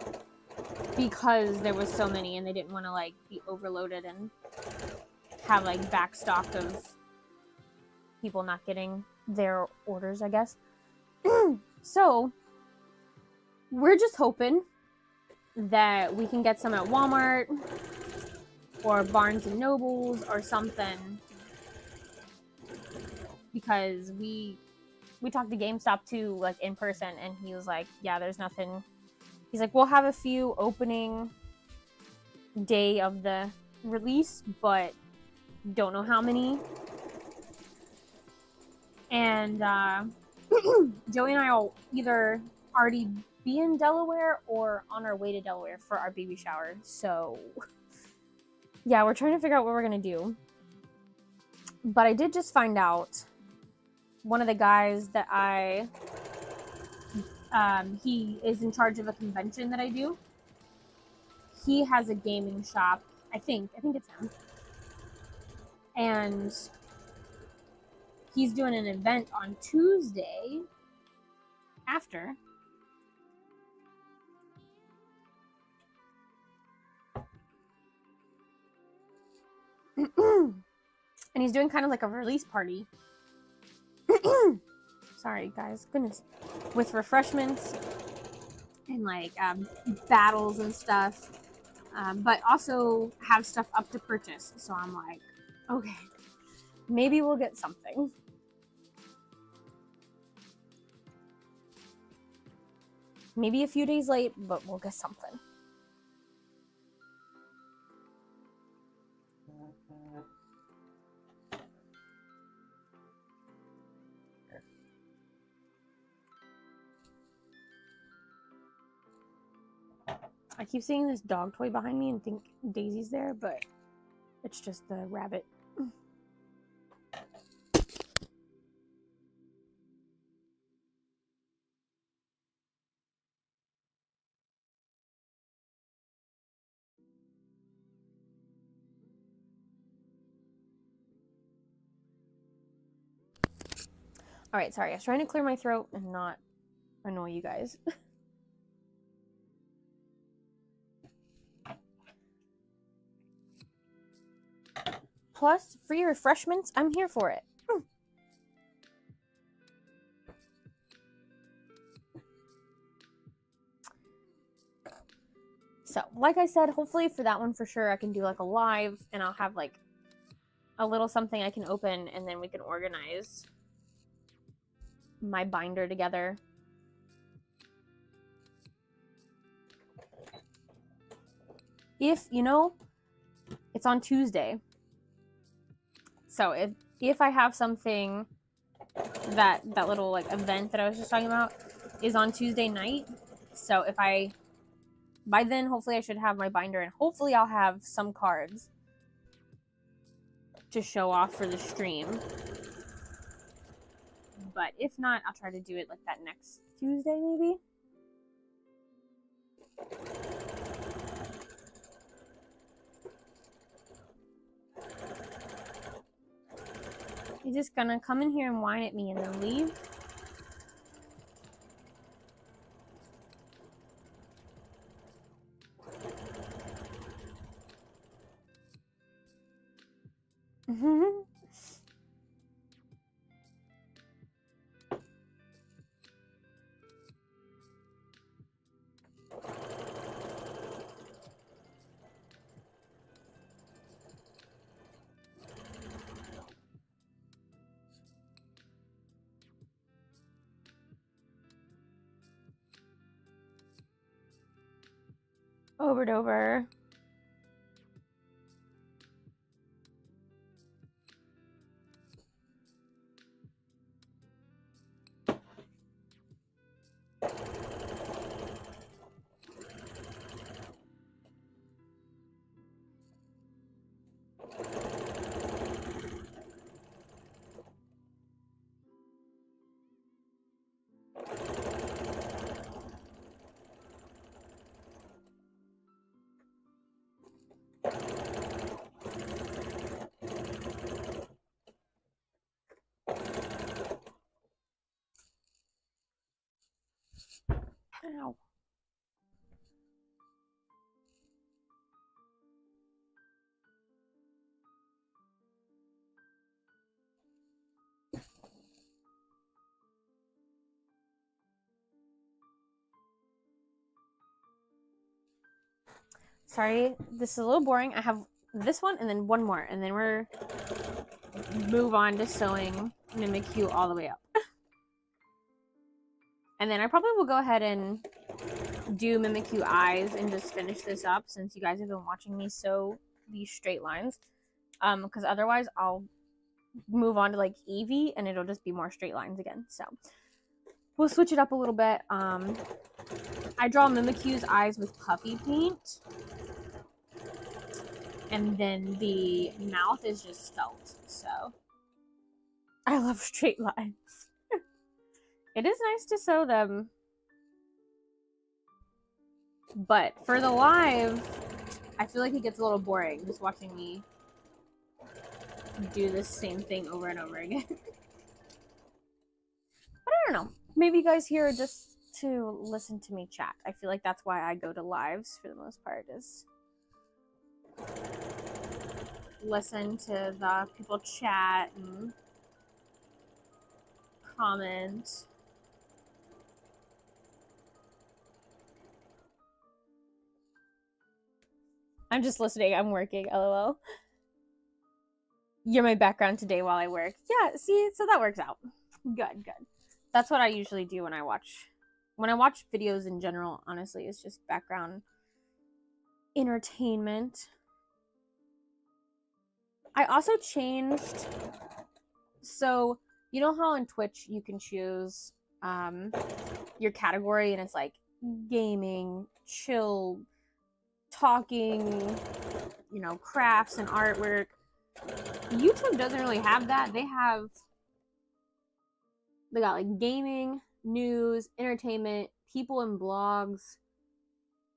because there was so many, and they didn't want to like be overloaded and have like back stock of people not getting their orders, I guess. So we're just hoping that we can get some at Walmart or Barnes and Nobles or something, because we talked to GameStop too, like in person, and he was like, yeah, there's nothing. He's like, we'll have a few opening day of the release, but don't know how many. And Joey and I will either already be in Delaware or on our way to Delaware for our baby shower. So yeah, we're trying to figure out what we're gonna do. But I did just find out one of the guys that he is in charge of a convention that I do. He has a gaming shop. I think it's him. And he's doing an event on Tuesday after. And he's doing kind of like a release party. Sorry, guys. Goodness. With refreshments and like battles and stuff. But also have stuff up to purchase. So I'm like, okay, maybe we'll get something. Maybe a few days late, but we'll get something. I keep seeing this dog toy behind me and think Daisy's there, but it's just the rabbit. All right, sorry. I was trying to clear my throat and not annoy you guys. Plus, free refreshments. I'm here for it. So, like I said, hopefully for that one for sure, I can do like a live, and I'll have like a little something I can open, and then we can organize my binder together. If, you know, it's on Tuesday. So if I have something, that little like event that I was just talking about is on Tuesday night. So if by then, hopefully I should have my binder, and hopefully I'll have some cards to show off for the stream. But if not, I'll try to do it like that next Tuesday, maybe. He's just gonna come in here and whine at me and then leave. Over. Ow. Sorry, this is a little boring. I have this one and then one more, and then we're move on to sewing Mimikyu all the way up. And then I probably will go ahead and do Mimikyu eyes and just finish this up, since you guys have been watching me sew these straight lines. Because otherwise I'll move on to like Eevee and it'll just be more straight lines again. So we'll switch it up a little bit. I draw Mimikyu's eyes with puffy paint, and then the mouth is just felt. So I love straight lines. It is nice to sew them, but for the live, I feel like it gets a little boring just watching me do the same thing over and over again. But I don't know. Maybe you guys here just to listen to me chat. I feel like that's why I go to lives for the most part, is listen to the people chat and comment. I'm just listening. I'm working. LOL. You're my background today while I work. Yeah, see, so that works out. Good, good. That's what I usually do when I watch videos in general, honestly. It's just background entertainment. I also changed, so you know how on Twitch you can choose your category, and it's like gaming, chill, talking, you know, crafts and artwork. YouTube doesn't really have that. They got like gaming, news, entertainment, people and blogs,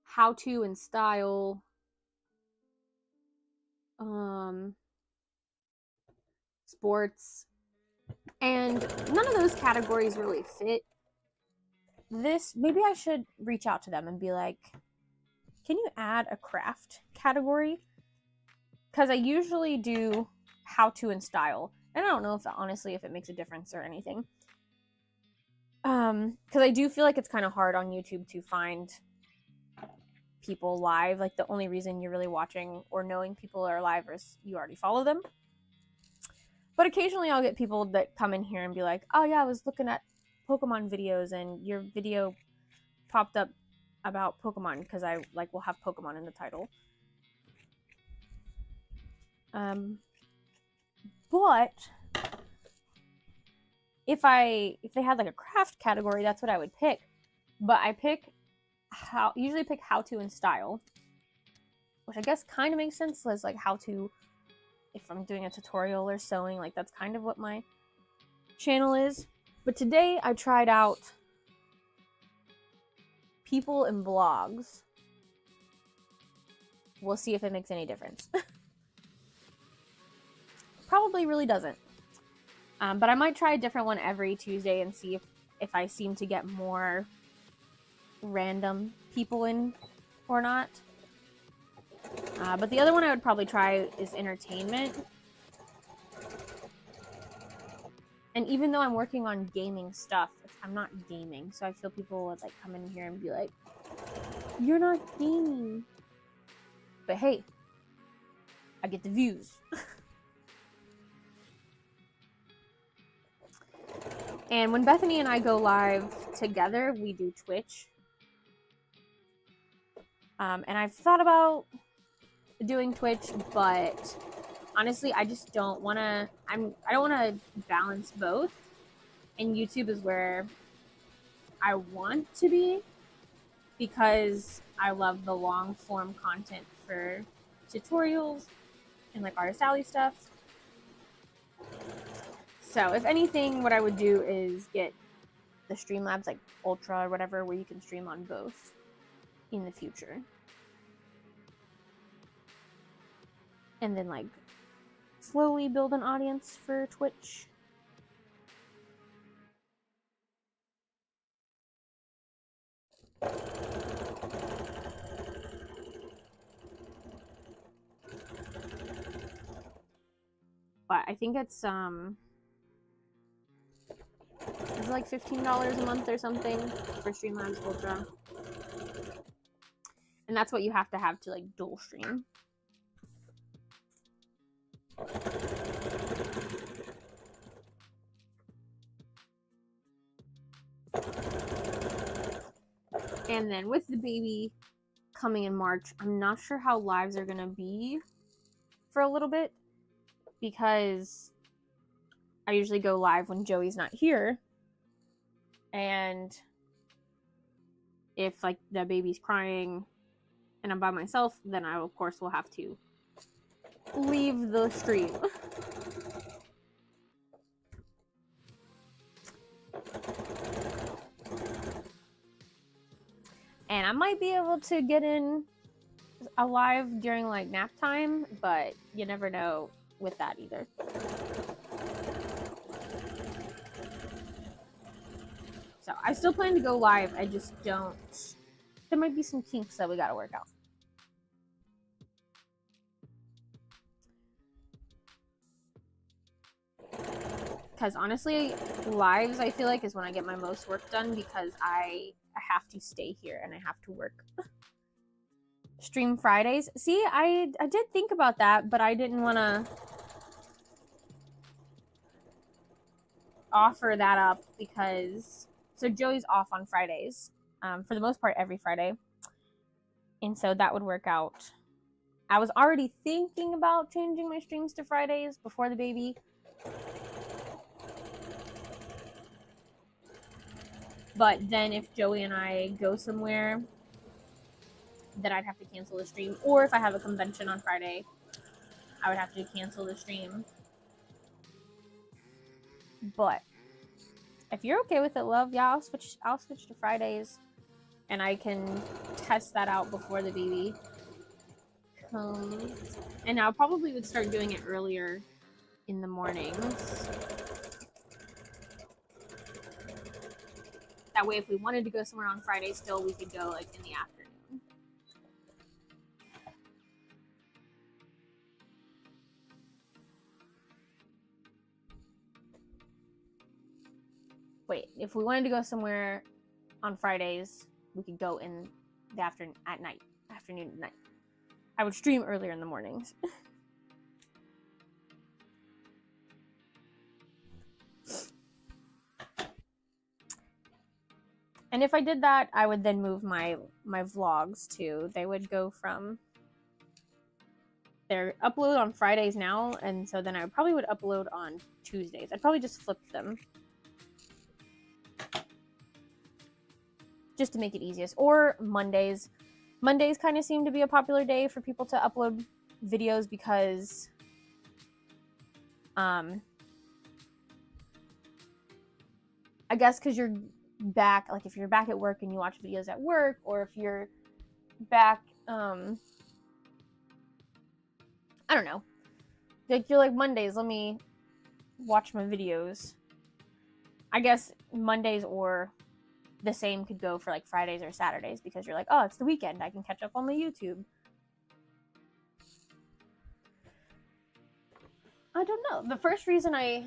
how to and style, sports, and none of those categories really fit this. Maybe I should reach out to them and be like, can you add a craft category? Because I usually do how to and style, and I don't know if honestly if it makes a difference or anything. Because I do feel like it's kind of hard on YouTube to find people live. Like, the only reason you're really watching or knowing people are live is you already follow them. But occasionally I'll get people that come in here and be like, oh yeah, I was looking at Pokemon videos and your video popped up about Pokemon, because I like will have Pokemon in the title. But if they had like a craft category, that's what I would pick. But I usually pick how to and style, which I guess kind of makes sense as like how to, if I'm doing a tutorial or sewing, like that's kind of what my channel is. But today I tried out people and blogs. We'll see if it makes any difference. Probably really doesn't. But I might try a different one every Tuesday and see if I seem to get more random people in or not. But the other one I would probably try is entertainment. And even though I'm working on gaming stuff, I'm not gaming. So I feel people would like come in here and be like, you're not gaming. But hey, I get the views. And when Bethany and I go live together, we do Twitch. And I've thought about doing Twitch, but honestly, I just don't want to. I don't want to balance both. And YouTube is where I want to be, because I love the long form content for tutorials and like Artist Alley stuff. So if anything, what I would do is get the Streamlabs like Ultra or whatever, where you can stream on both in the future. And then like slowly build an audience for Twitch. But I think it's like $15 a month or something for Streamlabs Ultra. And that's what you have to like dual stream. And then with the baby coming in March, I'm not sure how lives are gonna be for a little bit, because I usually go live when Joey's not here. And if like the baby's crying and I'm by myself, then I of course will have to leave the stream. And I might be able to get in a live during like nap time, but you never know with that either. So I still plan to go live. I just don't. There might be some kinks that we gotta work out. Because honestly, lives I feel like is when I get my most work done, because I have to stay here and I have to work. Stream Fridays. See, I did think about that, but I didn't want to offer that up because so Joey's off on Fridays, for the most part every Friday, and so that would work out. I was already thinking about changing my streams to Fridays before the baby, but then if Joey and I go somewhere, then I'd have to cancel the stream, or if I have a convention on Friday, I would have to cancel the stream. But if you're okay with it, love, yeah, I'll switch to Fridays, and I can test that out before the baby comes. And I probably would start doing it earlier in the mornings. That way, if we wanted to go somewhere on Friday still, we could go like in the afternoon. Wait, if we wanted to go somewhere on Fridays, we could go in the afternoon at night. I would stream earlier in the mornings. And if I did that, I would then move my vlogs too. They would go from their upload on Fridays now, and so then I probably would upload on Tuesdays. I'd probably just flip them, just to make it easiest. Or Mondays. Mondays kind of seem to be a popular day for people to upload videos because I guess because you're back, like if you're back at work and you watch videos at work, or if you're back I don't know, like you're like, Mondays, let me watch my videos. I guess Mondays or the same could go for like Fridays or Saturdays, because you're like, oh, it's the weekend, I can catch up on my YouTube. I don't know. The first reason I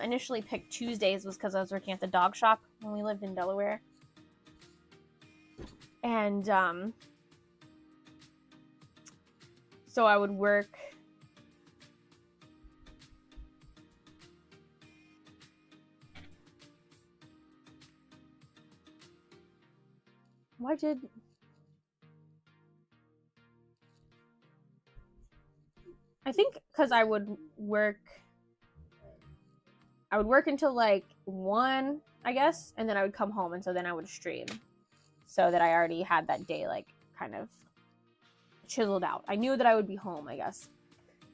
initially picked Tuesdays was because I was working at the dog shop when we lived in Delaware. And so I would work I think because I would work until like 1, I guess, and then I would come home, and so then I would stream, so that I already had that day like kind of chiseled out. I knew that I would be home, I guess,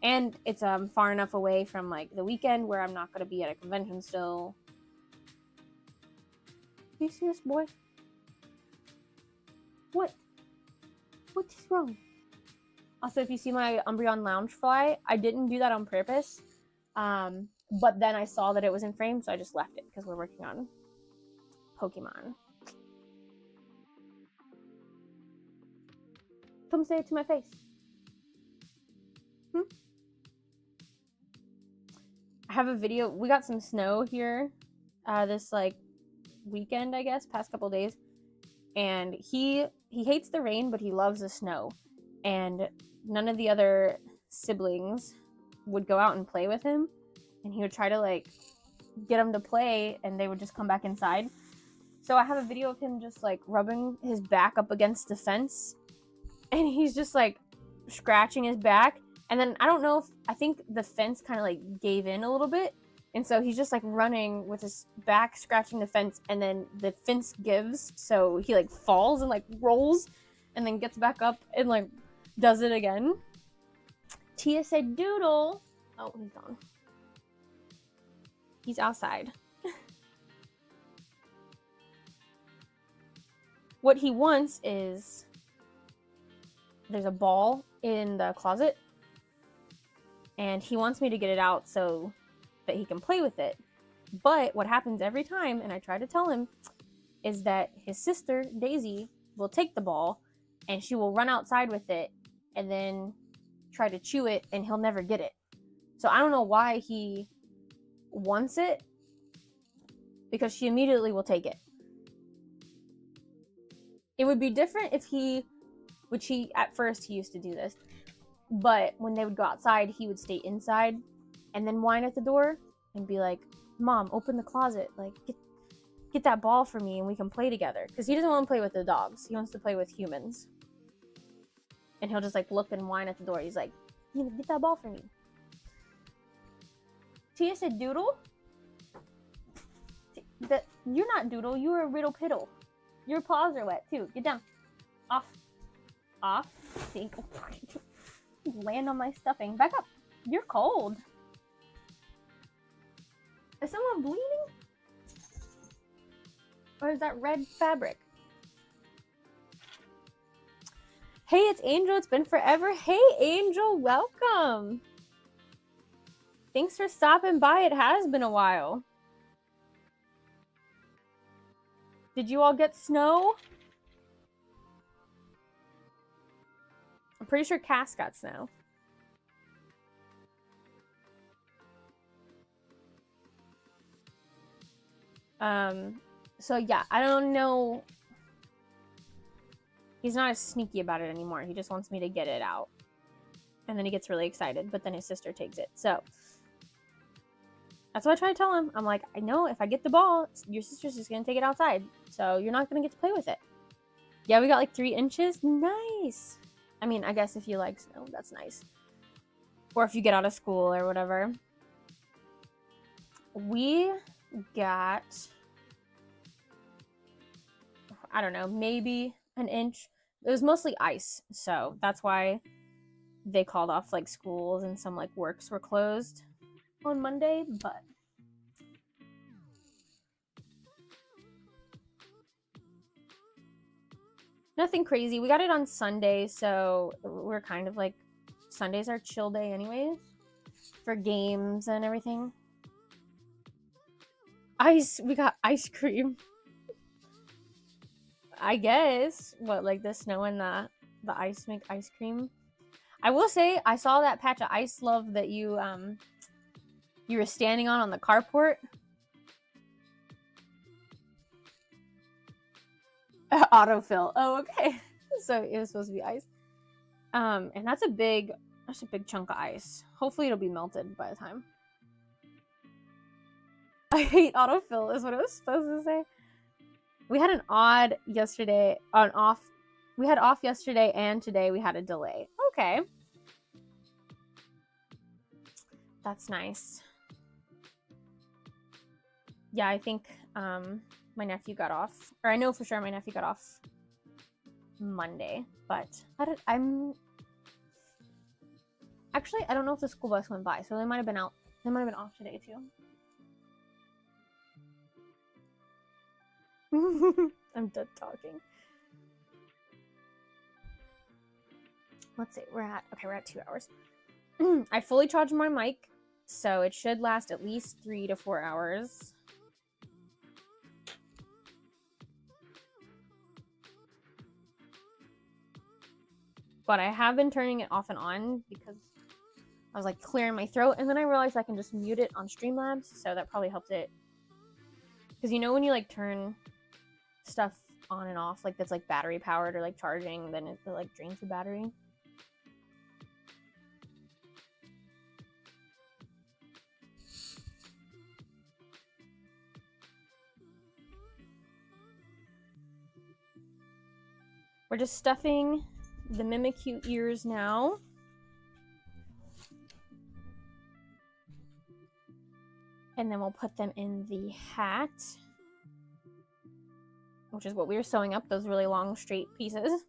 and it's far enough away from like the weekend where I'm not going to be at a convention still. Do you see this boy? What is wrong? Also, if you see my Umbreon Loungefly, I didn't do that on purpose, but then I saw that it was in frame, so I just left it because we're working on Pokemon. Come say it to my face. I have a video. We got some snow here this like weekend, I guess, past couple days. And he hates the rain, but he loves the snow. And none of the other siblings would go out and play with him. And he would try to like get them to play, and they would just come back inside. So I have a video of him just like rubbing his back up against the fence, and he's just like scratching his back. And then I think the fence kind of like gave in a little bit, and so he's just like running with his back scratching the fence, and then the fence gives, so he like falls and like rolls and then gets back up and like does it again. Tia said doodle. Oh, he's gone. He's outside. What he wants is, there's a ball in the closet, and he wants me to get it out so that he can play with it. But what happens every time, and I try to tell him, is that his sister, Daisy, will take the ball, and she will run outside with it, and then try to chew it, and he'll never get it. So I don't know why he wants it, because she immediately will take it. It would be different if at first he used to do this, but when they would go outside, he would stay inside and then whine at the door and be like, Mom, open the closet, like get that ball for me and we can play together. Because he doesn't want to play with the dogs, he wants to play with humans. And he'll just like look and whine at the door. He's like, get that ball for me. Tia said doodle? You're not doodle, you're a riddle piddle. Your paws are wet too. Get down. Off. Off. See? Land on my stuffing. Back up. You're cold. Is someone bleeding? Or is that red fabric? Hey, it's Angel. It's been forever. Hey, Angel. Welcome. Thanks for stopping by. It has been a while. Did you all get snow? I'm pretty sure Cass got snow. So yeah, I don't know. He's not as sneaky about it anymore. He just wants me to get it out. And then he gets really excited, but then his sister takes it. So that's what I try to tell him. I'm like, I know if I get the ball, your sister's just going to take it outside. So you're not going to get to play with it. Yeah, we got like 3 inches. Nice. I mean, I guess if you like snow, that's nice. Or if you get out of school or whatever. We got, I don't know, maybe an inch. It was mostly ice. So that's why they called off like schools and some like works were closed on Monday, but nothing crazy. We got it on Sunday, so we're kind of like, Sundays are chill day anyways for games and everything. We got ice cream. I guess. What, like the snow and the ice make ice cream? I will say, I saw that patch of ice love that you were standing on the carport. Autofill. Oh, okay. So it was supposed to be ice. And that's a big chunk of ice. Hopefully it'll be melted by the time. I hate autofill is what it was supposed to say. We had an odd yesterday on off. We had off yesterday and today we had a delay. Okay. That's nice. Yeah, I think my nephew got off, or I know for sure my nephew got off Monday, but actually, I don't know if the school bus went by, so they might have been out. They might have been off today too. I'm done talking. Let's see, we're at 2 hours. I fully charged my mic, so it should last at least 3 to 4 hours. But I have been turning it off and on because I was like clearing my throat, and then I realized I can just mute it on Streamlabs, so that probably helped it. Because you know when you like turn stuff on and off, like that's like battery powered or like charging, then it like drains the battery. We're just stuffing the Mimikyu ears now. And then we'll put them in the hat, which is what we were sewing up, those really long straight pieces.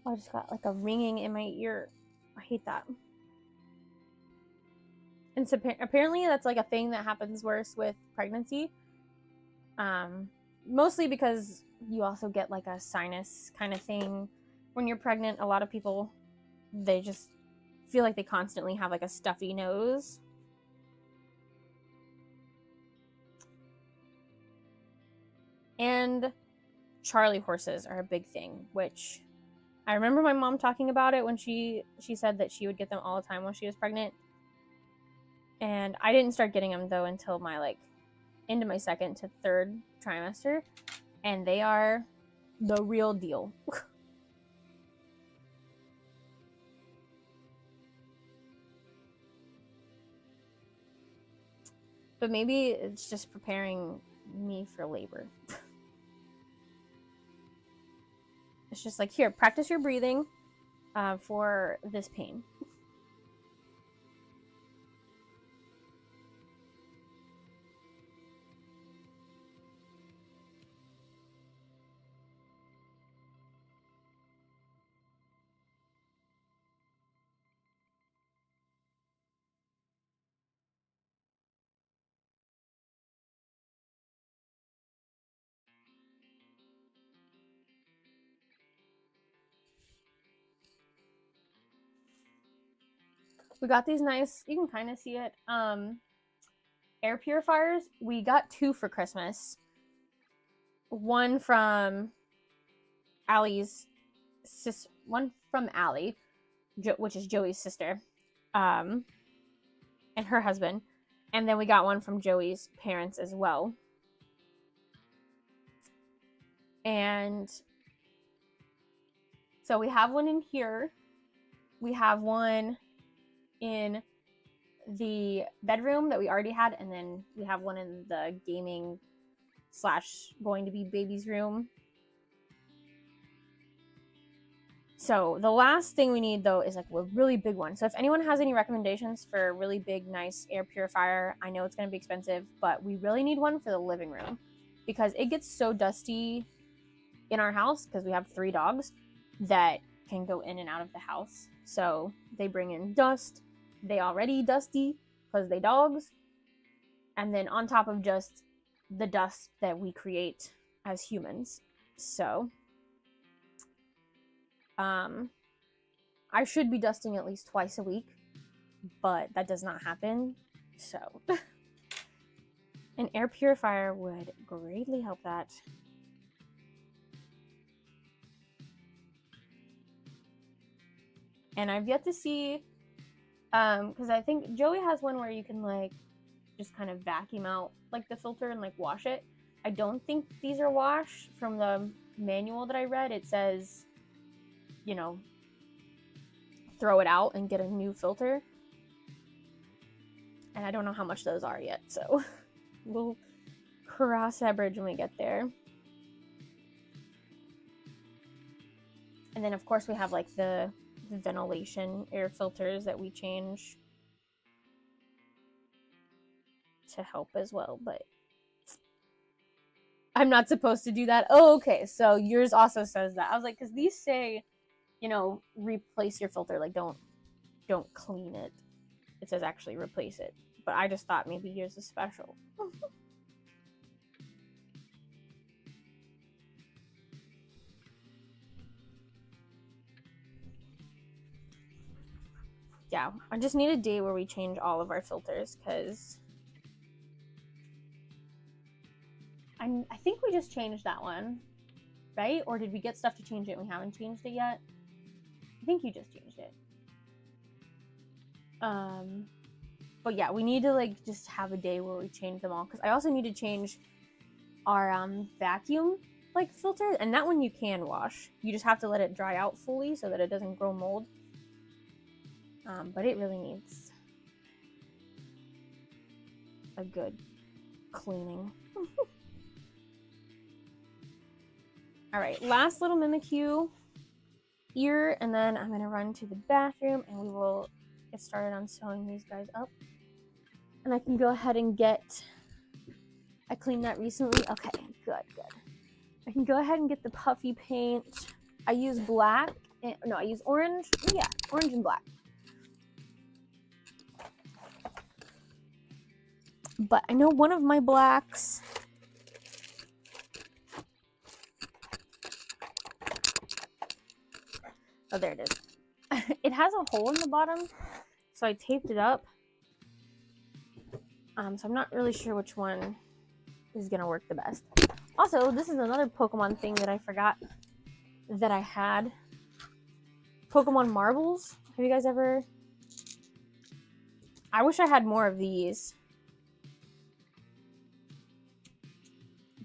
Oh, I just got like a ringing in my ear. I hate that. And so apparently that's like a thing that happens worse with pregnancy. Mostly because you also get like a sinus kind of thing when you're pregnant. A lot of people, they just feel like they constantly have like a stuffy nose. And Charlie horses are a big thing, which I remember my mom talking about it when she said that she would get them all the time when she was pregnant. And I didn't start getting them though until my like into my second to third trimester, and they are the real deal. But maybe it's just preparing me for labor. It's just like, here, practice your breathing for this pain. We got these nice, you can kind of see it, air purifiers. We got 2 for Christmas. One from Allie's sister, one from Allie, which is Joey's sister, and her husband. And then we got one from Joey's parents as well. And so we have one in here. We have one in the bedroom that we already had, and then we have one in the gaming / going to be baby's room. So the last thing we need though is like a really big one. So if anyone has any recommendations for a really big, nice air purifier, I know it's going to be expensive, but we really need one for the living room because it gets so dusty in our house because we have 3 dogs that can go in and out of the house. So they bring in dust. They already dusty because they dogs. And then on top of just the dust that we create as humans. So I should be dusting at least twice a week, but that does not happen. So an air purifier would greatly help that. And I've yet to see, because I think Joey has one where you can like just kind of vacuum out like the filter and like wash it. I don't think these are washed. From the manual that I read, it says, you know, throw it out and get a new filter. And I don't know how much those are yet, so we'll cross that bridge when we get there. And then of course we have like the ventilation air filters that we change to help as well. But I'm not supposed to do that. Oh, okay. So yours also says that. I was like, because these say, you know, replace your filter. Like, don't clean it. It says actually replace it. But I just thought maybe yours is special. Yeah, I just need a day where we change all of our filters, because I think we just changed that one, right? Or did we get stuff to change it and we haven't changed it yet? I think you just changed it. But yeah, we need to like just have a day where we change them all, because I also need to change our vacuum like filter, and that one you can wash. You just have to let it dry out fully so that it doesn't grow mold. But it really needs a good cleaning. All right, last little Mimikyu here, and then I'm gonna run to the bathroom and we will get started on sewing these guys up. And I can go ahead and get, I cleaned that recently. Okay, good. I can go ahead and get the puffy paint. I use black, no, I use orange. Yeah, orange and black. But I know one of my blacks, oh, there it is. It has a hole in the bottom, so I taped it up. So I'm not really sure which one is gonna work the best. Also, this is another Pokemon thing that I forgot that I had. Pokemon marbles. Have you guys ever? I wish I had more of these.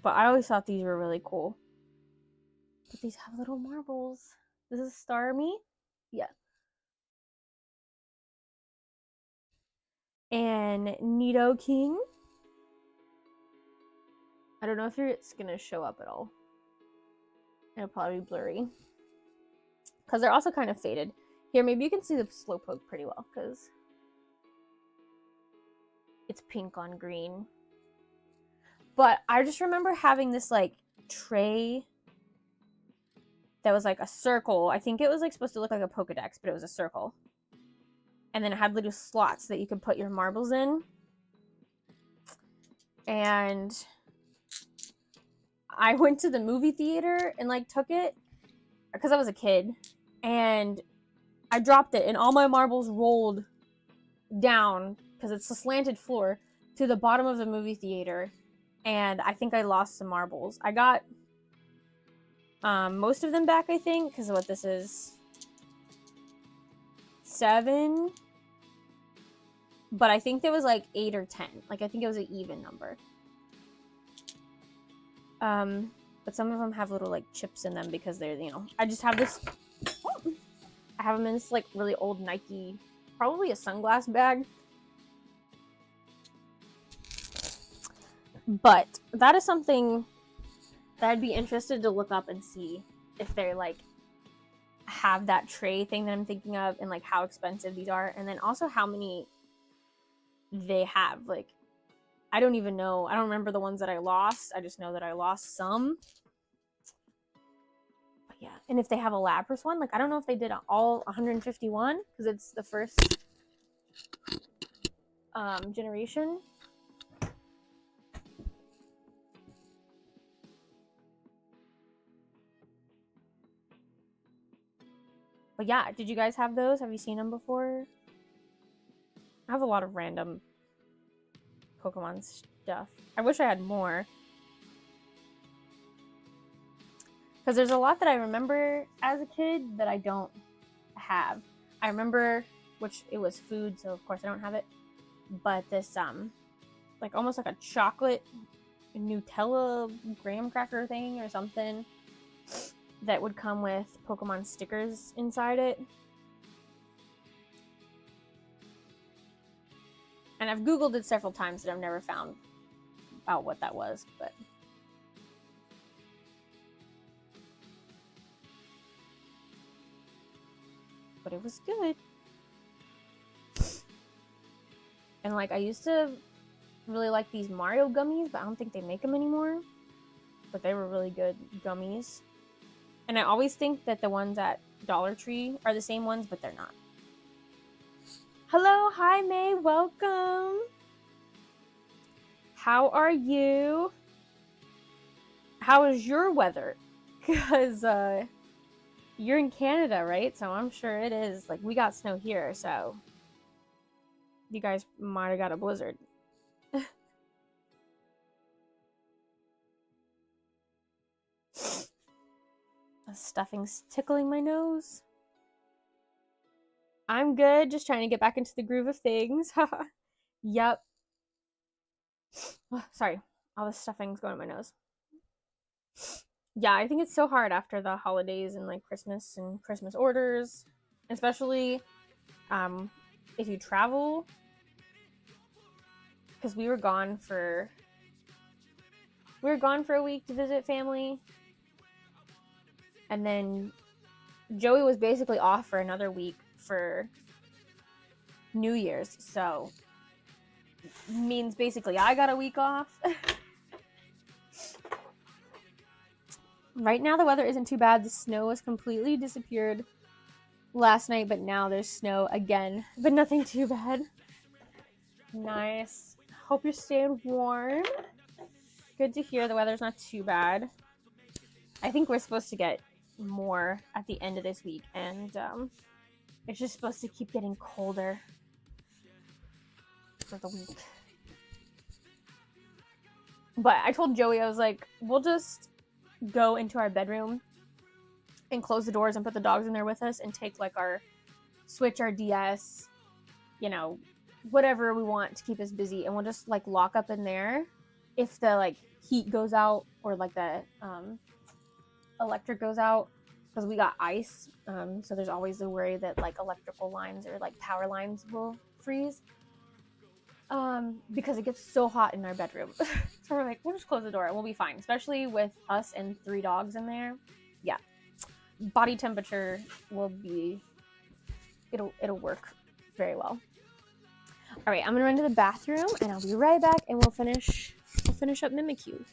But I always thought these were really cool. But these have little marbles. This is Starmie. Yeah. And Nidoking. I don't know if it's gonna show up at all. It'll probably be blurry. Because they're also kind of faded. Here, maybe you can see the Slowpoke pretty well, because it's pink on green. But I just remember having this, like, tray that was, like, a circle. I think it was, like, supposed to look like a Pokedex, but it was a circle. And then it had little slots that you could put your marbles in. And I went to the movie theater and, like, took it because I was a kid. And I dropped it, and all my marbles rolled down, because it's a slanted floor, to the bottom of the movie theater. And I think I lost some marbles. I got most of them back, I think, because of what this is. 7. But I think there was like 8 or 10. Like, I think it was an even number. But some of them have little, like, chips in them because they're, you know, I just have this. I have them in this, like, really old Nike, probably a sunglass bag. But that is something that I'd be interested to look up and see if they're, like, have that tray thing that I'm thinking of, and, like, how expensive these are, and then also how many they have. Like, I don't even know. I don't remember the ones that I lost. I just know that I lost some. But yeah, and if they have a Lapras one, like, I don't know if they did all 151, because it's the first generation. But yeah, did you guys have those? Have you seen them before? I have a lot of random Pokemon stuff. I wish I had more. Because there's a lot that I remember as a kid that I don't have. I remember, which it was food, so of course I don't have it. But this, like, almost like a chocolate Nutella graham cracker thing or something that would come with Pokemon stickers inside it. And I've Googled it several times and I've never found out what that was, but it was good. And, like, I used to really like these Mario gummies, but I don't think they make them anymore. but they were really good gummies. And I always think that the ones at Dollar Tree are the same ones, but they're not. Hello, hi May, welcome. How are you? How is your weather? Because you're in Canada, right? So I'm sure it is. Like, we got snow here, so you guys might have got a blizzard. The stuffing's tickling my nose. I'm good, just trying to get back into the groove of things. Yep. Oh, sorry, all the stuffing's going in my nose. Yeah, I think it's so hard after the holidays and like Christmas and Christmas orders, especially if you travel, because we were gone for a week to visit family, and then Joey was basically off for another week for New Year's, so means basically I got a week off. Right now the weather isn't too bad. The snow has completely disappeared last night, but now there's snow again, but nothing too bad. Nice. Hope you're staying warm. Good to hear the weather's not too bad. I think we're supposed to get more at the end of this week, and it's just supposed to keep getting colder for the week. But I told Joey, I was like, we'll just go into our bedroom and close the doors and put the dogs in there with us and take like our Switch, our DS, you know, whatever we want to keep us busy, and we'll just like lock up in there if the like heat goes out or like the electric goes out, because we got ice, so there's always the worry that like electrical lines or like power lines will freeze, because it gets so hot in our bedroom. So we're like, we'll just close the door and we'll be fine, especially with us and 3 dogs in there. Yeah, body temperature will be, it'll work very well. All right, I'm gonna run to the bathroom and I'll be right back, and we'll finish up Mimikyu.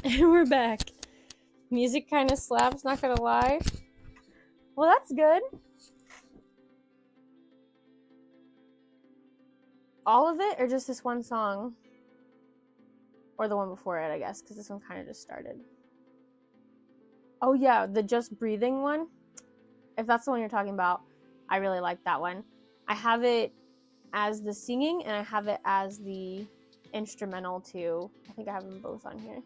And we're back. Music kind of slaps, not gonna lie. Well, that's good. All of it, or just this one song? Or the one before it, I guess, because this one kind of just started. Oh yeah, the Just Breathing one. If that's the one you're talking about, I really like that one. I have it as the singing, and I have it as the instrumental too. I think I have them both on here.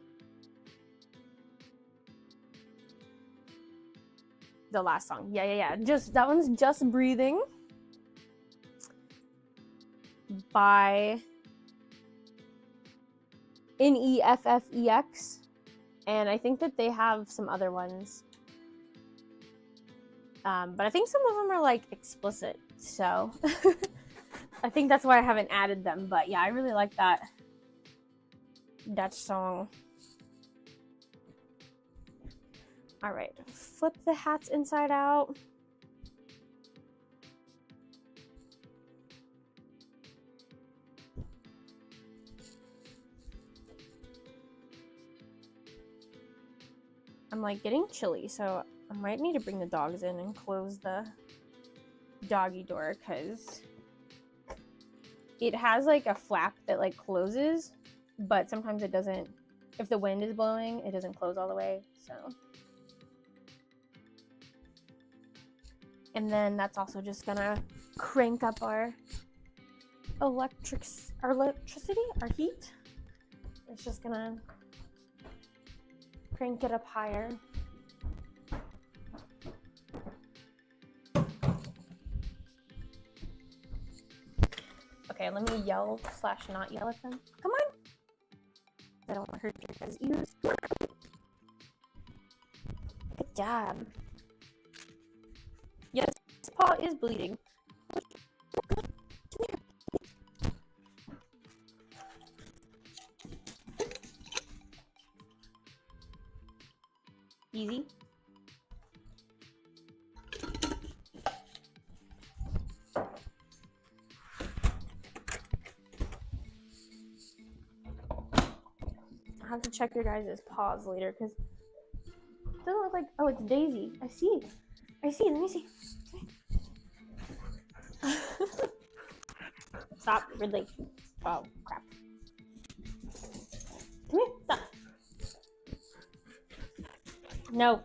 The last song. Yeah. Just that one's Just Breathing by Neffex. And I think that they have some other ones. But I think some of them are like explicit. So I think that's why I haven't added them. But yeah, I really like that song. All right, flip the hats inside out. I'm like getting chilly, so I might need to bring the dogs in and close the doggy door because it has like a flap that like closes, but sometimes it doesn't. If the wind is blowing, it doesn't close all the way. So, and then that's also just gonna crank up our electricity, our heat. It's just gonna crank it up higher. Okay, let me yell / not yell at them. Come on! I don't want to hurt your guys' ears. Good job. Yes, his paw is bleeding. Easy. I'll have to check your guys' paws later because it doesn't look like. Oh, it's Daisy. I see. Let me see. Stop, Ridley. Oh, crap. Come here. Stop. No.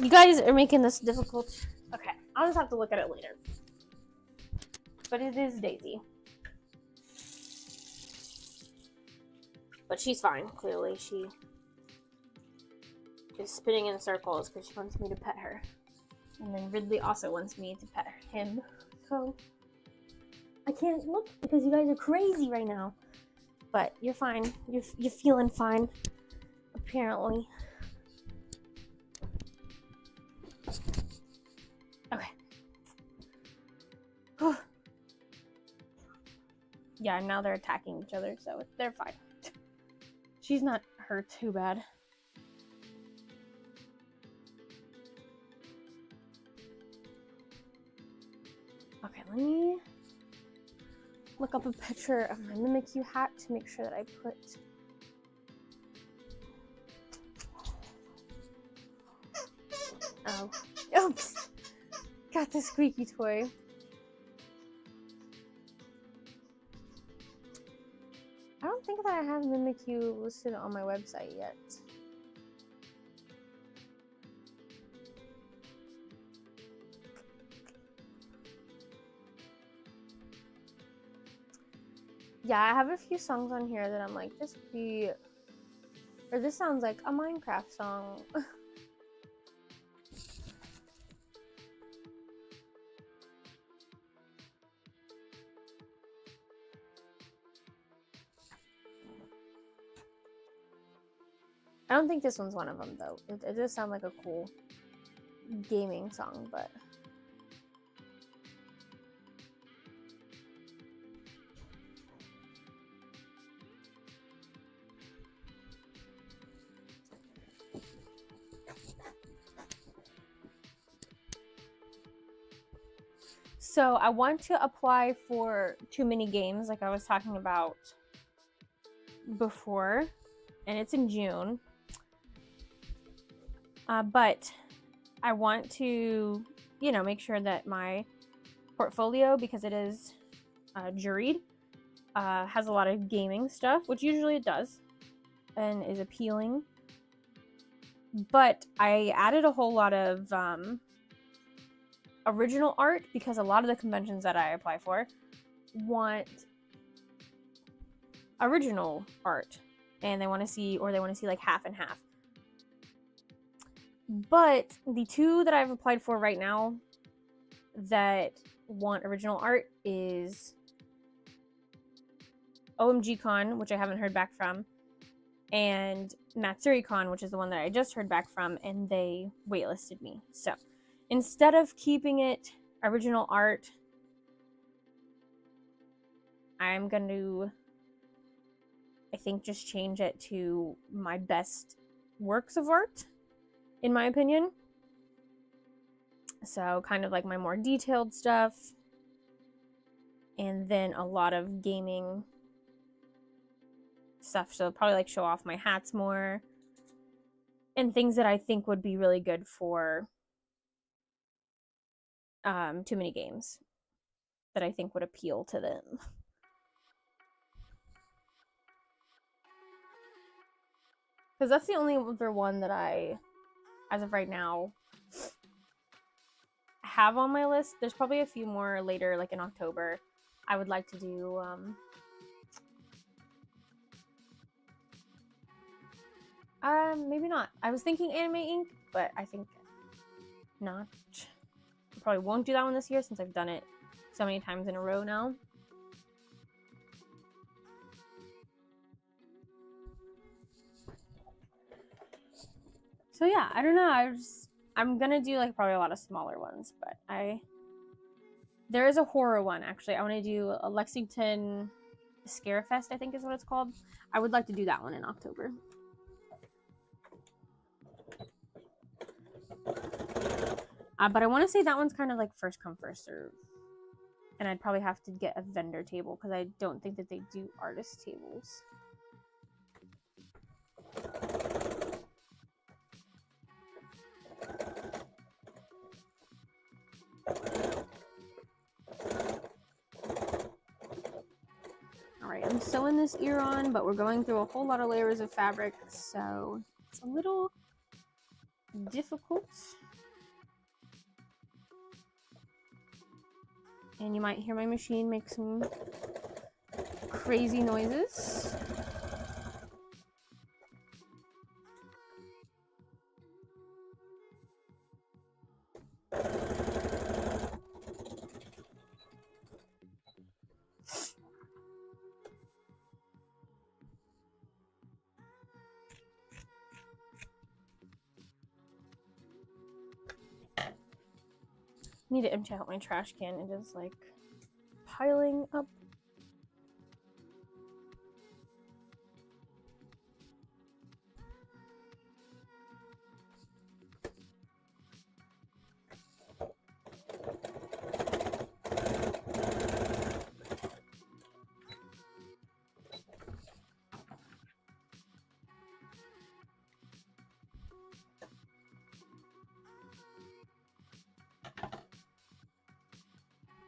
You guys are making this difficult. Okay, I'll just have to look at it later. But it is Daisy. But she's fine, clearly. She is spinning in circles because she wants me to pet her. And then Ridley also wants me to pet him. So I can't look because you guys are crazy right now. But you're fine. You're feeling fine, apparently. Okay. Yeah, now they're attacking each other, so they're fine. She's not hurt too bad. Okay, let me look up a picture of my Mimikyu hat to make sure that I put... Oh. Oops! Got the squeaky toy. I don't think that I have Mimikyu listed on my website yet. Yeah, I have a few songs on here that I'm like, this sounds like a Minecraft song. I don't think this one's one of them, though. It does sound like a cool gaming song, but... So I want to apply for too many games like I was talking about before, and it's in June. But I want to, make sure that my portfolio, because it is juried, has a lot of gaming stuff, which usually it does, and is appealing. But I added a whole lot of original art because a lot of the conventions that I apply for want original art, and they want to see like half and half. But the two that I've applied for right now that want original art is OMGCon, which I haven't heard back from, and MatsuryCon, which is the one that I just heard back from, and they waitlisted me. So instead of keeping it original art, I'm going to, I think, just change it to my best works of art, in my opinion. So kind of like my more detailed stuff, and then a lot of gaming stuff. So probably like show off my hats more and things that I think would be really good for too many games that I think would appeal to them. Because that's the only other one that I, as of right now, have on my list. There's probably a few more later, like in October. I would like to do maybe not. I was thinking Anime Inc., but I think not. I probably won't do that one this year since I've done it so many times in a row now. So yeah, I don't know. I'm gonna do like probably a lot of smaller ones, but there is a horror one actually. I want to do a Lexington Scarefest, I think is what it's called. I would like to do that one in October. But I want to say that one's kind of like first come, first serve. And I'd probably have to get a vendor table because I don't think that they do artist tables. Alright, I'm sewing this ear on, but we're going through a whole lot of layers of fabric, so it's a little difficult. And you might hear my machine make some crazy noises. Need to empty out my trash can. It is like piling up.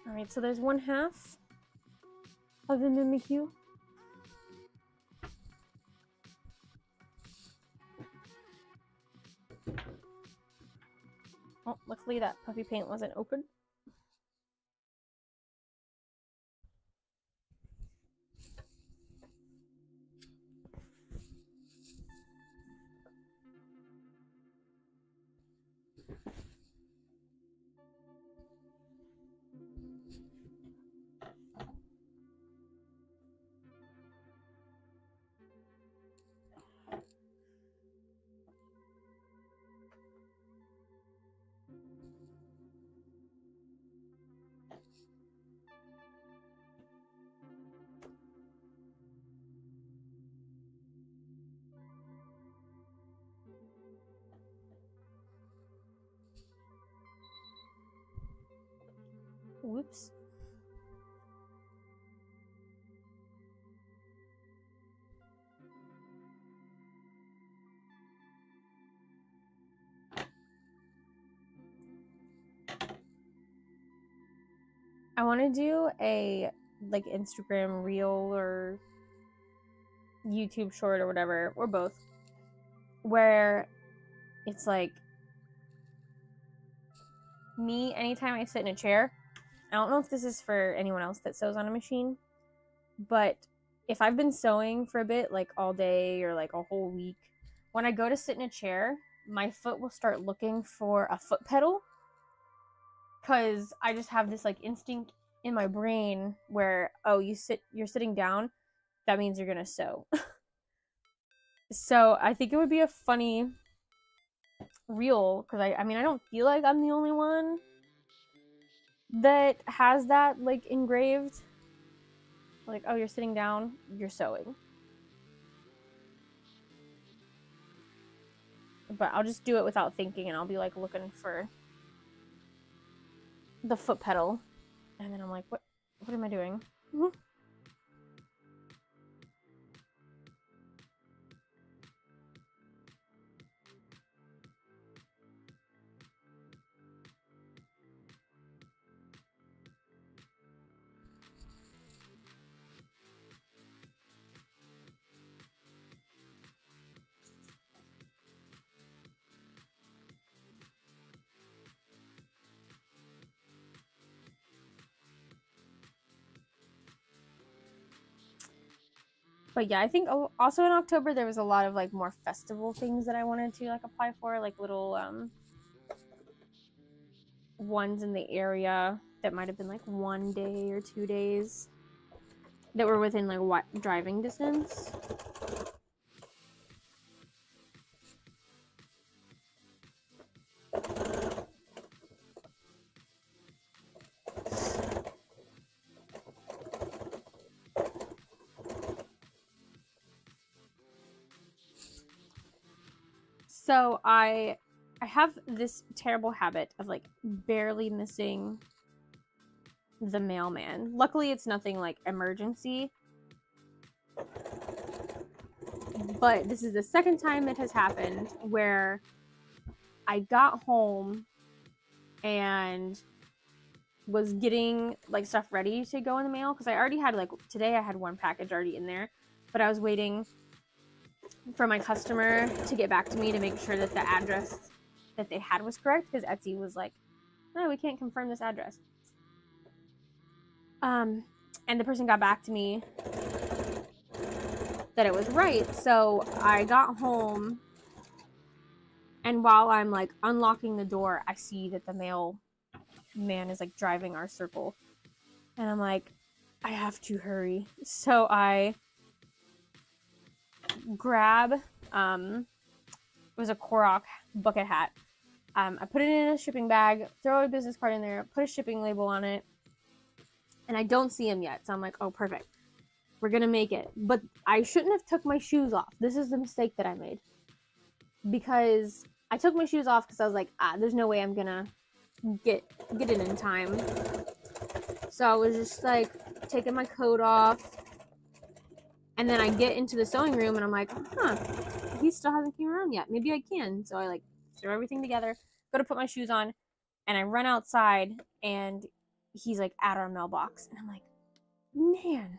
Alright, so there's one half of the Mimikyu. Oh, luckily that puffy paint wasn't open. Whoops. I want to do a like Instagram reel or YouTube short or whatever, or both, where it's like me anytime I sit in a chair. I don't know if this is for anyone else that sews on a machine, but if I've been sewing for a bit, like all day or like a whole week, when I go to sit in a chair, my foot will start looking for a foot pedal, because I just have this like instinct in my brain where, oh, you're sitting down, that means you're gonna sew. So I think it would be a funny reel, because I mean, I don't feel like I'm the only one that has that like engraved, like, oh, you're sitting down, you're sewing. But I'll just do it without thinking, and I'll be like looking for the foot pedal, and then I'm like, what am I doing? But yeah, I think also in October there was a lot of like more festival things that I wanted to like apply for, like little ones in the area that might have been like 1 day or 2 days that were within like driving distance. So I have this terrible habit of like barely missing the mailman. Luckily, it's nothing like emergency, but this is the second time it has happened where I got home and was getting like stuff ready to go in the mail, because I already had like today I had one package already in there, but I was waiting for my customer to get back to me to make sure that the address that they had was correct, because Etsy was like, no, we can't confirm this address. And the person got back to me that it was right. So I got home, and while I'm like unlocking the door, I see that the mailman is like driving our circle, and I'm like, I have to hurry. So I grab it was a Korok bucket hat. I put it in a shipping bag, throw a business card in there, put a shipping label on it, and I don't see him yet. So I'm like, oh, perfect. We're gonna make it. But I shouldn't have took my shoes off. This is the mistake that I made. Because I took my shoes off because I was like, there's no way I'm gonna get it in time. So I was just like taking my coat off. And then I get into the sewing room and I'm like, he still hasn't came around yet. Maybe I can. So I like throw everything together, go to put my shoes on, and I run outside and he's like at our mailbox. And I'm like, man,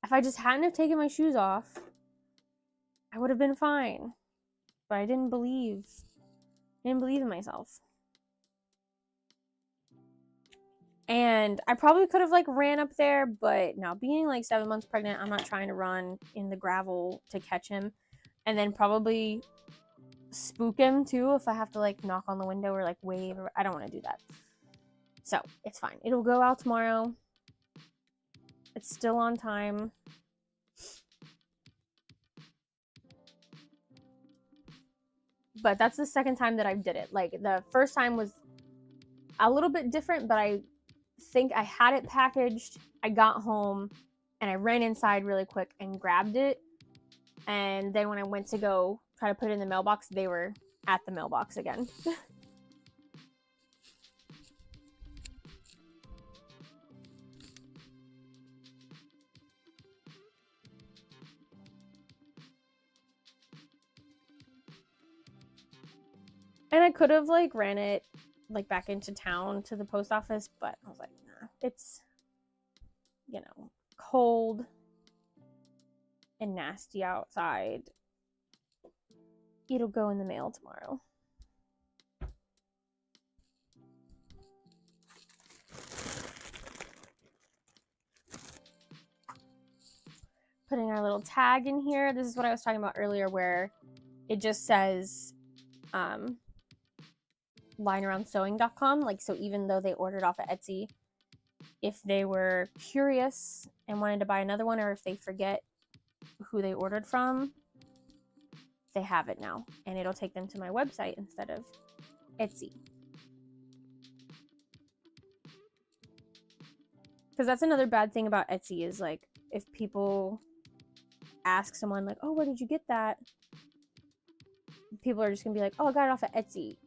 if I just hadn't have taken my shoes off, I would have been fine. But I didn't believe in myself. And I probably could have like ran up there, but no, being like 7 months pregnant, I'm not trying to run in the gravel to catch him, and then probably spook him too if I have to like knock on the window or like wave. I don't want to do that. So it's fine. It'll go out tomorrow. It's still on time. But that's the second time that I did it. Like the first time was a little bit different, but I think I had it packaged. I got home and I ran inside really quick and grabbed it. And then when I went to go try to put it in the mailbox, they were at the mailbox again. And I could have like ran it like back into town to the post office, but I was like, nah, it's, you know, cold and nasty outside. It'll go in the mail tomorrow. Putting our little tag in here. This is what I was talking about earlier, where it just says linearoundsewing.com. Like, so even though they ordered off of Etsy, if they were curious and wanted to buy another one, or if they forget who they ordered from, they have it now, and it'll take them to my website instead of Etsy. Because that's another bad thing about Etsy, is like, if people ask someone like, oh, where did you get that? People are just gonna be like, oh, I got it off of Etsy.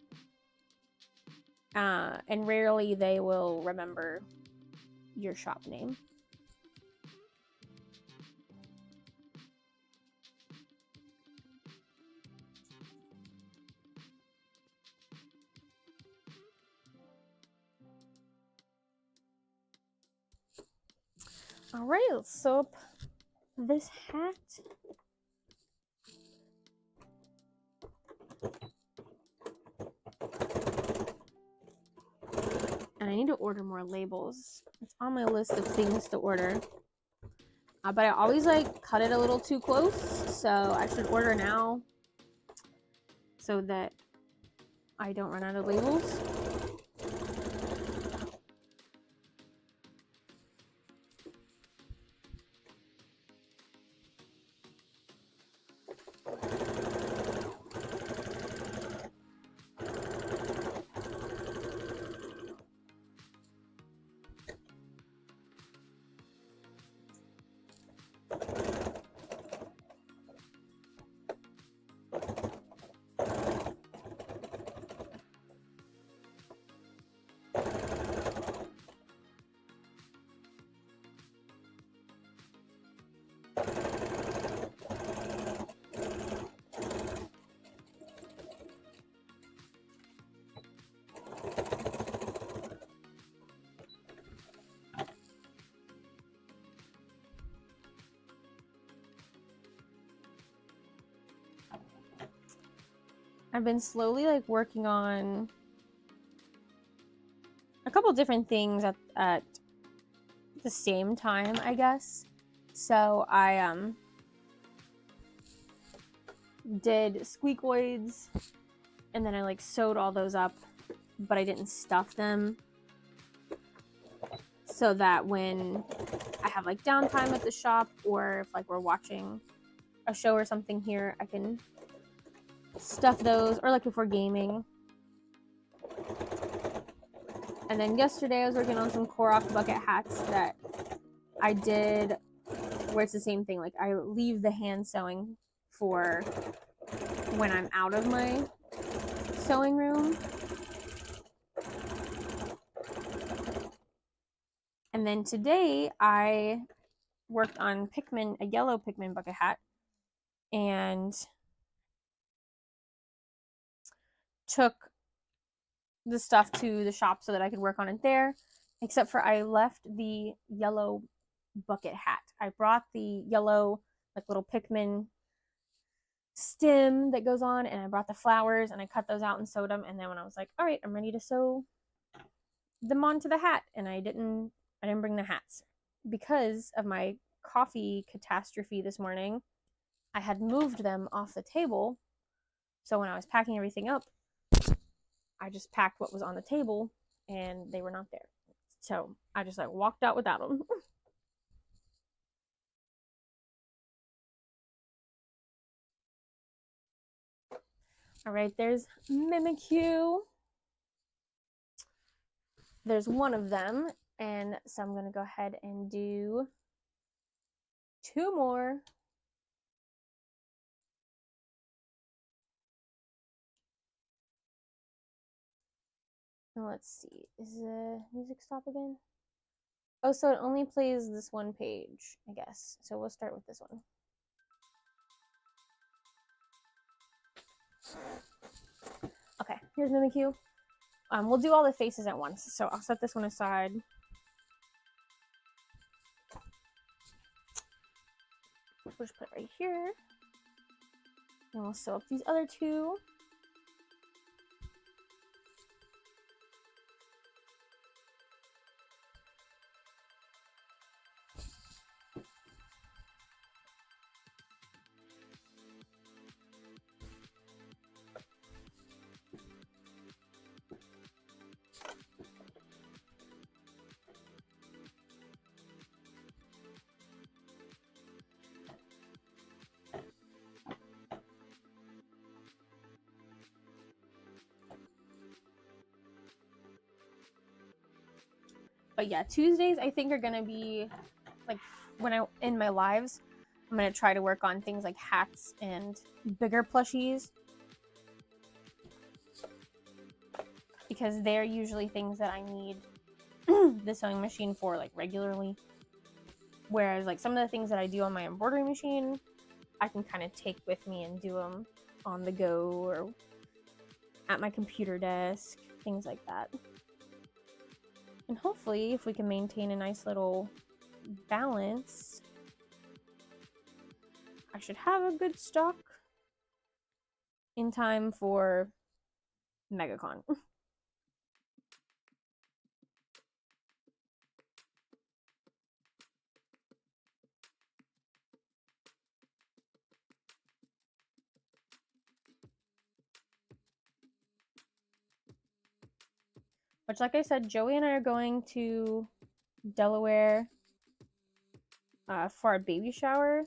And rarely they will remember your shop name. All right, let's sew up this hat. And I need to order more labels. It's on my list of things to order. But I always like cut it a little too close, so I should order now so that I don't run out of labels. I've been slowly like working on a couple different things at the same time, I guess. So I did squeakoids, and then I like sewed all those up, but I didn't stuff them, so that when I have like downtime at the shop, or if like we're watching a show or something here, I can stuff those, or like if we're gaming. And then yesterday I was working on some Korok bucket hats that I did, where it's the same thing. Like, I leave the hand sewing for when I'm out of my sewing room. And then today I worked on a yellow Pikmin bucket hat, and took the stuff to the shop so that I could work on it there, except for I left the yellow bucket hat. I brought the yellow like little Pikmin stem that goes on, and I brought the flowers, and I cut those out and sewed them. And then when I was like, all right, I'm ready to sew them onto the hat, and I didn't bring the hats because of my coffee catastrophe this morning. I had moved them off the table, so when I was packing everything up, I just packed what was on the table, and they were not there. So I just like walked out without them. All right, there's Mimikyu. There's one of them, and so I'm gonna go ahead and do 2 more. And let's see, is the music stop again? Oh, so it only plays this one page, I guess. So we'll start with this one. Okay, here's Mimikyu. We'll do all the faces at once. So I'll set this one aside. We'll just put it right here. And we'll sew up these other two. But yeah, Tuesdays I think are gonna be like when I in my lives, I'm gonna try to work on things like hats and bigger plushies because they're usually things that I need the sewing machine for like regularly. Whereas like some of the things that I do on my embroidery machine, I can kind of take with me and do them on the go or at my computer desk, things like that. And hopefully, if we can maintain a nice little balance, I should have a good stock in time for Megacon. Which, like I said, Joey and I are going to Delaware for our baby shower.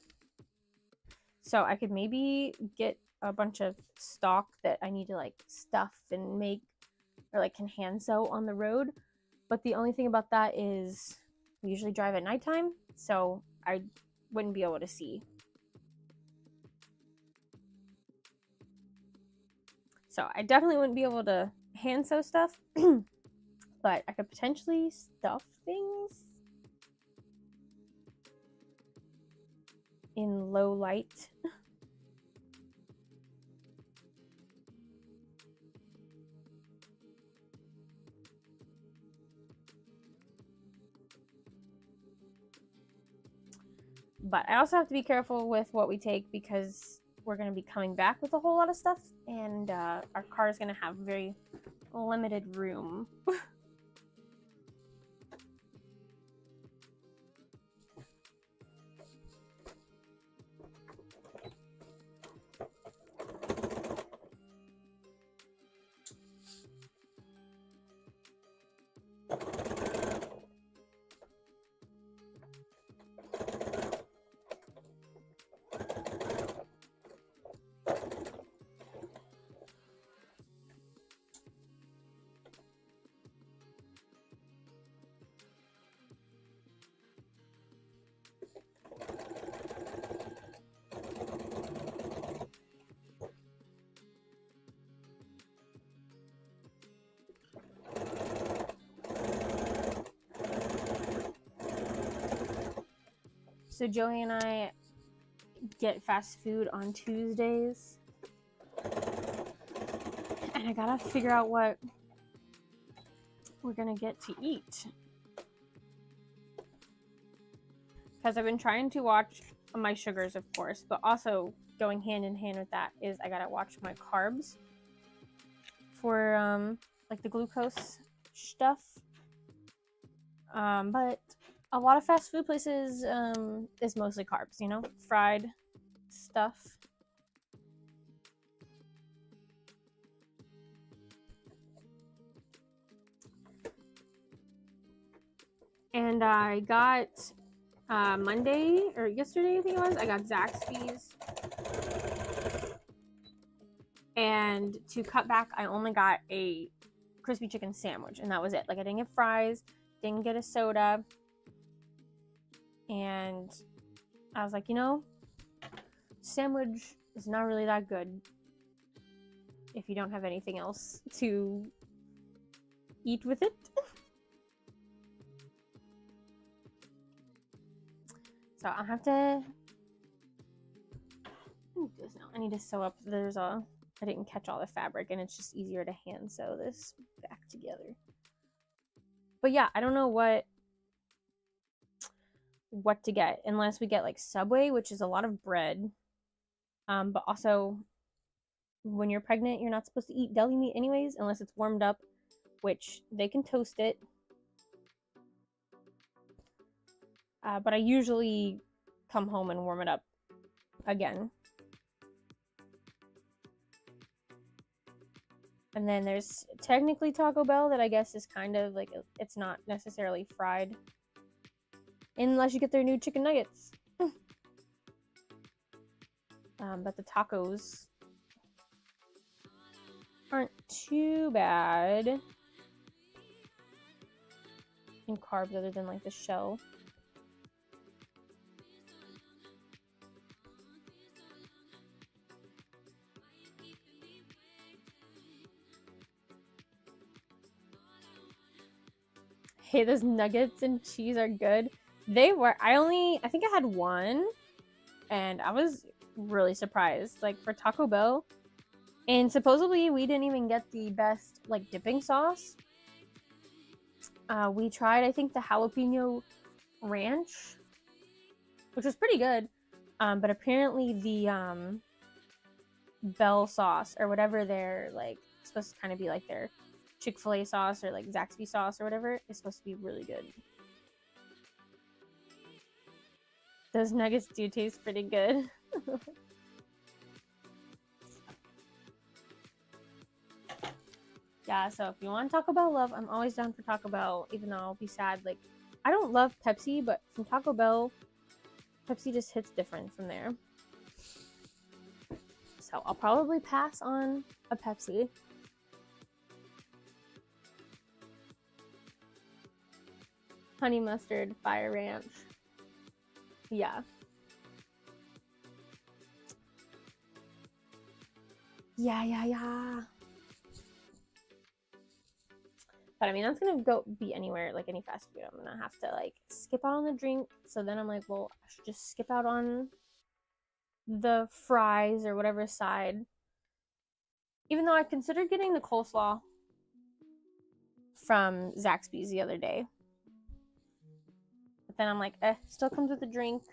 So I could maybe get a bunch of stock that I need to like stuff and make or like can hand sew on the road. But the only thing about that is we usually drive at nighttime, so I wouldn't be able to see. So I definitely wouldn't be able to hand sew stuff, but I could potentially stuff things in low light. But I also have to be careful with what we take because we're going to be coming back with a whole lot of stuff, and our car is going to have very limited room. So Joey and I get fast food on Tuesdays, and I gotta figure out what we're gonna get to eat. Because I've been trying to watch my sugars, of course, but also going hand in hand with that is I gotta watch my carbs for like the glucose stuff. But a lot of fast food places is mostly carbs, you know, fried stuff. And I got Monday or yesterday, I think it was, I got Zaxby's. And to cut back, I only got a crispy chicken sandwich, and that was it. Like, I didn't get fries, didn't get a soda. And I was like, you know, sandwich is not really that good if you don't have anything else to eat with it. So I'll have to do this now. I need to sew up. There's a I didn't catch all the fabric, and it's just easier to hand sew this back together. But yeah, I don't know what to get unless we get like Subway, which is a lot of bread. But also when you're pregnant, you're not supposed to eat deli meat anyways unless it's warmed up, which they can toast it. But I usually come home and warm it up again. And then there's technically Taco Bell that I guess is kind of like, it's not necessarily fried unless you get their new chicken nuggets. But the tacos aren't too bad in carbs other than like the shell. Hey, those nuggets and cheese are good. They were, I think I had one and I was really surprised, like for Taco Bell. And supposedly we didn't even get the best like dipping sauce. We tried, I think, the jalapeno ranch, which was pretty good. But apparently the Bell sauce or whatever they're like supposed to kind of be like their Chick-fil-A sauce or like Zaxby sauce or whatever is supposed to be really good. Those nuggets do taste pretty good. Yeah, so if you want Taco Bell love, I'm always down for Taco Bell, even though I'll be sad. Like, I don't love Pepsi, but from Taco Bell, Pepsi just hits different from there. So I'll probably pass on a Pepsi. Honey mustard, fire ranch. Yeah. Yeah. But I mean, that's gonna be anywhere, like any fast food. I'm gonna have to like skip out on the drink. So then I'm like, well, I should just skip out on the fries or whatever side. Even though I considered getting the coleslaw from Zaxby's the other day. But then I'm like, still comes with the drink.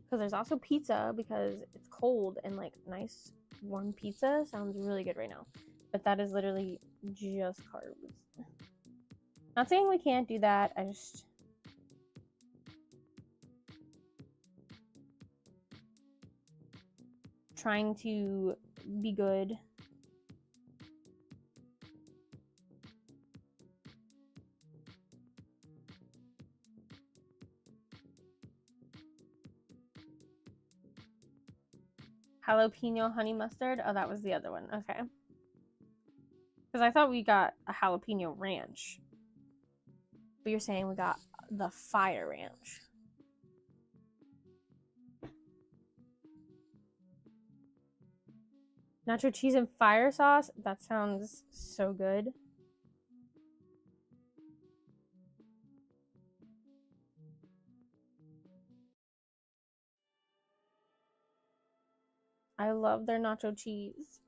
Because there's also pizza because it's cold and like nice warm pizza sounds really good right now. But that is literally just carbs. Not saying we can't do that. I just trying to be good. Jalapeno honey mustard. Oh, that was the other one. Okay. Because I thought we got a jalapeno ranch. But you're saying we got the fire ranch. Nacho cheese and fire sauce? That sounds so good. I love their nacho cheese.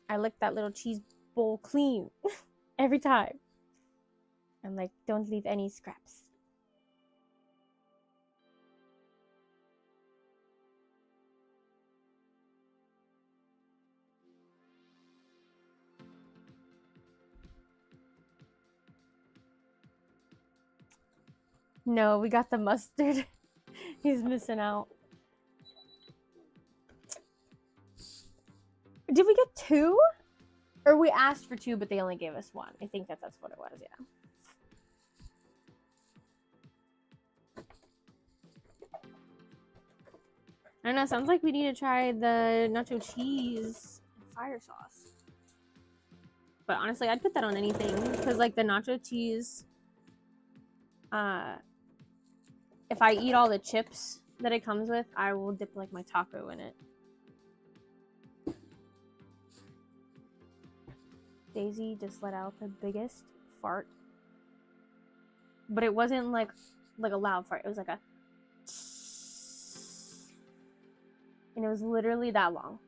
I lick that little cheese bowl clean every time. I'm like, don't leave any scraps. No, we got the mustard. He's missing out. Did we get 2? Or we asked for 2, but they only gave us 1. I think that's what it was, yeah. I don't know, sounds like we need to try the nacho cheese and fire sauce. But honestly, I'd put that on anything because like the nacho cheese, if I eat all the chips that it comes with, I will dip like my taco in it. Daisy just let out the biggest fart, but it wasn't like a loud fart. It was like a, and it was literally that long.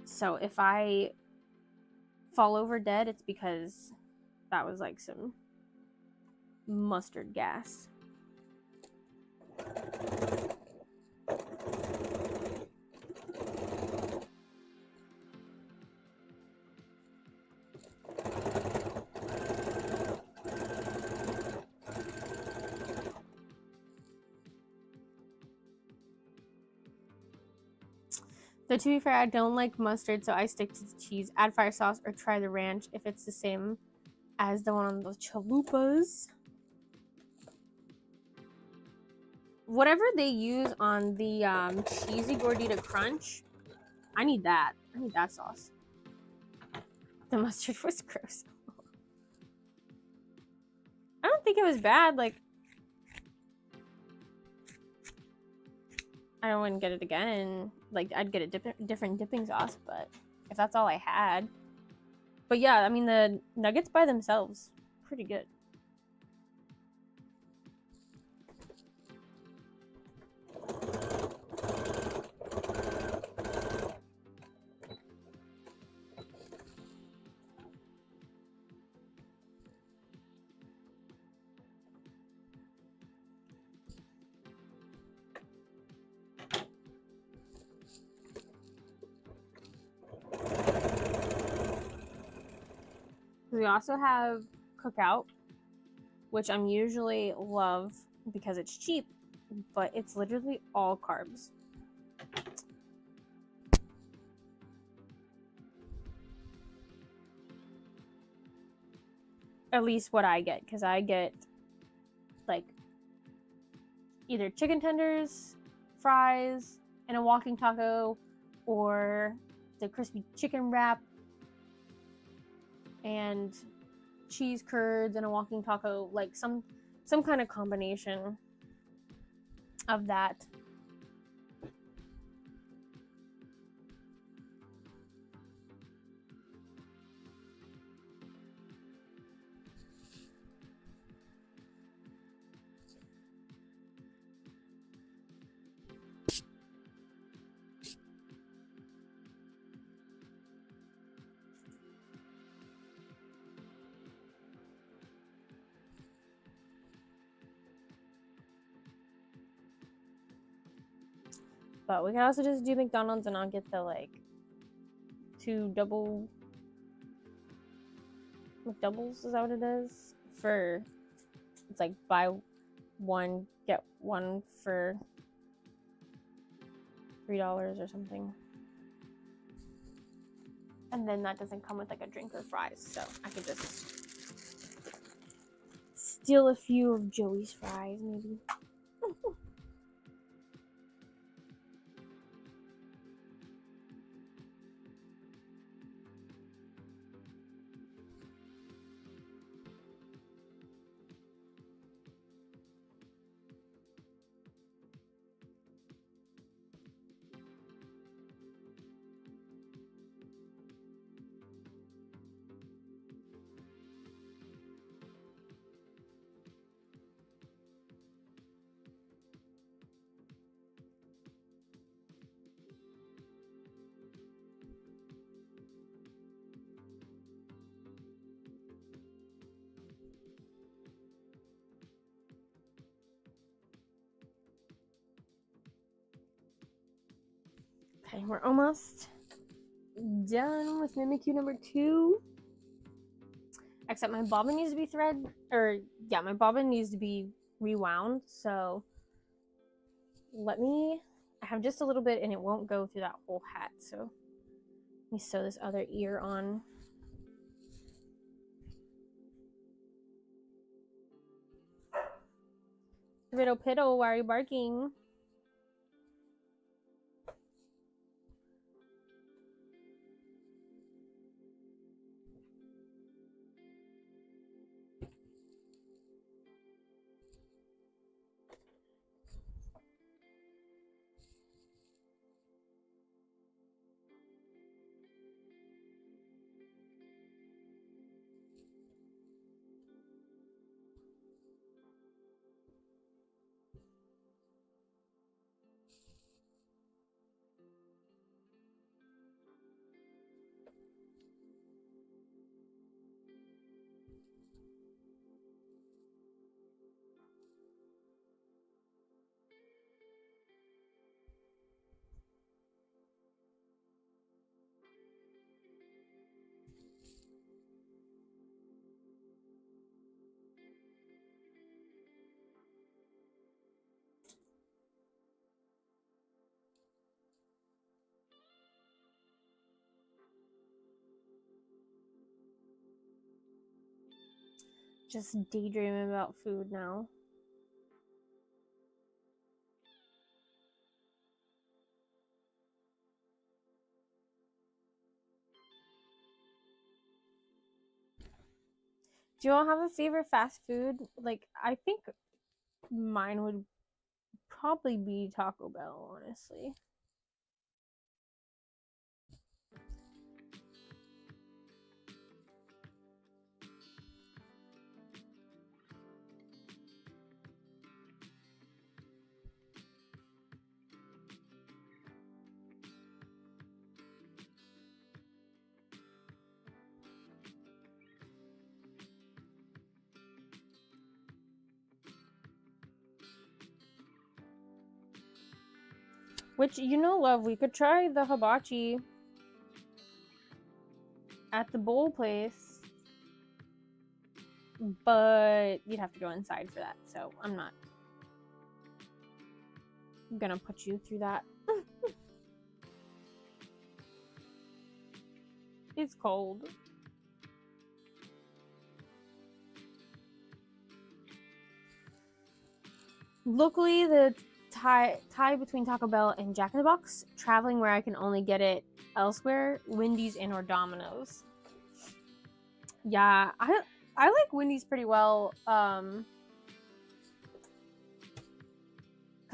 So if I fall over dead, it's because that was like some mustard gas. Though to be fair, I don't like mustard, so I stick to the cheese. Add fire sauce or try the ranch if it's the same as the one on the chalupas. Whatever they use on the cheesy gordita crunch, I need that. I need that sauce. The mustard was gross. I don't think it was bad. Like, I wouldn't get it again. Like, I'd get a different dipping sauce, but if that's all I had. But yeah, I mean, the nuggets by themselves, pretty good. We also have Cookout, which I'm usually love because it's cheap, but it's literally all carbs. At least what I get, because I get like either chicken tenders, fries, and a walking taco, or the crispy chicken wrap and cheese curds and a walking taco, like some kind of combination of that. But we can also just do McDonald's and I'll get the like 2 double McDoubles, is that what it is? For, it's like buy one, get one for $3 or something. And then that doesn't come with like a drink or fries, so I could just steal a few of Joey's fries, maybe. Okay, we're almost done with Mimikyu number 2. Except my bobbin needs to be my bobbin needs to be rewound. So I have just a little bit and it won't go through that whole hat. So let me sew this other ear on. Riddle Piddle, why are you barking? Just daydreaming about food now. Do you all have a favorite fast food? Like, I think mine would probably be Taco Bell, honestly. Which, love, we could try the hibachi at the bowl place, but you'd have to go inside for that, so I'm not gonna put you through that. It's cold. Locally, the tie between Taco Bell and Jack in the Box, traveling where I can only get it elsewhere, Wendy's and or Domino's. Yeah, I like Wendy's pretty well, because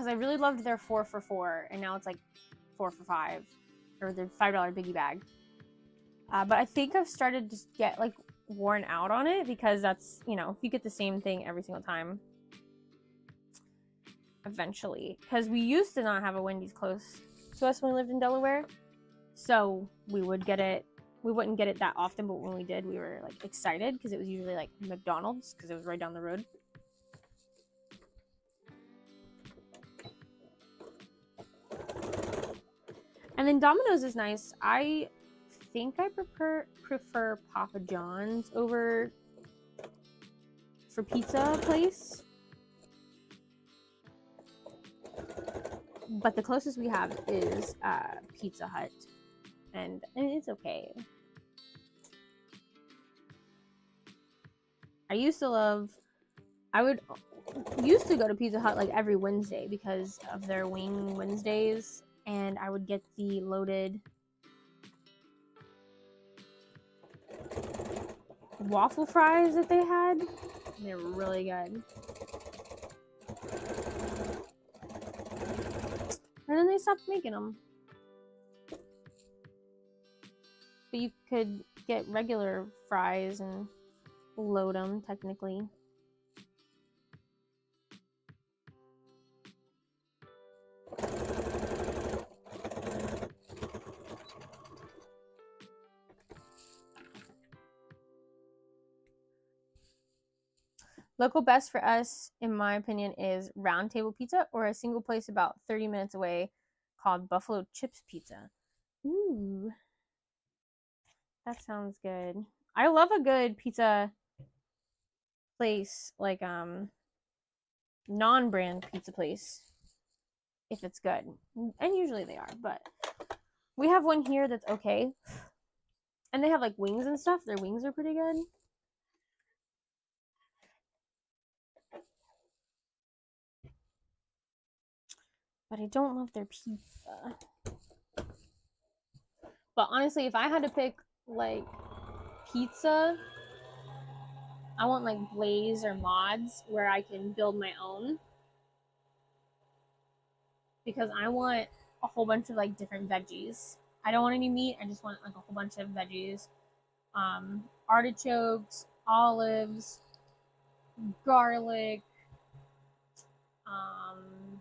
I really loved their 4 for $4, and now it's like 4 for $5, or the $5 biggie bag. But I think I've started to get like worn out on it, because that's, if you get the same thing every single time, eventually, because we used to not have a Wendy's close to us when we lived in Delaware, so we wouldn't get it that often, but when we did, we were like excited, because it was usually like McDonald's, because it was right down the road. And then Domino's is nice. I think I prefer Papa John's over for pizza place, but the closest we have is Pizza Hut, and it's okay. I used to go to Pizza Hut like every Wednesday because of their Wing Wednesdays, and I would get the loaded waffle fries that they had. They were really good. And then they stopped making them. But you could get regular fries and load them, technically. Local best for us, in my opinion, is Round Table Pizza, or a single place about 30 minutes away called Buffalo Chips Pizza. Ooh, that sounds good. I love a good pizza place, like non-brand pizza place, if it's good. And usually they are, but we have one here that's okay. And they have like wings and stuff. Their wings are pretty good. but I don't love their pizza. But honestly, if I had to pick like pizza, I want like Blaze or Mods where I can build my own, because I want a whole bunch of like different veggies. I don't want any meat. I just want like a whole bunch of veggies. Artichokes, olives, garlic, um,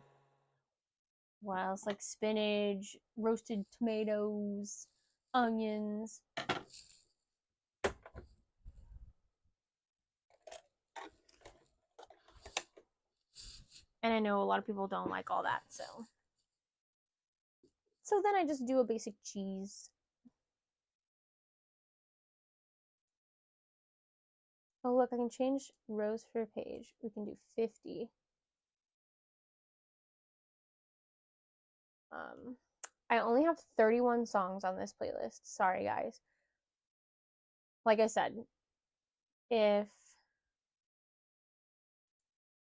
what else? Like spinach, roasted tomatoes, onions. And I know a lot of people don't like all that, so then I just do a basic cheese. Oh look, I can change rows per page. We can do 50. I only have 31 songs on this playlist. Sorry guys. Like I said, if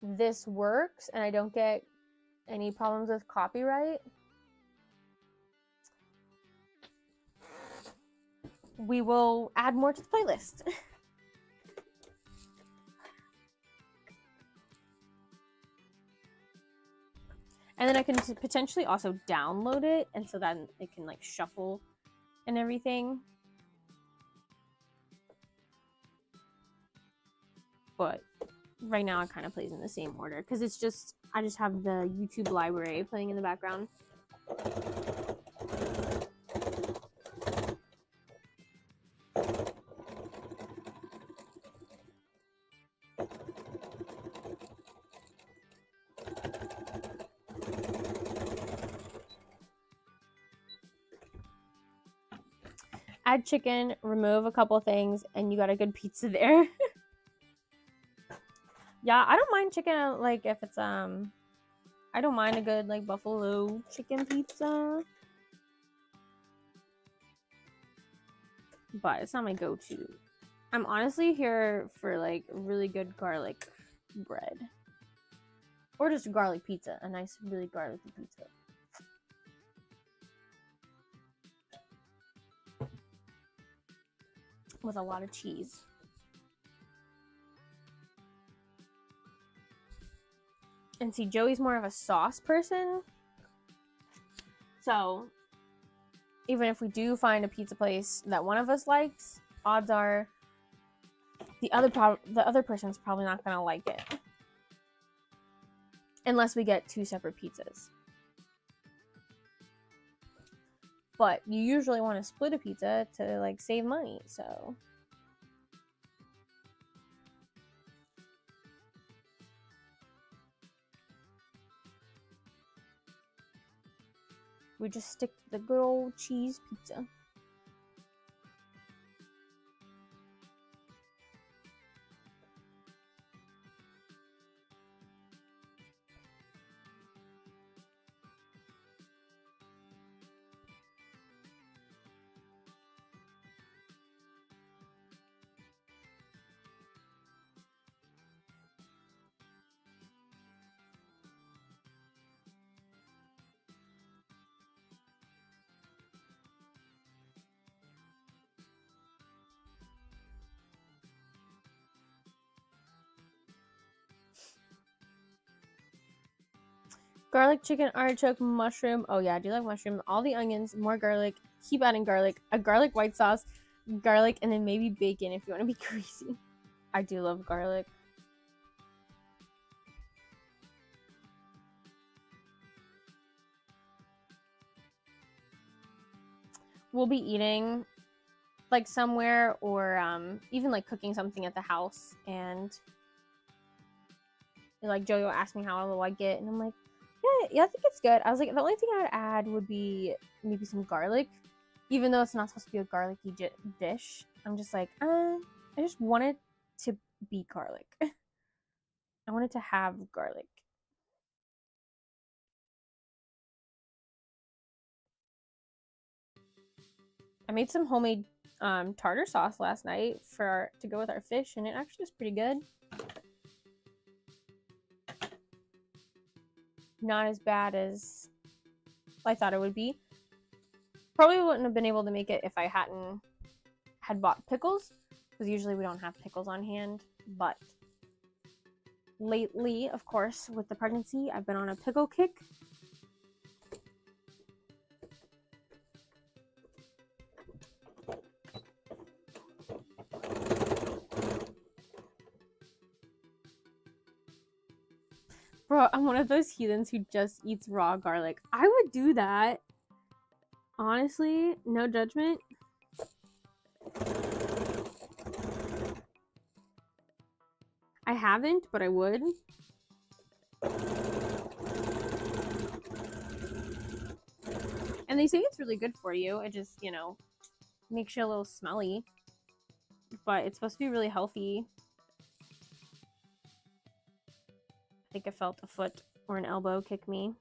this works and I don't get any problems with copyright, we will add more to the playlist. And then I can potentially also download it, and so then it can like shuffle and everything. But right now it kind of plays in the same order because it's just, I just have the YouTube library playing in the background. Add chicken, remove a couple things, and you got a good pizza there. Yeah, I don't mind chicken, like if it's I don't mind a good like buffalo chicken pizza, but it's not my go-to. I'm honestly here for like really good garlic bread, or just garlic pizza, a nice really garlicky pizza. With a lot of cheese. And see, Joey's more of a sauce person. So even if we do find a pizza place that one of us likes, odds are the other person's probably not gonna like it. Unless we get two separate pizzas. But you usually want to split a pizza to like save money, so we just stick to the good old cheese pizza. Garlic chicken, artichoke, mushroom. Oh yeah, I do like mushroom. All the onions, more garlic. Keep adding garlic. A garlic white sauce, garlic, and then maybe bacon if you want to be greasy. I do love garlic. We'll be eating like somewhere, or even like cooking something at the house, and like Joey will ask me how I like it, and I'm like, yeah, I think it's good. I was like, the only thing I would add would be maybe some garlic, even though it's not supposed to be a garlicky dish. I'm just like, I just want it to be garlic. I wanted to have garlic. I made some homemade tartar sauce last night to go with our fish, and it actually was pretty good. Not as bad as I thought it would be. Probably wouldn't have been able to make it if I had bought pickles, because usually we don't have pickles on hand. But lately, of course, with the pregnancy, I've been on a pickle kick. Bro, I'm one of those heathens who just eats raw garlic. I would do that. Honestly, no judgment. I haven't, but I would. And they say it's really good for you. It just, you know, makes you a little smelly. But it's supposed to be really healthy. I think I felt a foot or an elbow kick me.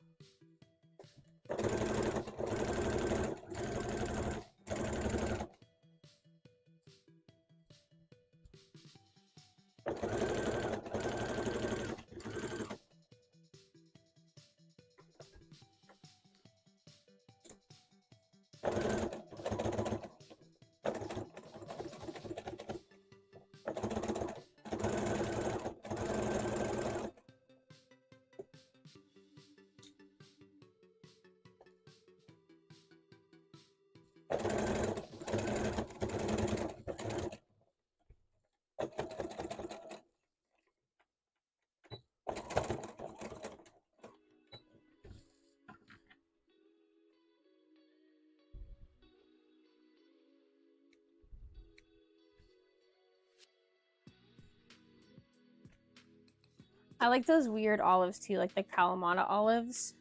I like those weird olives too, like the Kalamata olives.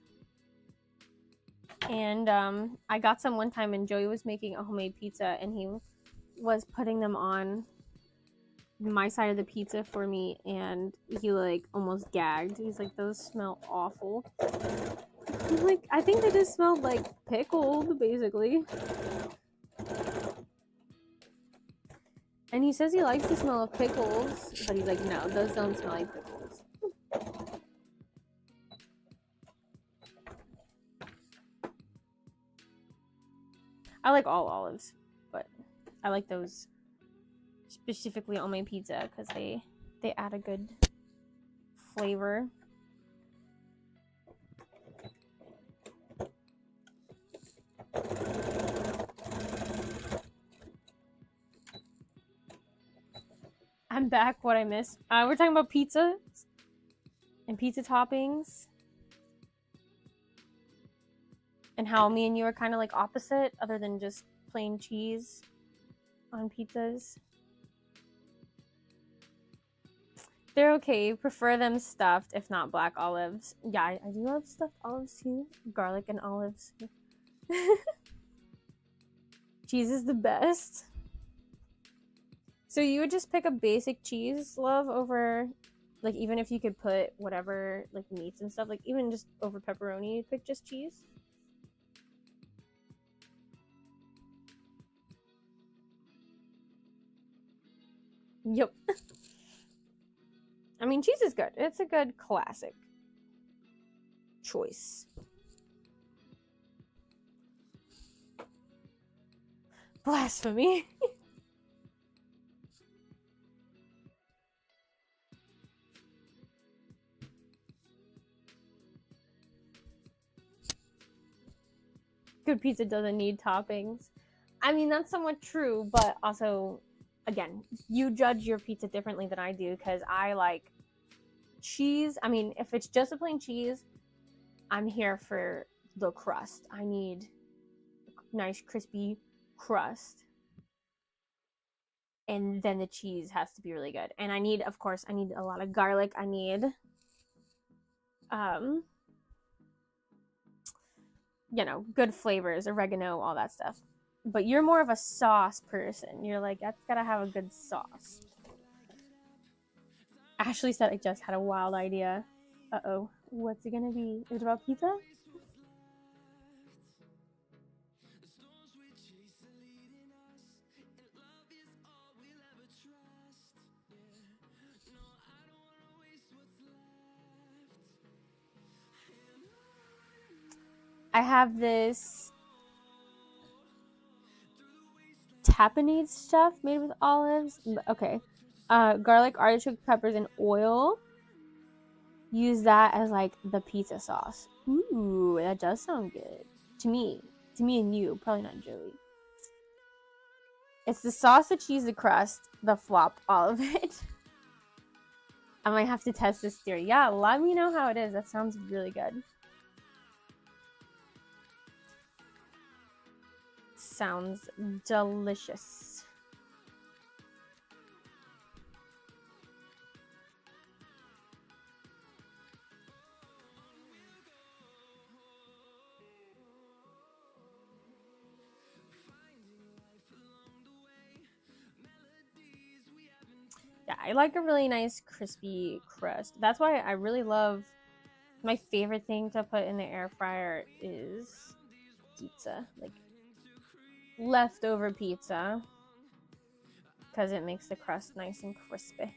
And I got some one time, and Joey was making a homemade pizza, and he was putting them on my side of the pizza for me, and he like almost gagged. He's like, those smell awful. I'm like, I think they just smelled like pickled, basically. And he says he likes the smell of pickles, but he's like, no, those don't smell like pickles. I like all olives, but I like those specifically on my pizza because they add a good flavor. I'm back. What I missed? We're talking about pizza and pizza toppings, and how me and you are kind of like opposite, other than just plain cheese on pizzas. They're okay. Prefer them stuffed, if not black olives. Yeah, I do love stuffed olives too. Garlic and olives. Cheese is the best. So you would just pick a basic cheese, love, over, like, even if you could put whatever, like, meats and stuff, like, even just over pepperoni, you'd pick just cheese? Yep. I mean, cheese is good. It's a good classic choice. Blasphemy. Good pizza doesn't need toppings. I mean, that's somewhat true, but also, again, you judge your pizza differently than I do, because I like cheese. I mean, if it's just a plain cheese, I'm here for the crust. I need a nice crispy crust. And then the cheese has to be really good. And I need, of course, I need a lot of garlic. I need you know, good flavors, oregano, all that stuff. But you're more of a sauce person. You're like, that's gotta have a good sauce. Ashley said I just had a wild idea. Uh-oh. What's it gonna be? Is it about pizza? I have this tapenade stuff made with olives. Okay. Garlic, artichoke, peppers, and oil. Use that as like the pizza sauce. Ooh, that does sound good. To me. To me and you. Probably not Joey. It's the sauce, the cheese, the crust, the flop, all of it. I might have to test this theory. Yeah, let me know how it is. That sounds really good. Sounds delicious. Yeah, I like a really nice crispy crust. That's why I really love, my favorite thing to put in the air fryer is pizza. Like leftover pizza. Because it makes the crust nice and crispy.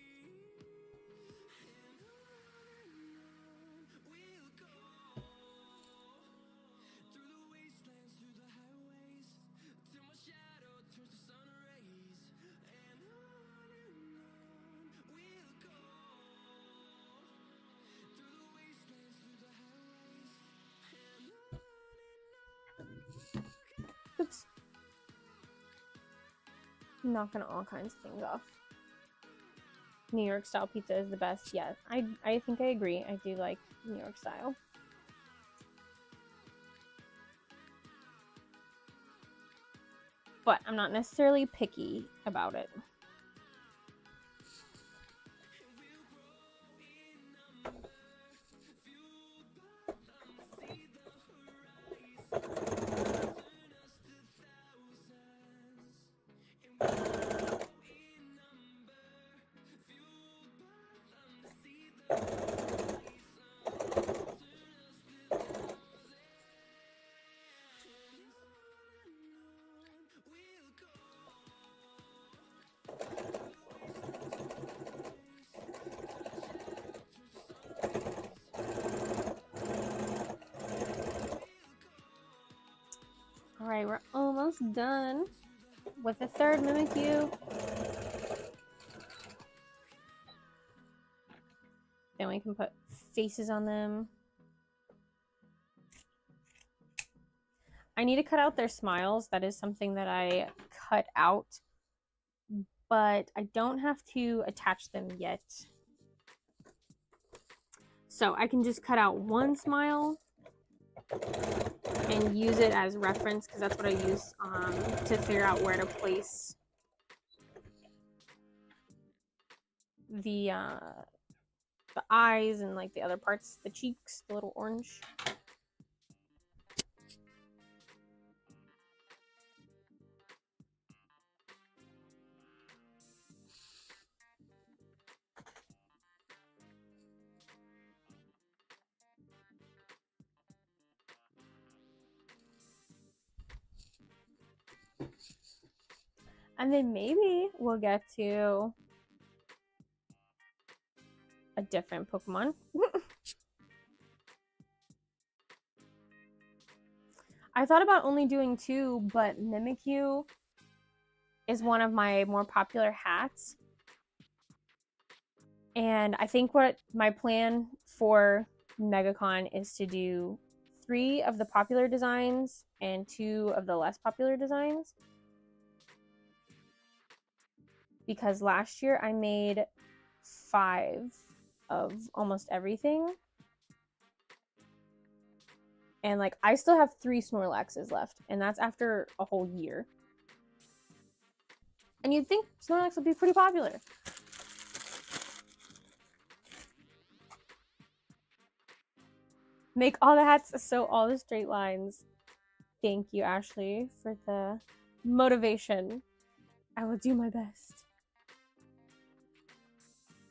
Oops. I'm knocking all kinds of things off. New York style pizza is the best. Yeah, I think I agree. I do like New York style. But I'm not necessarily picky about it. All right, we're almost done with the third Mimikyu. Then we can put faces on them. I need to cut out their smiles. That is something that I cut out, but I don't have to attach them yet. So I can just cut out one smile and use it as reference, because that's what I use to figure out where to place the eyes and like the other parts, the cheeks, the little orange. And then maybe we'll get to a different Pokemon. I thought about only doing 2, but Mimikyu is one of my more popular hats. And I think what my plan for Megacon is to do 3 of the popular designs and 2 of the less popular designs. Because last year I made 5 of almost everything. And like I still have 3 Snorlaxes left, and that's after a whole year. And you'd think Snorlax would be pretty popular. Make all the hats, so all the straight lines. Thank you, Ashley, for the motivation. I will do my best.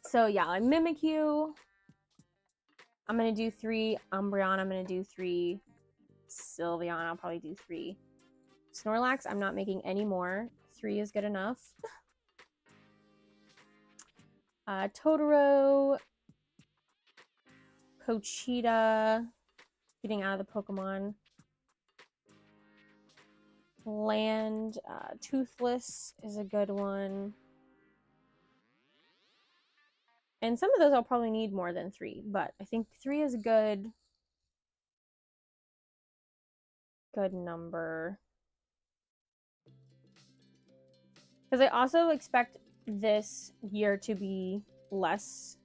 So yeah, I Mimikyu. I'm gonna do 3 Umbreon. I'm gonna do 3 Sylveon. I'll probably do 3 Snorlax. I'm not making any more. 3 is good enough. Totoro, Pochita, getting out of the Pokemon. Land, Toothless is a good one. And some of those I'll probably need more than 3, but I think 3 is a good number. Because I also expect this year to be less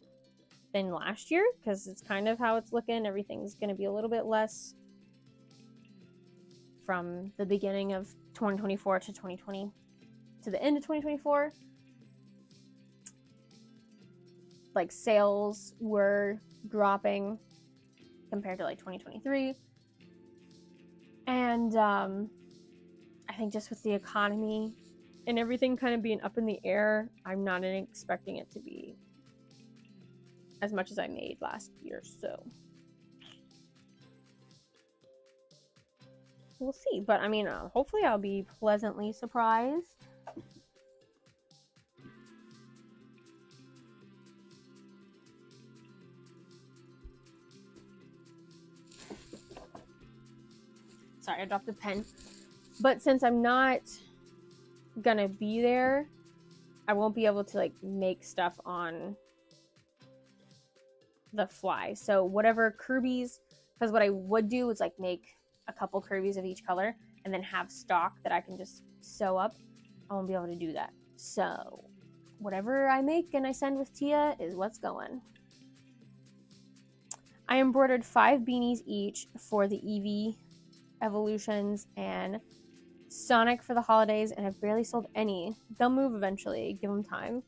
than last year, because it's kind of how it's looking. Everything's going to be a little bit less from the beginning of 2024 to 2020 to the end of 2024. Like sales were dropping compared to like 2023. And I think just with the economy and everything kind of being up in the air, I'm not expecting it to be as much as I made last year. So we'll see. But I mean, hopefully I'll be pleasantly surprised. Sorry, I dropped the pen. But since I'm not gonna be there, I won't be able to like make stuff on the fly. So whatever Kirby's, because what I would do is like make a couple Kirby's of each color and then have stock that I can just sew up. I won't be able to do that. So whatever I make and I send with Tia is what's going. I embroidered 5 beanies each for the Eevee evolutions and Sonic for the holidays, and I've barely sold any. They'll move eventually. Give them time.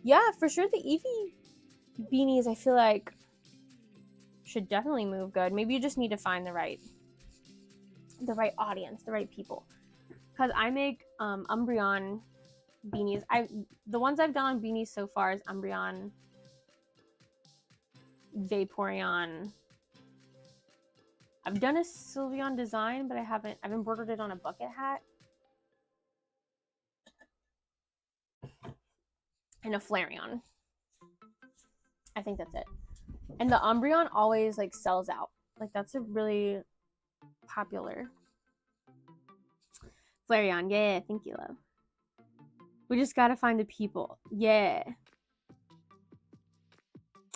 Yeah, for sure. The Eevee beanies, I feel like, should definitely move good. Maybe you just need to find the right audience, the right people. Because I make Umbreon beanies. The ones I've done on beanies so far is Umbreon, Vaporeon. I've done a Sylveon design, but I've embroidered it on a bucket hat. And a Flareon. I think that's it. And the Umbreon always like sells out. Like that's a really popular. Flareon, yeah, thank you, love. We just gotta find the people. Yeah.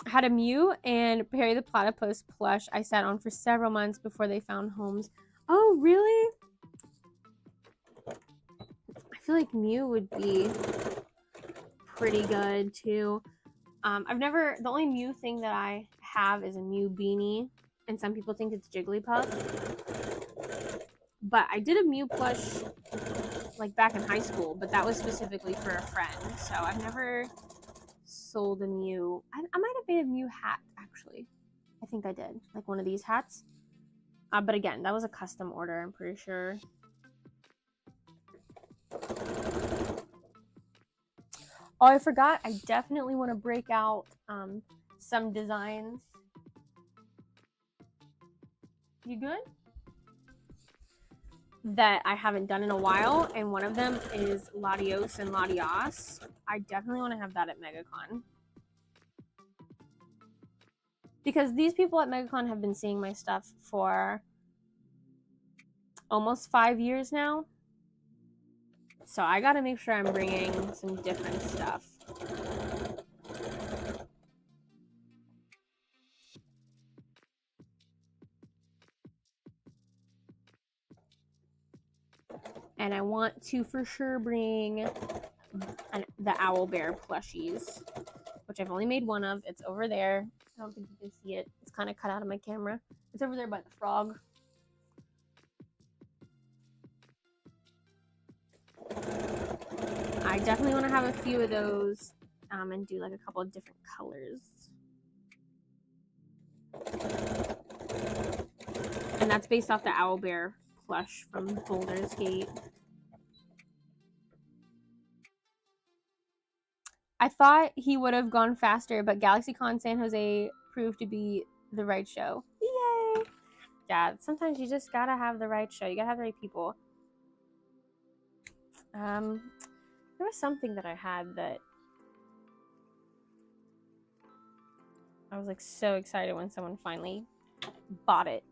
I had a Mew and Perry the Platypus plush I sat on for several months before they found homes. Oh, really? I feel like Mew would be pretty good too. The only Mew thing that I have is a Mew beanie, and some people think it's Jigglypuff. But I did a Mew plush like back in high school, but that was specifically for a friend. So I've never sold a Mew. I might have made a Mew hat, actually. I think I did, like one of these hats. But again, that was a custom order, I'm pretty sure. Oh, I forgot. I definitely want to break out some designs. You good? That I haven't done in a while, and one of them is Latios and Latias. I definitely want to have that at Megacon. Because these people at Megacon have been seeing my stuff for almost 5 years now. So I gotta make sure I'm bringing some different stuff. And I want to for sure bring the owl bear plushies, which I've only made one of. It's over there. I don't think you can see it. It's kind of cut out of my camera. It's over there by the frog. I definitely want to have a few of those and do like a couple of different colors. And that's based off the owl bear plush from Boulder's Gate. I thought he would have gone faster, but GalaxyCon San Jose proved to be the right show. Yay! Yeah, sometimes you just gotta have the right show. You gotta have the right people. There was something that I had that I was like so excited when someone finally bought it.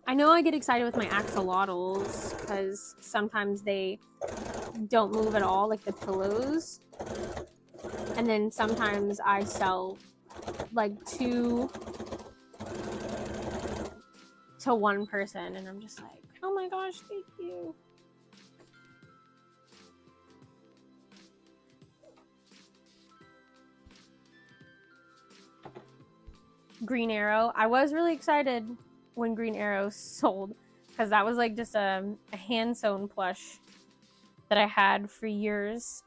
I know I get excited with my axolotls because sometimes they don't move at all, like the pillows. And then sometimes I sell like 2 to 1 person, and I'm just like, oh my gosh, thank you. Green Arrow. I was really excited when Green Arrow sold because that was like just a hand sewn plush that I had for years.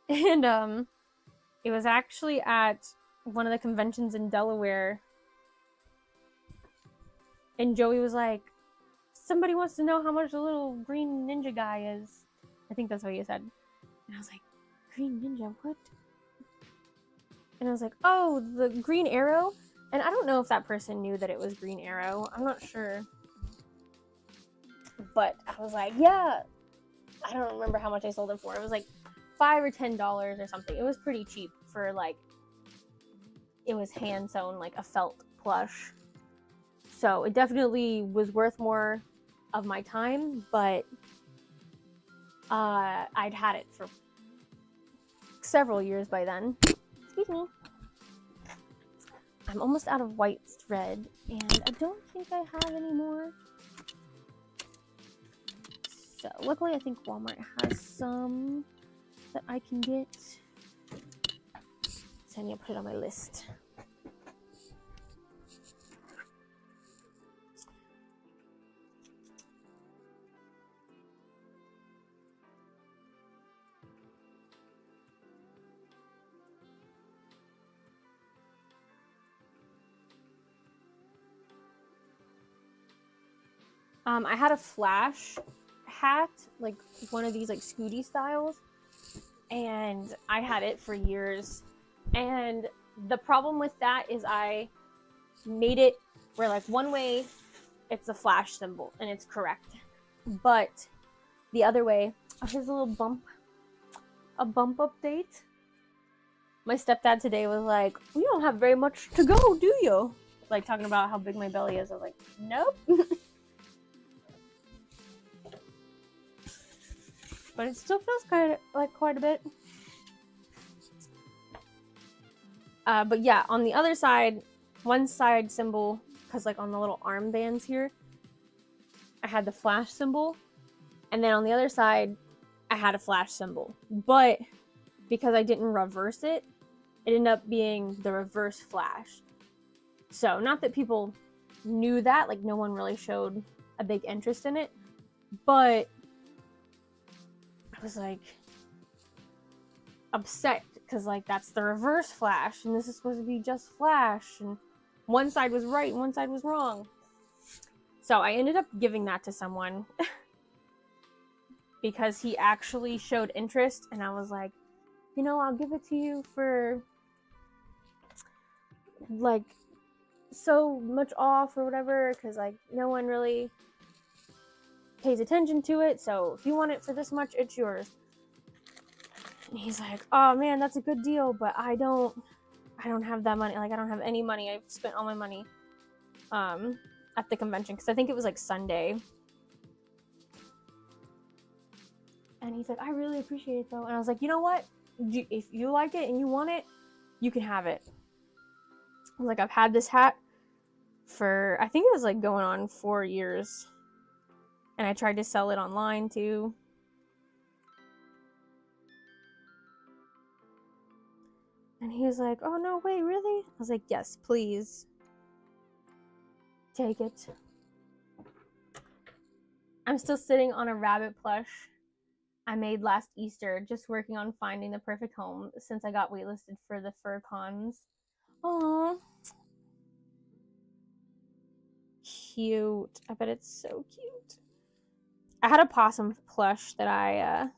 And it was actually at one of the conventions in Delaware, and Joey was like, somebody wants to know how much the little green ninja guy is. I think that's what he said. And I was like, Green Ninja, what? And I was like, oh, the Green Arrow? And I don't know if that person knew that it was Green Arrow. I'm not sure. But I was like, yeah. I don't remember how much I sold it for. It was like $5 or $10 or something. It was pretty cheap for like, it was hand sewn, like a felt plush. So it definitely was worth more of my time, but I'd had it for several years by then. Excuse me. I'm almost out of white thread, and I don't think I have any more. So luckily I think Walmart has some that I can get. So I need to put it on my list. I had a Flash hat, like one of these like Scooty styles, and I had it for years. And the problem with that is I made it where like one way it's a Flash symbol and it's correct, but the other way, oh, here's a little bump, a bump update. My stepdad today was like, you don't have very much to go, do you? Like talking about how big my belly is. I was like, nope. But it still feels quite a bit. But yeah, on the other side, one side symbol, because like on the little armbands here, I had the Flash symbol, and then on the other side, I had a Flash symbol. But because I didn't reverse it, it ended up being the reverse Flash. So not that people knew that, like no one really showed a big interest in it, but I was like upset because like that's the reverse Flash and this is supposed to be just Flash, and one side was right and one side was wrong. So I ended up giving that to someone because he actually showed interest, and I was like, you know, I'll give it to you for like so much off or whatever, because like no one really pays attention to it, so if you want it for this much, it's yours. And he's like, oh man, that's a good deal, but I don't have that money. Like I don't have any money. I've spent all my money at the convention, because I think it was like Sunday. And he's like, I really appreciate it though. And I was like, you know what, if you like it and you want it, you can have it. I was like, I've had this hat for, I think it was like going on 4 years. And I tried to sell it online too. And he was like, oh no, wait, really? I was like, yes, please. Take it. I'm still sitting on a rabbit plush I made last Easter, just working on finding the perfect home since I got waitlisted for the fur cons. Aww. Cute. I bet it's so cute. I had a possum plush that I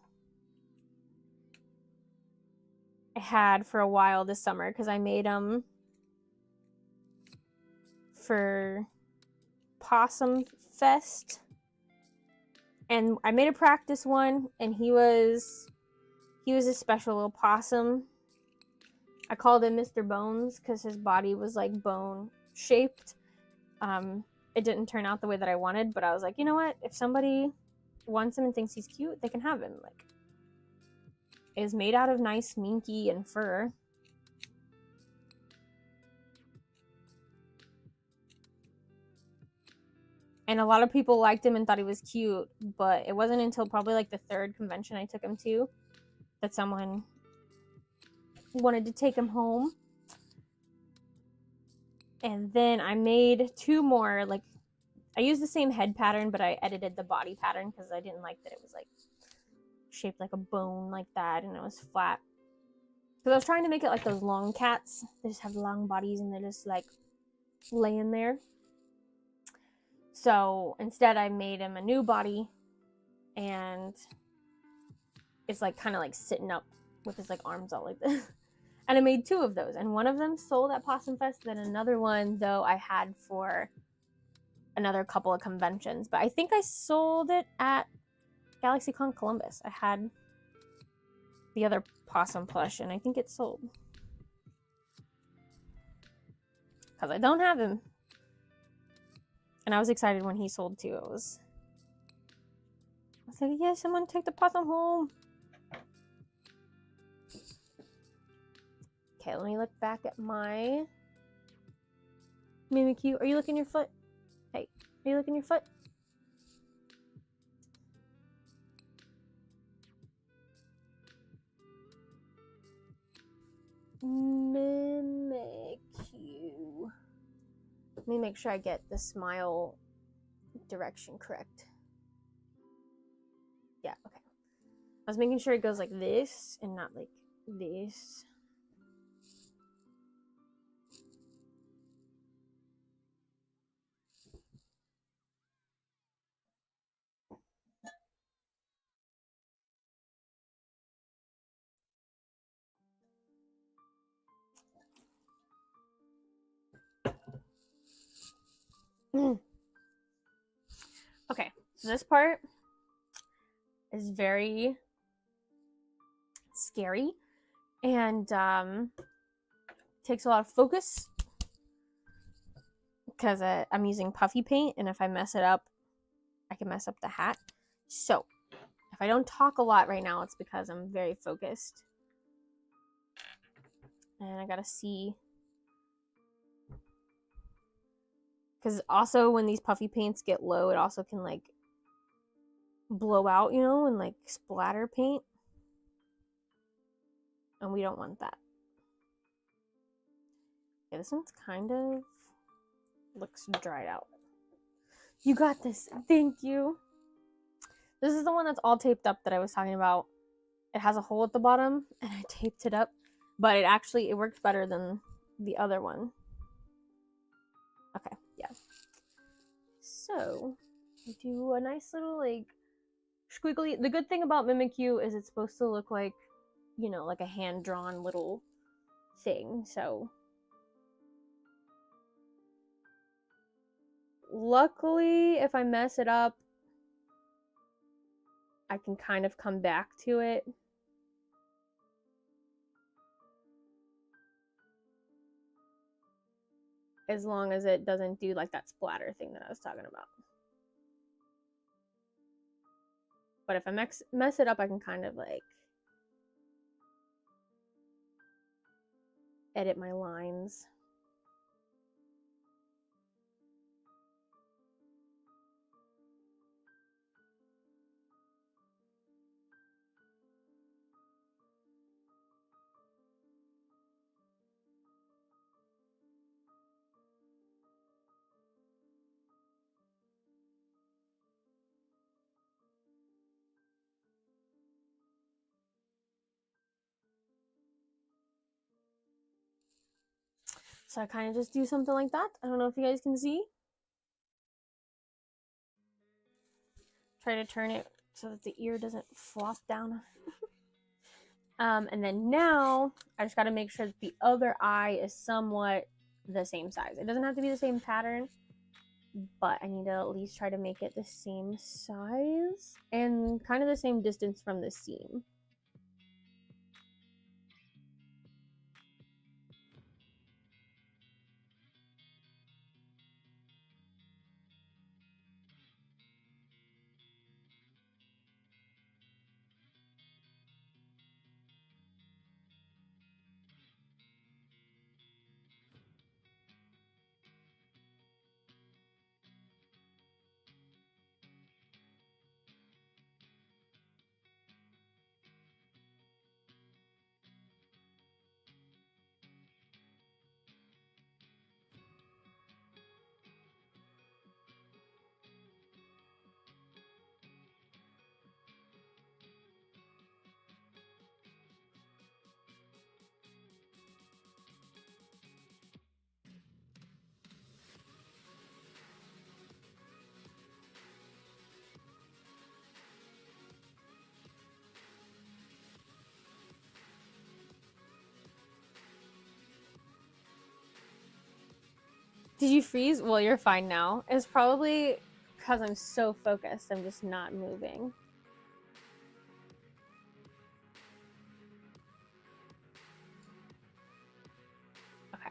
had for a while this summer because I made them for Possum Fest, and I made a practice one, and he was a special little possum. I called him Mr. Bones because his body was like bone shaped, It didn't turn out the way that I wanted, but I was like, you know what? If somebody wants him and thinks he's cute, they can have him. Like, is made out of nice minky and fur. And a lot of people liked him and thought he was cute, but it wasn't until probably like the 3rd convention I took him to that someone wanted to take him home. And then I made 2 more. Like, I used the same head pattern, but I edited the body pattern because I didn't like that it was like shaped like a bone like that and it was flat. Because I was trying to make it like those long cats. They just have long bodies and they're just like laying there. So instead I made him a new body and it's like kind of like sitting up with his like arms out like this. And I made 2 of those, and one of them sold at Possum Fest, then another one though I had for another couple of conventions. But I think I sold it at GalaxyCon Columbus. I had the other possum plush and I think it sold. Because I don't have him. And I was excited when he sold too. I was like, yeah, someone take the possum home. Okay, let me look back at my Mimikyu. Are you licking your foot? Hey, are you licking your foot? Mimikyu. Let me make sure I get the smile direction correct. Yeah, okay. I was making sure it goes like this and not like this. Okay, so this part is very scary and takes a lot of focus because I'm using puffy paint, and if I mess it up, I can mess up the hat. So if I don't talk a lot right now, it's because I'm very focused. And I gotta see. Because also when these puffy paints get low, it also can like blow out, you know, and like splatter paint. And we don't want that. Yeah, this one's kind of looks dried out. You got this. Thank you. This is the one that's all taped up that I was talking about. It has a hole at the bottom and I taped it up, but it works better than the other one. Okay, yeah. So we do a nice little like squiggly. The good thing about Mimikyu is it's supposed to look like, you know, like a hand-drawn little thing. So luckily, if I mess it up, I can kind of come back to it. As long as it doesn't do like that splatter thing that I was talking about. But if I mess it up, I can kind of like edit my lines. So I kind of just do something like that. I don't know if you guys can see. Try to turn it so that the ear doesn't flop down. And then now I just got to make sure that the other eye is somewhat the same size. It doesn't have to be the same pattern, but I need to at least try to make it the same size and kind of the same distance from the seam. Did you freeze? Well, you're fine now. It's probably because I'm so focused. I'm just not moving. Okay.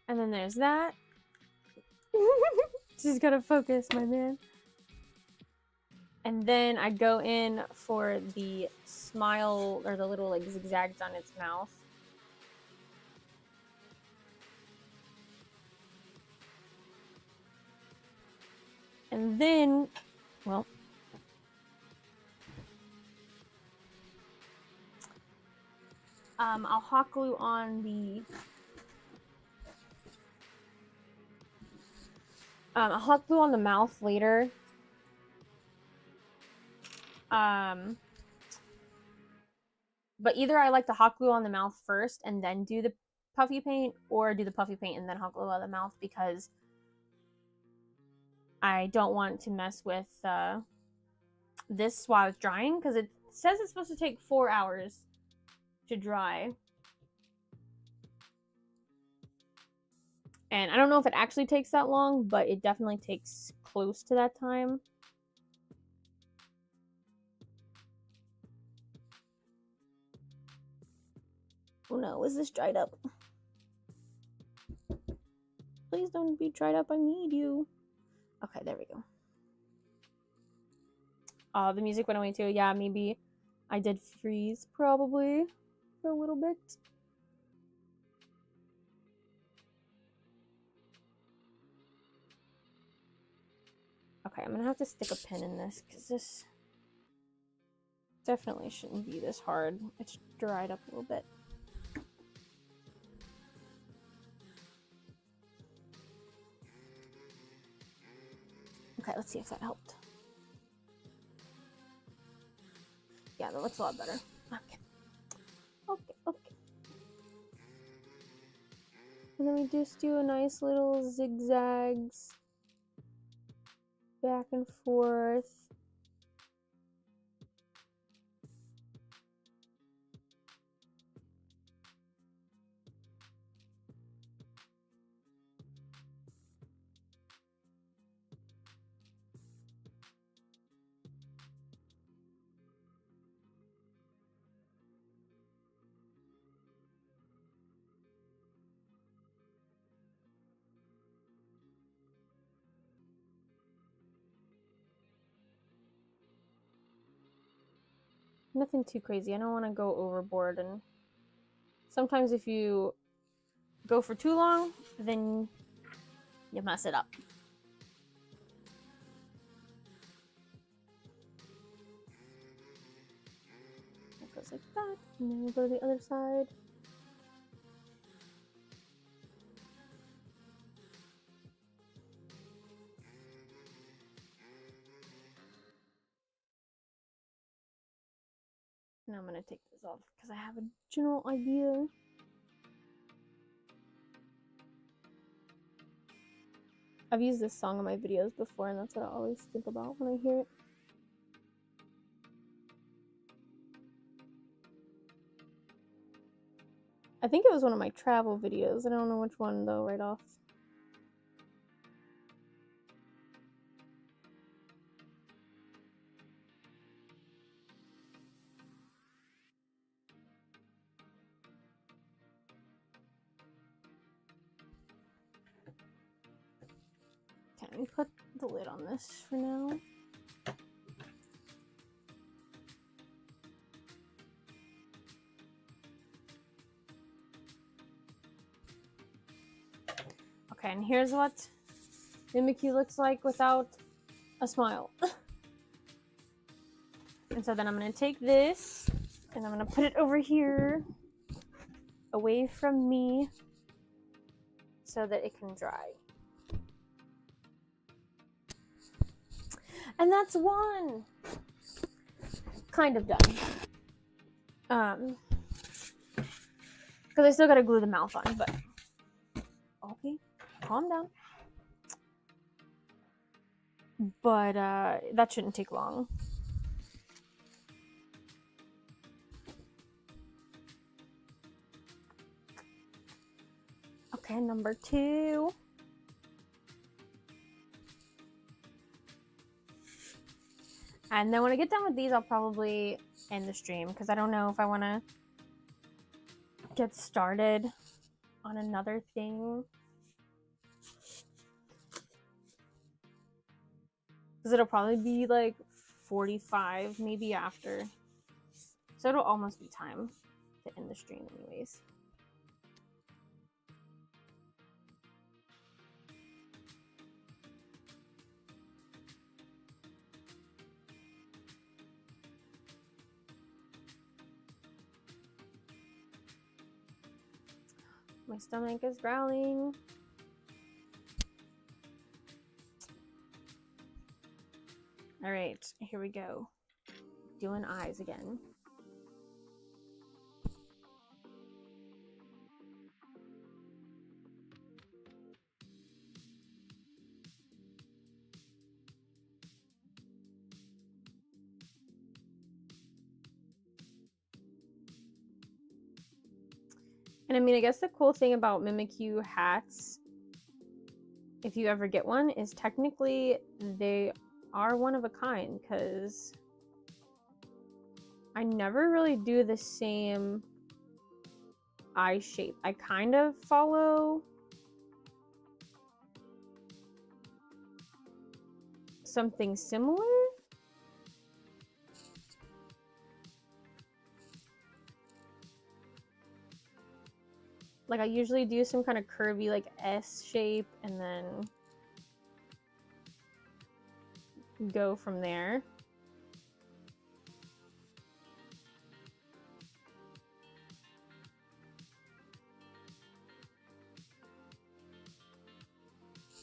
And then there's that. Just gotta focus, my man. And then I go in for the smile, or the little like zigzags on its mouth. And then, well, I'll hot glue on the I'll hot glue on the mouth later. But either I like to hot glue on the mouth first and then do the puffy paint, or do the puffy paint and then hot glue on the mouth, because I don't want to mess with this while it's drying, because it says it's supposed to take 4 hours to dry. And I don't know if it actually takes that long, but it definitely takes close to that time. Oh no, is this dried up? Please don't be dried up, I need you. Okay, there we go. Oh, the music went away too. Yeah, maybe I did freeze probably for a little bit. Okay, I'm gonna have to stick a pin in this, because this definitely shouldn't be this hard. It's dried up a little bit. Okay, let's see if that helped. Yeah, that looks a lot better. Okay. Okay. And then we just do a nice little zigzags back and forth. Nothing too crazy. I don't want to go overboard, and sometimes if you go for too long, then you mess it up. It goes like that, and then we'll go to the other side. Now I'm going to take this off because I have a general idea. I've used this song in my videos before, and that's what I always think about when I hear it. I think it was one of my travel videos. I don't know which one though right off. Okay, let me put the lid on this for now. Okay, and here's what Mimikyu looks like without a smile. And so then I'm going to take this and I'm going to put it over here away from me so that it can dry. And that's one! Kind of done. Because I still got to glue the mouth on, but okay, calm down. but that shouldn't take long. Okay, number 2. And then when I get done with these, I'll probably end the stream because I don't know if I want to get started on another thing. Because it'll probably be like 45 maybe after. So it'll almost be time to end the stream anyways. My stomach is growling. All right, here we go. Doing eyes again. And I mean, I guess the cool thing about Mimikyu hats, if you ever get one, is technically they are one of a kind, because I never really do the same eye shape. I kind of follow something similar. Like I usually do some kind of curvy like S shape and then go from there.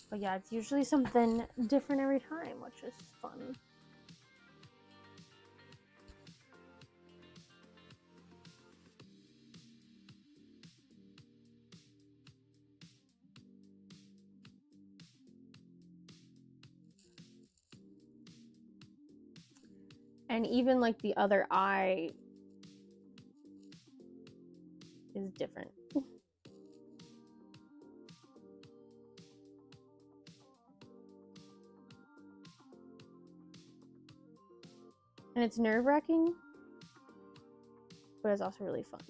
But yeah, it's usually something different every time, which is fun. And even like the other eye is different. And it's nerve-wracking, but it's also really fun.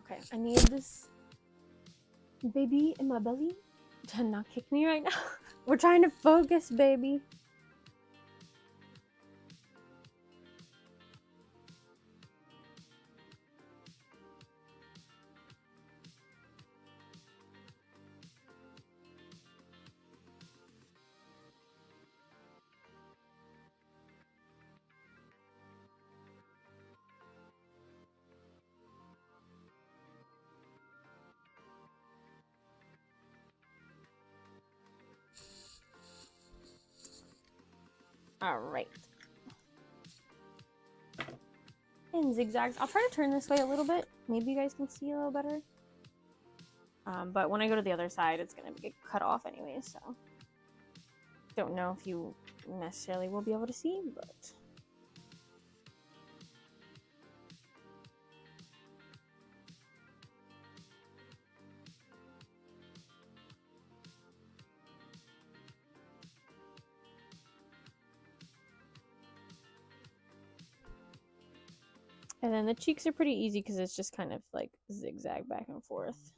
Okay, I need this baby in my belly to not kick me right now. We're trying to focus, baby. All right. And zigzags. I'll try to turn this way a little bit. Maybe you guys can see a little better. But when I go to the other side, it's going to get cut off anyway, so don't know if you necessarily will be able to see, but and then the cheeks are pretty easy because it's just kind of like zigzag back and forth.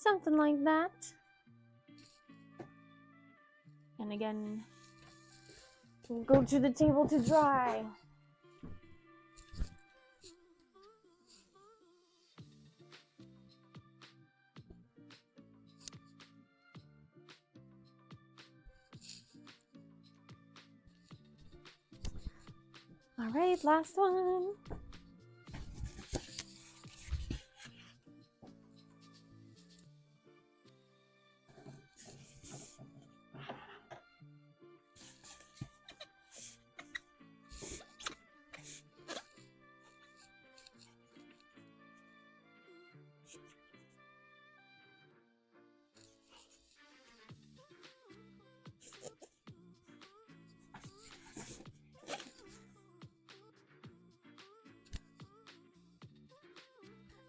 Something like that. And again, we'll go to the table to dry. All right, last one.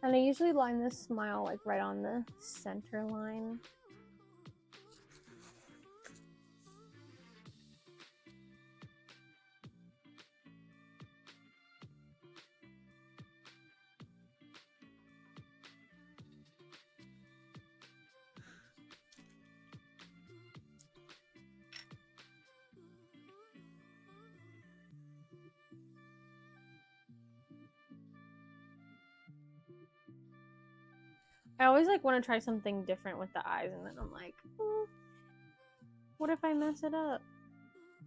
And I usually line this smile like right on the center line. I always like want to try something different with the eyes, and then I'm like, what if I mess it up?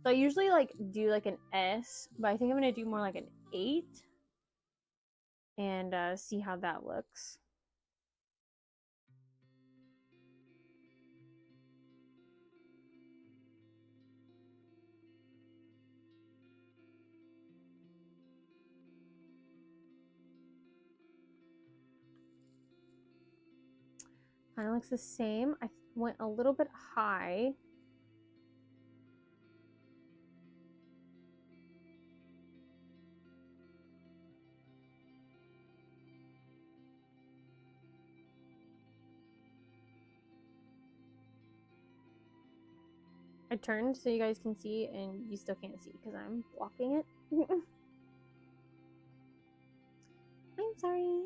So I usually like do like an S, but I think I'm gonna do more like an 8 and see how that looks. Kind of looks the same. I went a little bit high. I turned so you guys can see, and you still can't see because I'm blocking it. I'm sorry.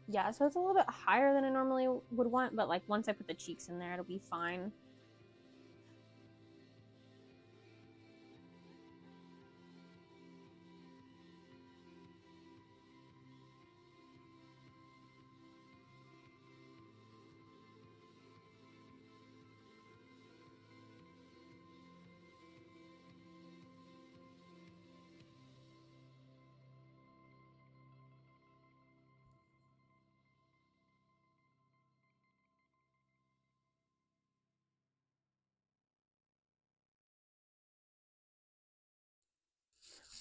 Yeah, so it's a little bit higher than I normally would want, but like once I put the cheeks in there, it'll be fine.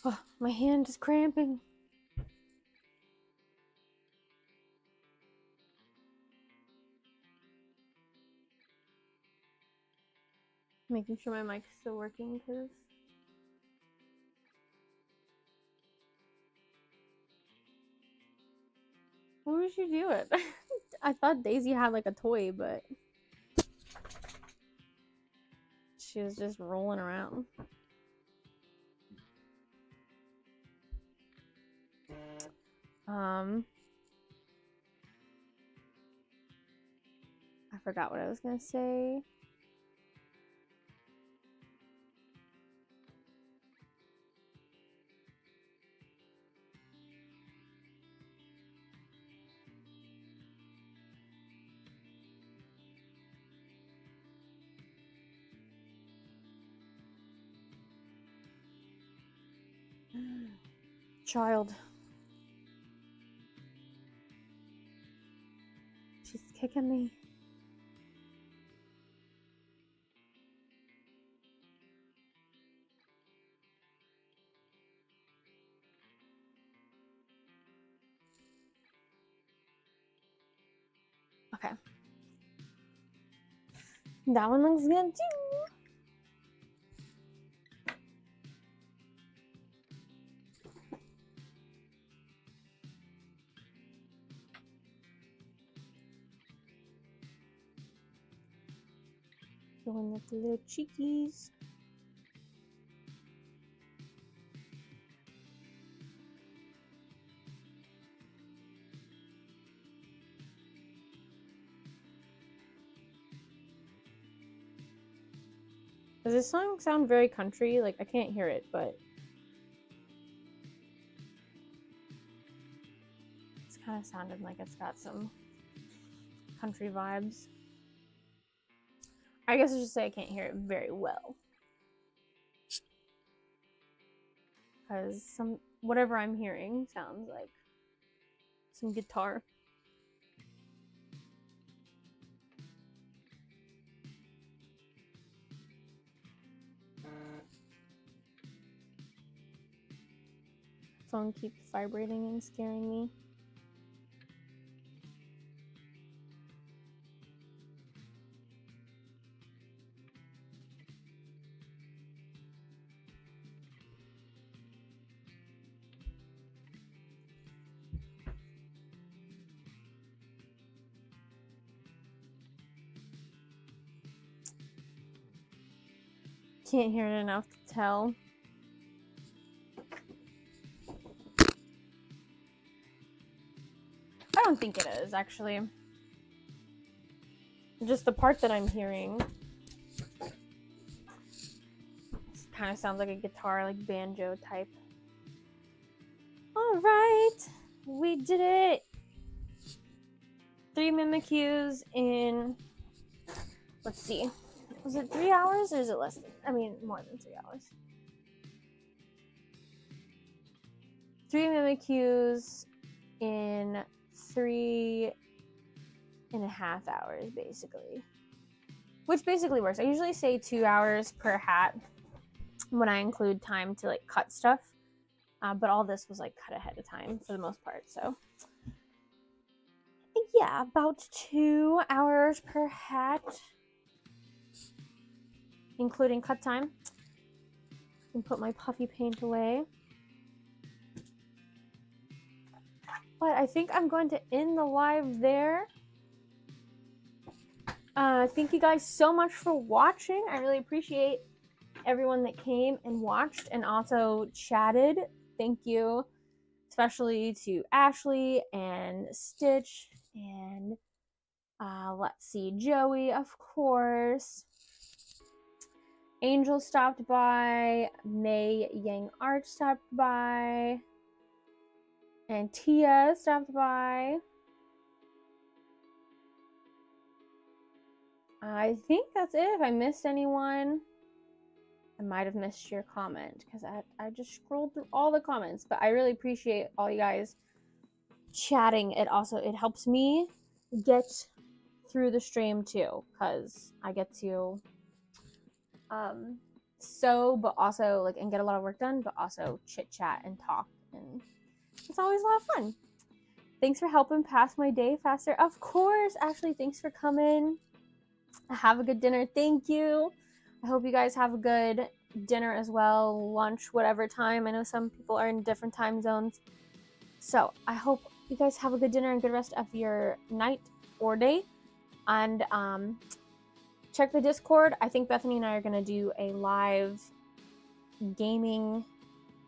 Oh, my hand is cramping. Making sure my mic's still working because why would you do it? I thought Daisy had like a toy, but she was just rolling around. I forgot what I was gonna say. Child. She's kicking me. Okay. That one looks good too. Going with the little cheekies. Does this song sound very country? Like, I can't hear it, but it's kind of sounded like it's got some country vibes. I guess I should say I can't hear it very well. Because whatever I'm hearing sounds like some guitar. Phone keeps vibrating and scaring me. Can't hear it enough to tell. I don't think it is, actually. Just the part that I'm hearing. It kind of sounds like a guitar, like banjo type. All right, we did it. 3 Mimikyus in, let's see. Was it 3 hours or is it less than, I mean, more than 3 hours? 3 Mimikyus in 3.5 hours, basically. Which basically works. I usually say 2 hours per hat when I include time to like cut stuff. But all this was like cut ahead of time for the most part. So yeah, about 2 hours per hat, including cut time. And put my puffy paint away. But I think I'm going to end the live there. Thank you guys so much for watching. I really appreciate everyone that came and watched and also chatted. Thank you, especially to Ashley and Stitch and let's see, Joey, of course. Angel stopped by, May Yang Art stopped by, and Tia stopped by. I think that's it. If I missed anyone, I might have missed your comment because I just scrolled through all the comments, but I really appreciate all you guys chatting. It helps me get through the stream too, because I get to sew, but also like and get a lot of work done, but also chit chat and talk, and it's always a lot of fun. Thanks for helping pass my day faster. Of course, Ashley, thanks for coming. Have a good dinner. Thank you. I hope you guys have a good dinner as well, lunch, whatever time. I know some people are in different time zones. So I hope you guys have a good dinner and good rest of your night or day. And check the Discord. I think Bethany and I are going to do a live gaming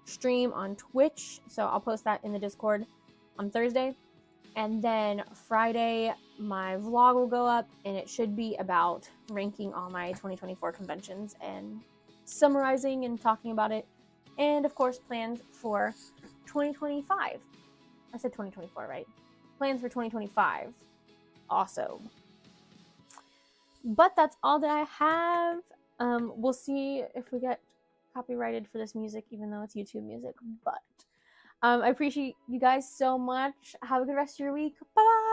stream on Twitch. So I'll post that in the Discord on Thursday. And then Friday, my vlog will go up, and it should be about ranking all my 2024 conventions and summarizing and talking about it. And, of course, plans for 2025. I said 2024, right? Plans for 2025 also. But that's all that I have. We'll see if we get copyrighted for this music, even though it's YouTube music. But I appreciate you guys so much. Have a good rest of your week. Bye-bye.